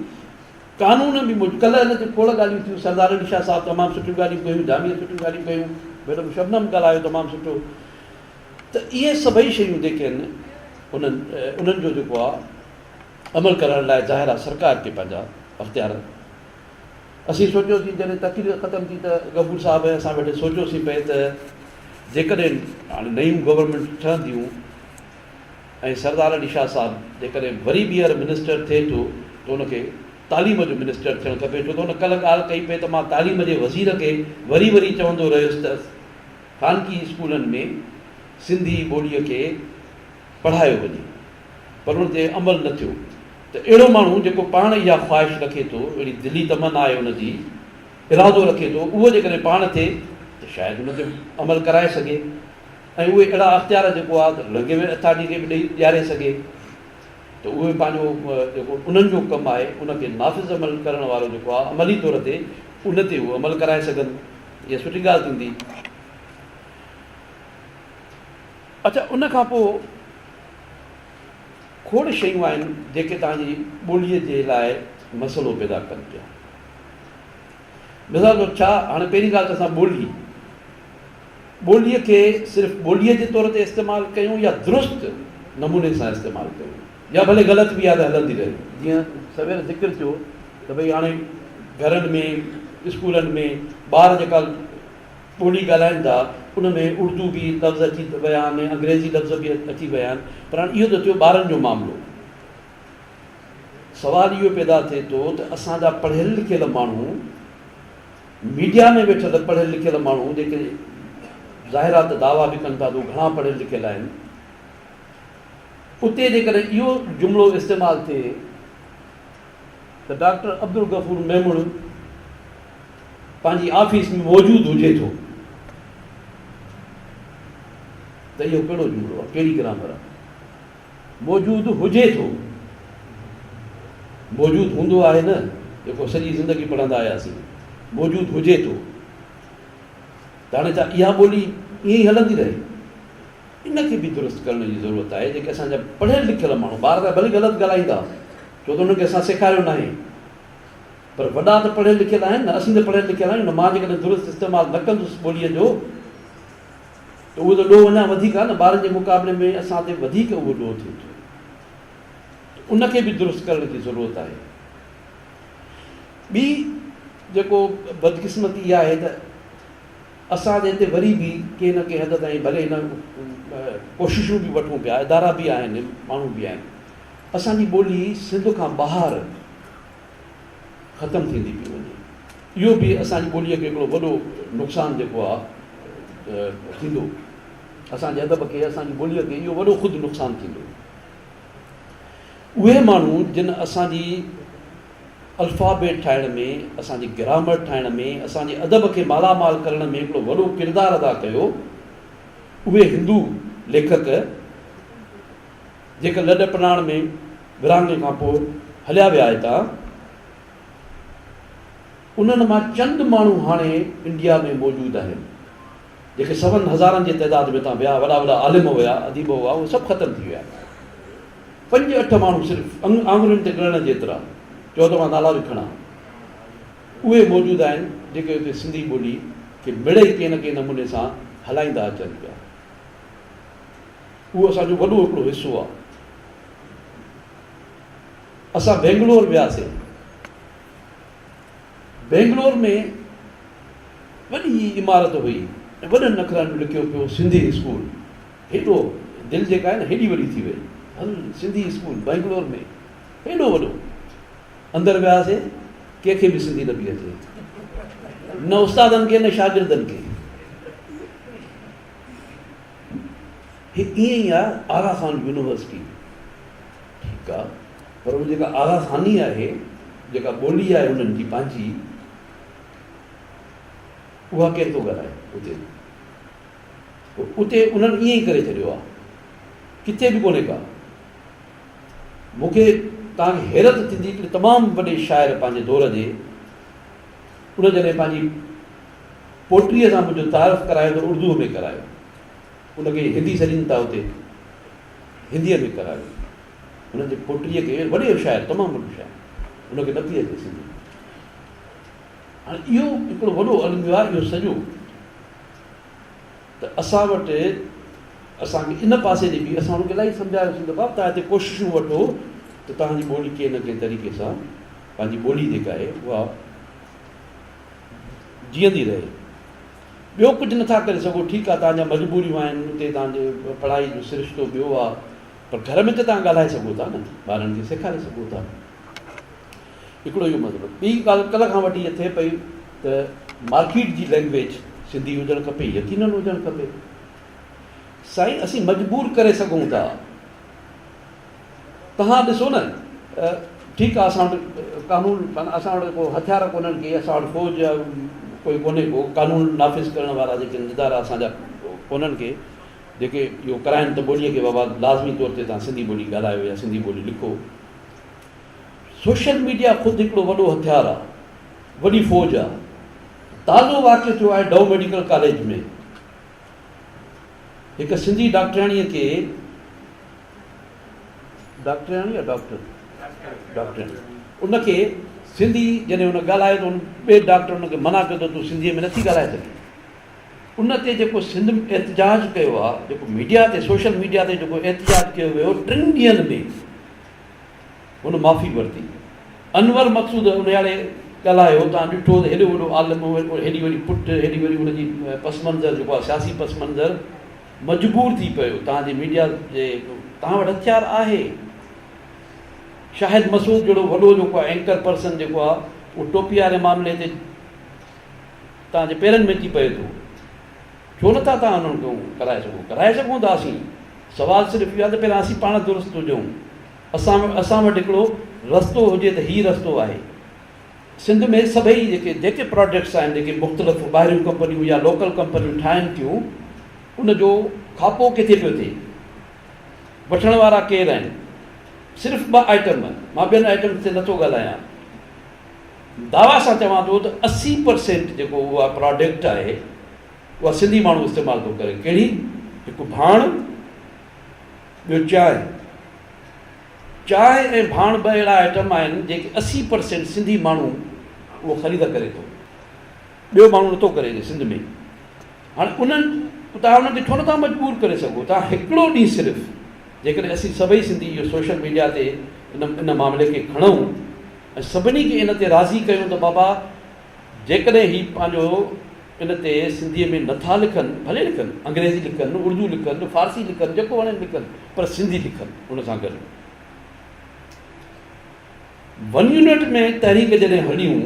कानून बि कल्ह हिन ते खोड़ ॻाल्हियूं थियूं। सरदार अली शाह साहिबु तमामु सुठियूं ॻाल्हियूं कयूं, जामिया सुठियूं ॻाल्हियूं कयूं, मैडम शबनम ॻाल्हायो तमामु सुठो। त इहे सभई शयूं जेके आहिनि उन्हनि जो जेको आहे अमल करण लाइ ज़ाहिर आहे सरकार खे पंहिंजा अख़्तियार असीं सोचियोसीं जॾहिं तक़रीर ख़तमु थी त गफूर साहिब ऐं असां वेठे सोचियोसीं पए त जेकॾहिं हाणे नयूं गवर्नमेंट ठहंदियूं ऐं सरदार अली शाह साहिबु जेकॾहिं वरी ॿीहर मिनिस्टर थिए थो त हुनखे तालीम जो मिनिस्टर थियणु खपे, छो त हुन कल्ह ॻाल्हि कई पई त मां तालीम जे वज़ीर खे वरी चवंदो रहियुसि त ख़ानगी स्कूलनि में सिंधी ॿोलीअ खे पढ़ायो वञे, पर हुन ते अमल न थियो। त अहिड़ो माण्हू जेको पाण इहा ख़्वाहिश रखे थो, अहिड़ी दिली तमन्ना आहे हुनजी, इरादो रखे थो, उहो जेकॾहिं पाण थिए त शायदि हुन ते अमल कराए सघे ऐं उहे अहिड़ा अख़्तियार जेको आहे लॻे में अथार्टी खे बि ॾेई ॾियारे सघे, त उहे पंहिंजो जेको उन्हनि जो कमु आहे उनखे नाफ़िज़ अमल करण वारो जेको आहे अमली तौर ते उन ते उहे अमल कराए सघनि, इहा सुठी ॻाल्हि थींदी। अच्छा, उन खां पोइ खोड़ शयूं आहिनि जेके तव्हांजी ॿोलीअ जे लाइ मसइलो पैदा कनि पिया। मिसाल तौरु छा, हाणे पहिरीं ॻाल्हि त असां ॿोलीअ खे सिर्फ़ु ॿोलीअ जे तौर ते इस्तेमालु कयूं या दुरुस्त नमूने सां इस्तेमालु कयूं, या भले ग़लति बि आहे त हलंदी रहे। जीअं सवेर ज़िक्र थियो त भई हाणे घरनि में स्कूलनि में ॿार जेका ॿोली ॻाल्हाइनि था उन में उर्दू बि लफ़्ज़ अची विया आहिनि, अंग्रेज़ी लफ़्ज़ बि अची विया आहिनि, पर हाणे इहो त थियो ॿारनि जो मामिलो। सुवालु इहो पैदा थिए थो त असांजा पढ़ियल लिखियल माण्हू, मीडिया में वेठल पढ़ियल लिखियल माण्हू जेके ज़ाहिरात दावा बि कनि था त घणा पढ़ियल लिखियल आहिनि, उते जेकॾहिं इहो जुमिलो इस्तेमालु थिए त डॉक्टर अब्दुल गफूर मेमण पंहिंजी ऑफिस में मौजूदु हुजे थो, त इहो कहिड़ो जुमिलो आहे, कहिड़ी ग्रामर आहे? मौजूदु हुजे थो, मौजूदु हूंदो आहे न, जेको सॼी ज़िंदगी पढ़ंदा आयासीं, मौजूदु हुजे थो, त हाणे छा इहा ॿोली ईअं ई हलंदी रहे? इनखे बि दुरुस्त करण जी ज़रूरत आहे। जेके असांजा पढ़ियल लिखियल माण्हू, ॿार त भली ग़लति ॻाल्हाईंदा छो त हुननि खे असां सेखारियो न आहे, पर वॾा त पढ़ियल लिखियल आहिनि न, असीं त पढ़ियल लिखियल आहियूं न। मां जेकॾहिं दुरुस्त इस्तेमालु न कंदुसि ॿोलीअ जो त उहो त ॾोह अञा वधीक आहे न, ॿारनि जे मुक़ाबले में असां ते वधीक उहो ॾोह थिए थो, उनखे बि दुरुस्त करण जी ज़रूरत आहे। ॿी जेको बदकिस्मती इहा आहे त असांजे हिते वरी बि कंहिं न कंहिं हद ताईं भले हिन कोशिशूं बि वठूं पिया, इदारा बि आहिनि, माण्हू बि आहिनि, असांजी ॿोली सिंध खां ॿाहिरि ख़तमु थींदी पई वञे। इहो बि असांजी ॿोलीअ खे हिकिड़ो वॾो नुक़सानु जेको आहे थींदो, असांजे अदब खे, असांजी ॿोलीअ खे इहो वॾो ख़ुदि नुक़सानु थींदो। उहे माण्हू जिन असांजी अल्फ़ाबेट ठाहिण में, असांजी ग्रामर ठाहिण में, असांजे अदब खे मालामाल करण में हिकिड़ो वॾो किरदारु अदा कयो, उहे हिंदू लेखक जेके लॾ पलाण में विरहाङे खां पोइ हलिया विया हितां, उन्हनि मां चंद माण्हू हाणे इंडिया में मौजूदु आहिनि, जेके सवनि हज़ारनि जे तइदाद में तव्हां विया, वॾा वॾा आलिम हुआ, अदीब हुआ, उहे सभु ख़तमु थी विया। 5-8 माण्हू सिर्फ़ु आङुरियुनि ते ॻणण जेतिरा, चओ त मां नाला बि खणा, उहे मौजूदु आहिनि जेके हुते सिंधी ॿोली खे मिड़ई कंहिं न कंहिं नमूने सां हलाईंदा अचनि पिया। उहो असांजो वॾो हिकिड़ो हिसो आहे। असां बेंगलोर वियासीं, बेंगलोर में वॾी इमारत हुई, वॾनि अखरनि में लिखियो पियो सिंधी स्कूल, हेॾो दिलि जेका आहे न हेॾी वॾी थी वई, हल सिंधी स्कूल बेंगलोर में हेॾो वॾो। अंदरि वियासीं, कंहिंखे बि सिंधी न पई अचे, न उस्तादनि खे न शागिर्दनि खे। ईअं ई आहे आगा खान यूनिवर्सिटी, ठीकु आहे, पर उहा जेका आगा खानी आहे, जेका ॿोली आहे उन्हनि जी पंहिंजी, उहा केरु थो ॻाल्हाए उते उन्हनि ईअं ई करे छॾियो आहे, किथे बि कोन्हे का। मूंखे तव्हांखे हैरत थींदी कि तमामु वॾे शाइर पंहिंजे दौर जे, उन जॾहिं पंहिंजी पोटीअ सां मुंहिंजो तारीफ़ करायो त उर्दूअ में करायो, उनखे हिंदी सॾीनि था उते, हिंदीअ में करायो, हुनजे पोटीअ खे, वॾे शाइर, तमामु वॾो शाइर, उनखे नथी अचे सिंधी। हाणे इहो हिकिड़ो वॾो अलमियो आहे, इहो सॼो त असां वटि, असांखे इन पासे जी बि असां हुनखे इलाही सम्झायोसीं त बाबा तव्हां हिते कोशिशूं वठो त तव्हांजी ॿोली कंहिं न कंहिं तरीक़े सां, पंहिंजी ॿोली जेका आहे उहा जीअंदी रहे। ॿियो कुझु नथा करे सघो, ठीकु आहे, तव्हांजा मजबूरियूं आहिनि, उते तव्हांजे पढ़ाई जो सिरिश्तो ॿियो आहे, पर घर में त तव्हां ॻाल्हाए सघो था न, ॿारनि खे सेखारे सघो था। हिकिड़ो इहो मतिलबु। ॿी ॻाल्हि कल्ह खां वठी इहा थिए पई त मार्केट जी लैंग्वेज सिंधी हुजणु खपे, यकीनन हुजणु खपे। साईं असीं मजबूर करे सघूं था। तव्हां ॾिसो न, ठीकु आहे, असां वटि कानून, असां वटि को हथियार कोन्हनि के, असां वटि फ़ौज जा कोई कोन्हे को, कानून नाफ़िज़ करण वारा जेके इदारा असांजा कोन्हनि के, जेके इहो कराइनि त ॿोलीअ खे बाबा लाज़मी तौर ते तव्हां सिंधी ॿोली ॻाल्हायो या सिंधी ॿोली लिखो। सोशल मीडिया ख़ुदि हिकिड़ो वॾो हथियार आहे, वॾी फ़ौज आहे। ताज़ो वाक़ियो थियो आहे डव मेडिकल कॉलेज में, हिकु सिंधी डॉक्टराणीअ खे, डॉक्टराणी या डॉक्टर, उनखे सिंधी जॾहिं हुन ॻाल्हायो त उन ॿिए डॉक्टर हुनखे मना कयो त तूं सिंधीअ में नथी ॻाल्हाए सघे। उन ते जेको सिंध में एहतजाज कयो आहे, जेको मीडिया ते, सोशल मीडिया ते जेको एहतजाज कयो वियो, 3 ॾींहंनि में हुन माफ़ी वरिती। अनवर मक़सूद उनयारे ॻाल्हायो, तव्हां ॾिठो त हेॾो वॾो आलम, हेॾी वॾी पुट, हेॾी वॾी हुनजी पस मंज़र जेको आहे सियासी पस मंज़र, मजबूर थी पियो। तव्हांजे मीडिया जे, तव्हां वटि हथियार आहे। शाहिद मसूद जहिड़ो वॾो जेको आहे एंकर पर्सन जेको आहे, उहो टोपी वारे मामले ते तव्हांजे पेरनि में अची पए थो। छो नथा तव्हां हुननि खे कराए सघो? कराए सघूं था असीं। सुवालु सिर्फ़ु इहो आहे त पहिरियां असीं पाण दुरुस्त हुजूं। असां वटि हिकिड़ो रस्तो हुजे त हीउ रस्तो आहे। सिंध में सभई जेके प्रोडक्ट्स आहिनि, जेके मुख़्तलिफ़ ॿाहिरियूं कंपनियूं या लोकल कंपनियूं ठाहिनि थियूं, उनजो खापो किथे पियो थिए, वठण वारा केरु आहिनि? सिर्फ़ु 2 आइटम, मां ॿियनि आइटम ते नथो ॻाल्हायां। दावा सां चवां थो त 80% जेको उहा प्रोडक्ट आहे, उहा सिंधी माण्हू इस्तेमालु थो करे। कहिड़ी? हिकु भाण, ॿियो चांहि ऐं भाण 2 अहिड़ा आइटम आहिनि जेके 80% सिंधी माण्हू उहो ख़रीद करे थो, ॿियो माण्हू नथो करे सिंध में। हाणे तव्हां उन्हनि खे छो नथा मजबूर करे सघो? तव्हां हिकिड़ो ॾींहुं सिर्फ़ु, जेकॾहिं असीं सभई सिंधी इहो सोशल मीडिया ते इन मामले खे खणूं ऐं सभिनी खे इन ते राज़ी कयूं त बाबा जेकॾहिं हीउ पंहिंजो इन ते सिंधीअ में नथा लिखनि, भले लिखनि, अंग्रेज़ी लिखनि, उर्दू लिखनि, फारसी लिखनि, जेको वणे लिखनि, पर सिंधी लिखनि। उन सां गॾु 1 यूनिट में तहरीक जॾहिं हलियूं,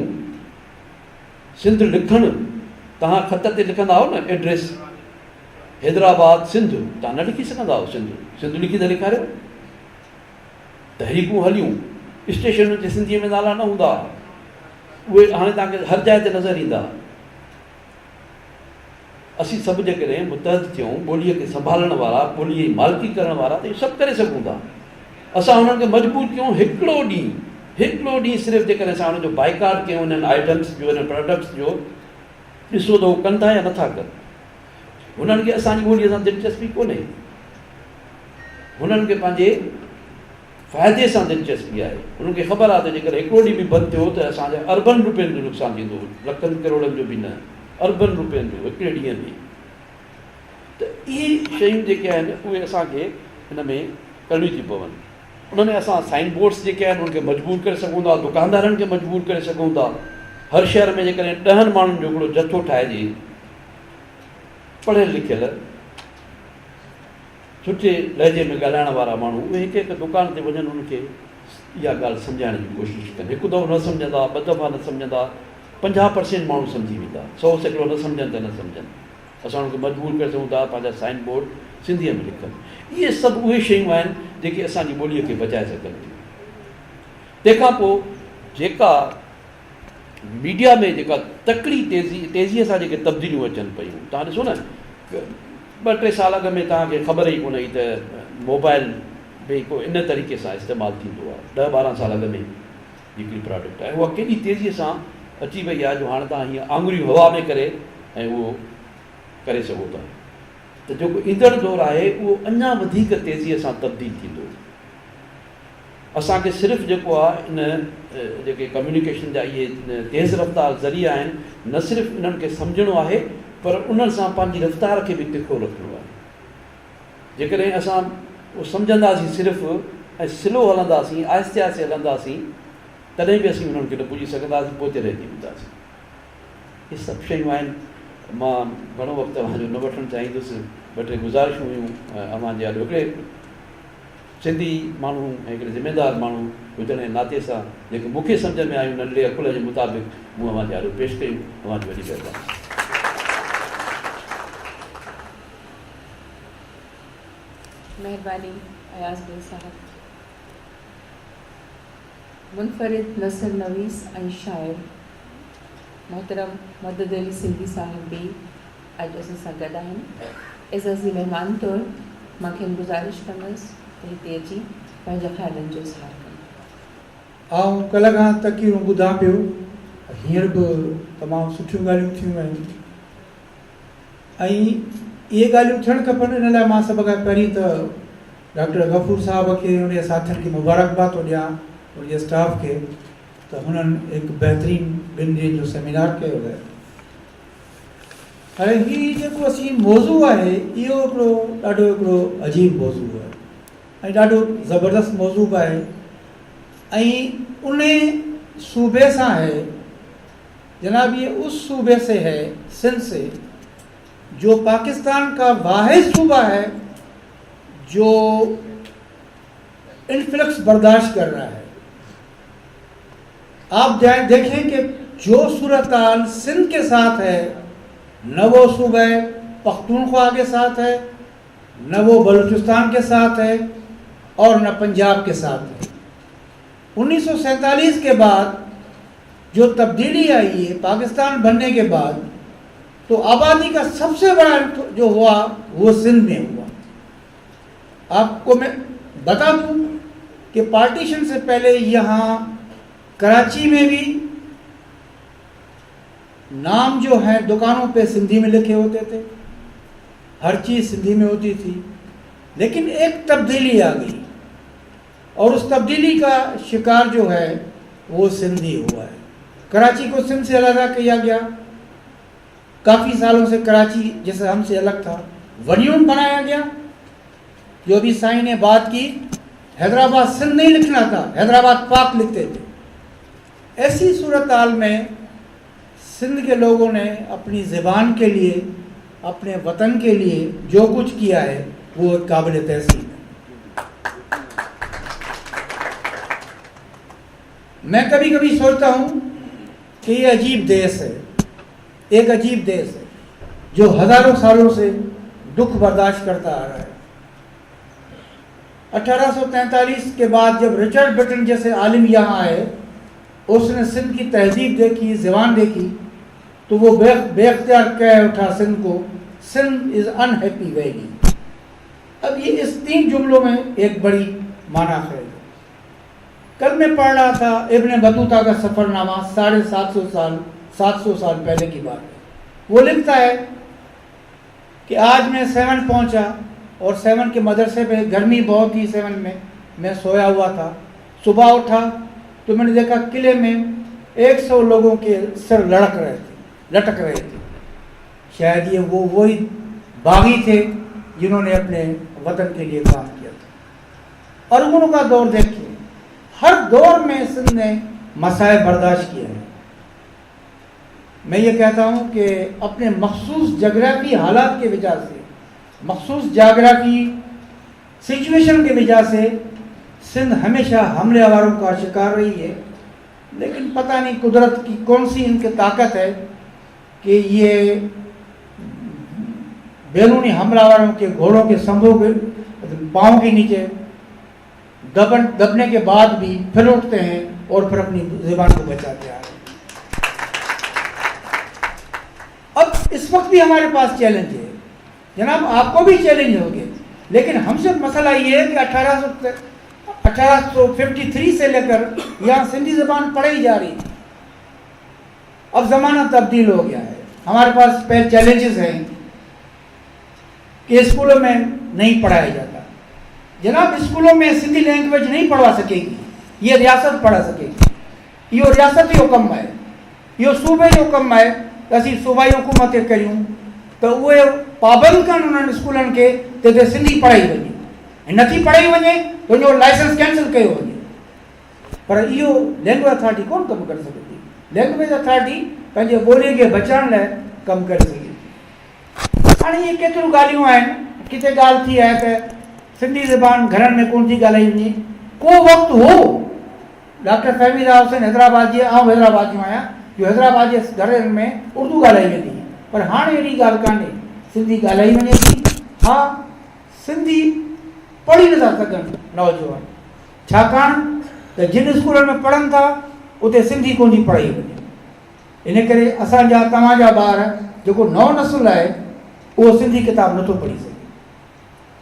सिंध लिखणु, तव्हां ख़त ते लिखंदा आहियो न एड्रेस, हैदराबाद सिंध, तव्हां न लिखी सघंदा आहियो सिंध लिखी त ॾेखारियो। तहरीकूं हलियूं, स्टेशनुनि ते सिंधीअ में नाला न हूंदा, उहे हाणे तव्हांखे हर जाइ ते नज़र ईंदा। असीं सभु जेकॾहिं मुतहद थियूं, ॿोलीअ खे संभालण वारा, ॿोलीअ जी मालिकी करण वारा, त इहो सभु करे सघूं था। असां हुननि खे मजबूर कयूं हिकिड़ो ॾींहुं सिर्फ़ु, जेकॾहिं असां हुनजो बाइकाट कयूं हिननि आइटम्स जो, हिन प्रोडक्ट्स जो, ॾिसो त उहो कनि था या नथा कनि। हुननि खे असांजी ॿोलीअ सां दिलचस्पी कोन्हे, हुननि खे पंहिंजे फ़ाइदे सां दिलचस्पी आहे। उन्हनि खे ख़बर आहे त जेकॾहिं हिकिड़ो ॾींहुं बि बंदि थियो त असांजा अर्बन रुपयनि जो नुक़सानु थींदो, लखनि करोड़नि जो बि न, अर्बन रुपयनि जो हिकिड़े ॾींहं में। त इहे शयूं जेके आहिनि उहे असांखे हिन में करणियूं थी पवनि। उनमें असां साइन बोर्ड्स जेके आहिनि उनखे मजबूर करे सघूं था, दुकानदारनि खे मजबूर करे सघूं था। हर शहर में जेकॾहिं 10 माण्हुनि जो हिकिड़ो जथो ठाहिजे, पढ़ियल लिखियल, सुठे लहजे में ॻाल्हाइण वारा माण्हू, उहे हिकु दुकान ते वञनि, उनखे इहा ॻाल्हि सम्झाइण जी कोशिशि कनि। हिकु दफ़ो न सम्झंदा, 2 दफ़ा न सम्झंदा, 50% माण्हू सम्झी वेंदा, 100% न सम्झनि त न सम्झनि। असां उनखे मजबूर करे सघूं था पंहिंजा साइन बोर्ड सिंधीअ में लिखनि। इहे सभु उहे शयूं आहिनि जेके असांजी ॿोलीअ खे बचाए सघनि थियूं। तंहिंखां पोइ जेका मीडिया में जेका तकड़ी तेज़ीअ सां जेके तब्दीलियूं अचनि पियूं, तव्हां ॾिसो न, 2-3 साल अॻु में तव्हांखे ख़बर ई कोन हुई त मोबाइल भई को इन तरीक़े सां इस्तेमालु थींदो आहे। 10-12 साल अॻु में हिकिड़ी प्रोडक्ट आहे, उहा केॾी तेज़ीअ सां अची वई आहे जो हाणे तव्हां हीअं आङुरियूं हवा में करे ऐं उहो करे सघो था। त जेको ईंदड़ दौरु आहे उहो अञा वधीक तेज़ीअ सां तब्दील थींदो। असांखे सिर्फ़ु जेको आहे इन जेके कम्यूनिकेशन जा इहे तेज़ रफ़्तार ज़रिया आहिनि, न सिर्फ़ु इन्हनि खे सम्झणो आहे, पर उन्हनि सां पंहिंजी रफ़्तार खे बि तिखो रखिणो आहे। जेकॾहिं असां उहो सम्झंदासीं सिर्फ़ु ऐं स्लो हलंदासीं, आहिस्ते आहिस्ते हलंदासीं, तॾहिं बि असीं उन्हनि खे न पुॼी सघंदासीं, पोइ ते रहिजी वेंदासीं। इहे सभु शयूं आहिनि. मां घणो वक़्तु तव्हांजो न वठणु चाहींदुसि. ॿ टे गुज़ारिशूं हुयूं अव्हां जे आॾो. हिकिड़े सिंधी माण्हू ऐं हिकिड़े ज़िमेदार माण्हू हुजण जे नाते सां जेके मूंखे सम्झ में आयूं नंढड़े अकुल जे मुताबिक़ मूं अव्हां जे आॾो पेश कयूं. अव्हां जी वॾी महिरबानी. महिरबानी अयाज़ भाई साहब. मुनफरिद नसर नवीस ऐं शाइर मोहतरम मदद अली सिंधी साहिब भी अॼु असां सां गॾु आहिनि. इज़ती महिमान तौरु मां खेनि गुज़ारिश कंदसि त हिते अची पंहिंजे ख़्यालनि जो इज़हार कनि. ऐं कल्ह खां तक़रीरूं ॿुधां पियो, हींअर बि तमामु सुठियूं ॻाल्हियूं थियूं आहिनि ऐं इहे ॻाल्हियूं थियणु खपनि. इन लाइ मां सभ खां पहिरीं त डॉक्टर गफ़ूर साहब खे उन जे साथियुनि खे मुबारकबाद थो ॾियां, उनजे स्टाफ खे, त हुननि हिकु बहितरीनु 2 ॾींहंनि जो सेमिनार कयो आहे. हाणे हीउ जेको असीं मौज़ू आहे इहो ॾाढो अजीब मौज़ू आहे ऐं ॾाढो ज़बरदस्त मौज़ू बि आहे ऐं उन सूबे सां है, जनाब ये उस सूबे से है, सिंध से, जो पाकिस्तान का वाहिद सूबा है जो इन्फ्लक्स बर्दाश्त कर रहा है. आप देखें कि जो सूरत हाल सिंध के साथ है, न वो सूबा पख्तूनख्वा के साथ है, न वो बलूचिस्तान के साथ है और न पंजाब के साथ है. 1947 के बाद जो तब्दीली आई है पाकिस्तान बनने के बाद, तो आबादी का सबसे बड़ा जो हुआ वो सिंध में हुआ. आपको मैं बता दूं कि पार्टीशन से पहले यहाँ कराची में भी नाम जो है दुकानों पे सिंधी में लिखे होते थे, हर चीज़ सिंधी में होती थी. लेकिन एक तब्दीली आ गई और उस तब्दीली का शिकार जो है वो सिंधी हुआ है. कराची को सिंध से अलग किया गया. काफ़ी सालों से कराची जैसे हमसे अलग था, वन्यून बनाया गया. जो भी साईं ने बात की, हैदराबाद सिंध नहीं लिखना था, हैदराबाद पाक लिखते थे. ऐसी सूरत हाल में सिंध के लोगों ने अपनी ज़बान के लिए, अपने वतन के लिए जो कुछ किया है वो काबिल तहसीन है. मैं कभी कभी सोचता हूँ कि ये अजीब देश है, एक अजीब देश है जो हज़ारों सालों से दुख बर्दाश्त करता आ रहा है. 1843 के बाद जब रिचर्ड ब्रिटन जैसे आलिम यहाँ आए, उसने सिंध की तहजीब देखी, ज़बान देखी, तो वो बेख्तियार कह उठा सिंध को, सिंध इज़ अनहैप्पी वैली. अब ये इस 3 जुमलों में एक बड़ी माना है. कल मैं पढ़ रहा था इब्न बतूता का सफ़रनामा, 750 साल पहले की बात है. वो लिखता है कि आज मैं 7 पहुंचा और 7 के मदरसे पे गर्मी बहुत थी. 7 में मैं सोया हुआ था. सुबह उठा तो मैंने देखा किले में 100 लोगों के सिर लटक रहे थे. शायद ये वही बागी थे जिन्होंने अपने वतन के लिए काम किया था. और उम्र का दौर देखिए, हर दौर में सिंध ने मसाइब बर्दाश्त किए हैं. मैं ये कहता हूँ कि अपने मखसूस जोग्राफी हालात की वजह से, मखसूस जोग्राफी सिचुएशन की वजह से सिंध हमेशा हमले आवारों का शिकार रही है. लेकिन पता नहीं कुदरत की कौन सी इनकी ताकत है कि ये बैरूनी हमलावरों के घोड़ों के संभों के पाँव के नीचे दबने के बाद भी फिर उठते हैं और फिर अपनी ज़बान को बचाते आ रहे हैं. अब इस वक्त भी हमारे पास चैलेंज है जनाब, आपको भी चैलेंज होंगे. लेकिन हमसे मसला ये है कि 1853 से लेकर यहाँ सिंधी ज़बान पढ़ाई जा रही थी. अब ज़माना तब्दील हो गया है. हमारे पास पहले चैलेंजेस हैं कि स्कूलों में नहीं पढ़ाया जाता. जनाब, स्कूलों में सिंधी लैंग्वेज नहीं पढ़वा सकेगी, ये रियासत पढ़ा सकेगी. यो रियासती हुकम है, यो सूबे जो हुकम है. असीं सूबाई हुकूमतें करियूं तो उहे पाबंद कनि उन्हनि स्कूलनि खे जिते सिंधी पढ़ाई वञे. नथी पढ़ाई वञे तो उनजो लाइसेंस कैंसिल कयो वञे. पर इहो लैंग्वेज अथॉरिटी कोन कमु करे सघंदी. लैंग्वेज अथॉरिटी पंहिंजे ॿोलीअ खे बचाइण लाइ कमु करे सघे। हाणे इहे केतिरियूं ॻाल्हियूं आहिनि, किथे ॻाल्हि थी आहे त सिंधी ज़बान घरनि में कोन थी ॻाल्हाई वञे। को वक़्तु हो डॉक्टर फहमीदा हुसैन हैदराबाद जी, आउं हैदराबाद जो आहियां, जो हैदराबाद जे घरनि में उर्दू ॻाल्हाई वेंदी, पर हाणे अहिड़ी ॻाल्हि कान्हे, सिंधी ॻाल्हाई वञे थी। हा, सिंधी पढ़ी नथा सघनि नौजवान, छाकाणि त जिन स्कूलनि में पढ़नि था उते सिंधी कोन थी पढ़ाई वञे। इन करे असांजा तव्हांजा ॿार जेको नओं नसुल आहे उहो सिंधी किताब नथो पढ़ी सघे।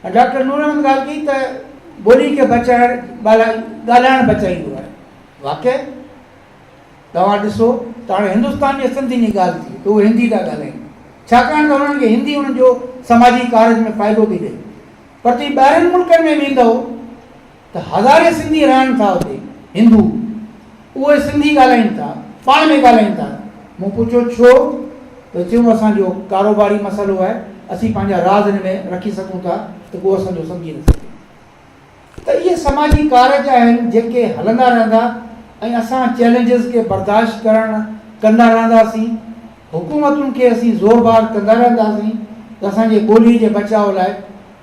ऐं डॉक्टर नूर अहमद ॻाल्हि कई त ॿोली खे बचाइण ॻाल्हाइण बचाईंदो आहे। वाक़ई तव्हां ॾिसो त हाणे हिंदुस्तान जे सिंधियुनि जी ॻाल्हि थी त उहे हिंदी था ॻाल्हाइनि, छाकाणि त उन्हनि खे हिंदी उन्हनि जो समाजी कार्य में फ़ाइदो थी ॾे। पर तव्हां ॿाहिरनि मुल्कनि में वेंदव त हज़ारे सिंधी रहनि था उते, हिंदू, उहे सिंधी ॻाल्हाइनि था, पाण में ॻाल्हाइनि था। मूं पुछियो छो, त चयूं असांजो कारोबारी मसइलो आहे, असीं पंहिंजा राज़ हिन में रखी सघूं था त को असांजो सम्झी न सघे। त इहे समाजी कार्य आहिनि जेके हलंदा रहंदा ऐं असां चैलेंजिस खे बर्दाश्त कंदा रहंदासीं, हुकूमतुनि खे असीं ज़ोरबार कंदा रहंदासीं त असांजे ॿोली जे बचाव लाइ।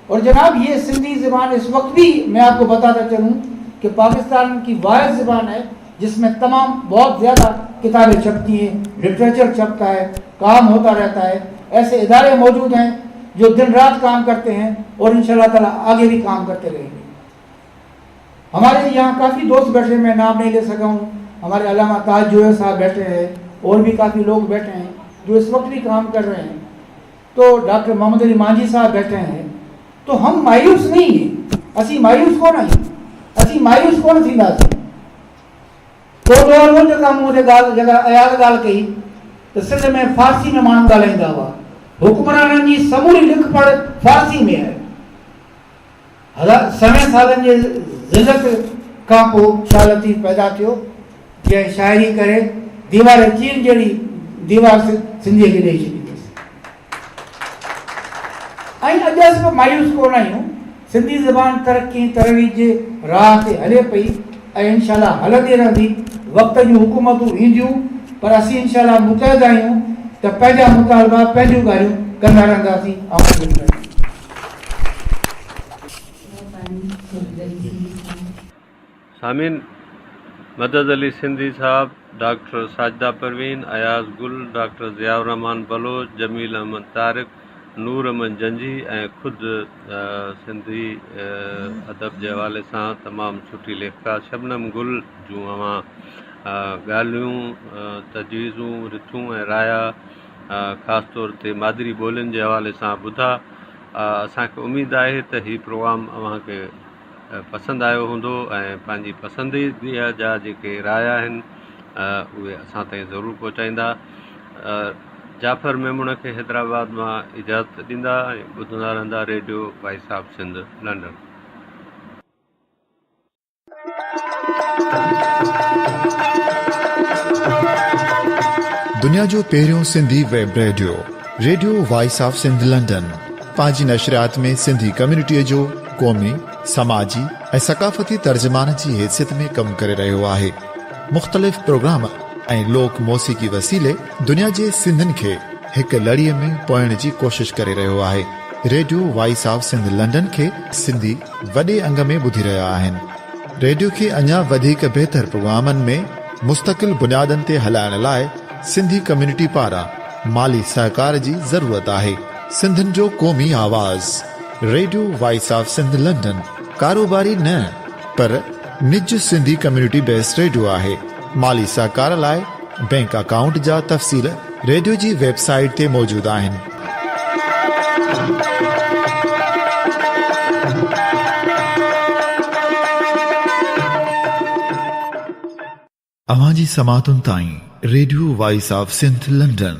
और जनाब ये सिंधी ज़बान इस वक्त भी मैं आपको बताता चलूँ कि पाकिस्तान की वाहिद ज़बान है जिसमें तमाम बहुत ज़्यादा किताबें छपती हैं, लिटरेचर छपता है, काम होता रहता है। ऐसे इदारे मौजूद हैं जो दिन रात काम करते हैं और इंशाअल्लाह ताला आगे भी काम करते रहेंगे। हमारे यहाँ काफ़ी दोस्त बैठे, मैं नाम नहीं ले सका हूँ, हमारे अल्लामा ताज जोहर साहब बैठे हैं और भी काफ़ी लोग बैठे हैं जो इस वक्त भी काम कर रहे हैं। तो डॉक्टर मोहम्मद अली मांझी साहब बैठे हैं। तो हम मायूस नहीं हैं, असी मायूस कोन आहियूं, असी मायूस कोन थींदासीं। तो दौर हो जेका मूं ते ॻाल्हि जेका अयाल ॻाल्हि कई त सिंध में फारसी में माण्हू ॻाल्हाईंदा हुआ, हुकुमराननि जी समूरी लिख पढ़ फारसी में आहे। समय सालनि जे ज़िल्लत खां पोइ शाह लतीफ़ पैदा थियो, जंहिं शाइरी करे दीवार चीन जहिड़ी दीवार सिंधीअ खे ॾेई छॾी। ऐं अॼु असां मायूस कोन आहियूं, सिंधी ज़बान तरक़ी तरवीज जे राह ते हले पई ऐं इंशाअल्लाह हलंदी रहंदी। वक़्त जूं हुकूमतूं ईंदियूं, पर असीं इंशाअल्लाह मुतहद आहियूं त पंहिंजा मुतालबा पंहिंजूं ॻाल्हियूं कंदा रहंदासीं। सामीन, मदद अली सिंधी साहब, डॉक्टर साजिदा परवीन, अयाज़ गुल, डॉक्टर ज़ियाउर रहमान बलोच, जमील अहमद तारिक, नूर अहमद जंजी ऐं ख़ुदि सिंधी अदब जे हवाले सां तमामु सुठी लेखकार शबनम गुल जूं अवां ॻाल्हियूं, तजवीज़ूं, रिथूं ऐं राया ख़ासि तौर ते मादरी ॿोलियुनि जे हवाले सां ॿुधा। असांखे उमेदु आहे त हीउ प्रोग्राम अव्हांखे पसंदि आयो हूंदो ऐं पंहिंजी पसंदीदगीअ जा जेके राया आहिनि उहे असां ताईं ज़रूरु पहुचाईंदा। जाफ़र मेमुण खे हैदराबाद मां इजाज़त ॾींदा ऐं ॿुधंदा रहंदा radio voice of Sindh London. दुनिया जो पहिरियों Sindhi web radio voice of Sindh London पंहिंजी नशरियात में सिंधी कम्युनिटीअ जो क़ौमी, समाजी ऐं सक़ाफ़ती तर्जुमान जी हैसियत में कमु करे रहियो आहे। मुख़्तलिफ़ प्रोग्राम ऐं लोक मौसीक़ी वसीले दुनिया जे सिंधियुनि खे हिकु लड़ीअ में पोइण जी कोशिश करे रहियो आहे। Radio voice of Sindh London खे सिंधी वॾे अंग में ॿुधी रहिया आहिनि। रेडियो खे अञा वधीक बहितर प्रोग्रामनि में मुस्तक़िल बुनियादनि ते हलाइण लाइ सिंधी कम्युनिटी पारां माली सहकार जी ज़रूरत आहे। सिंधियुनि जो क़ौमी आवाज़ radio voice of Sindh London कारोबारी न पर निज सिंधी कम्युनिटी बेस्ड रेडियो आहे। माली सहकार लाइ बैंक अकाउंट जा तफ़सील रेडियो जी वेबसाइट ते मौजूद आहिनि। अवां जी समातुनि ताईं radio voice of Sindh London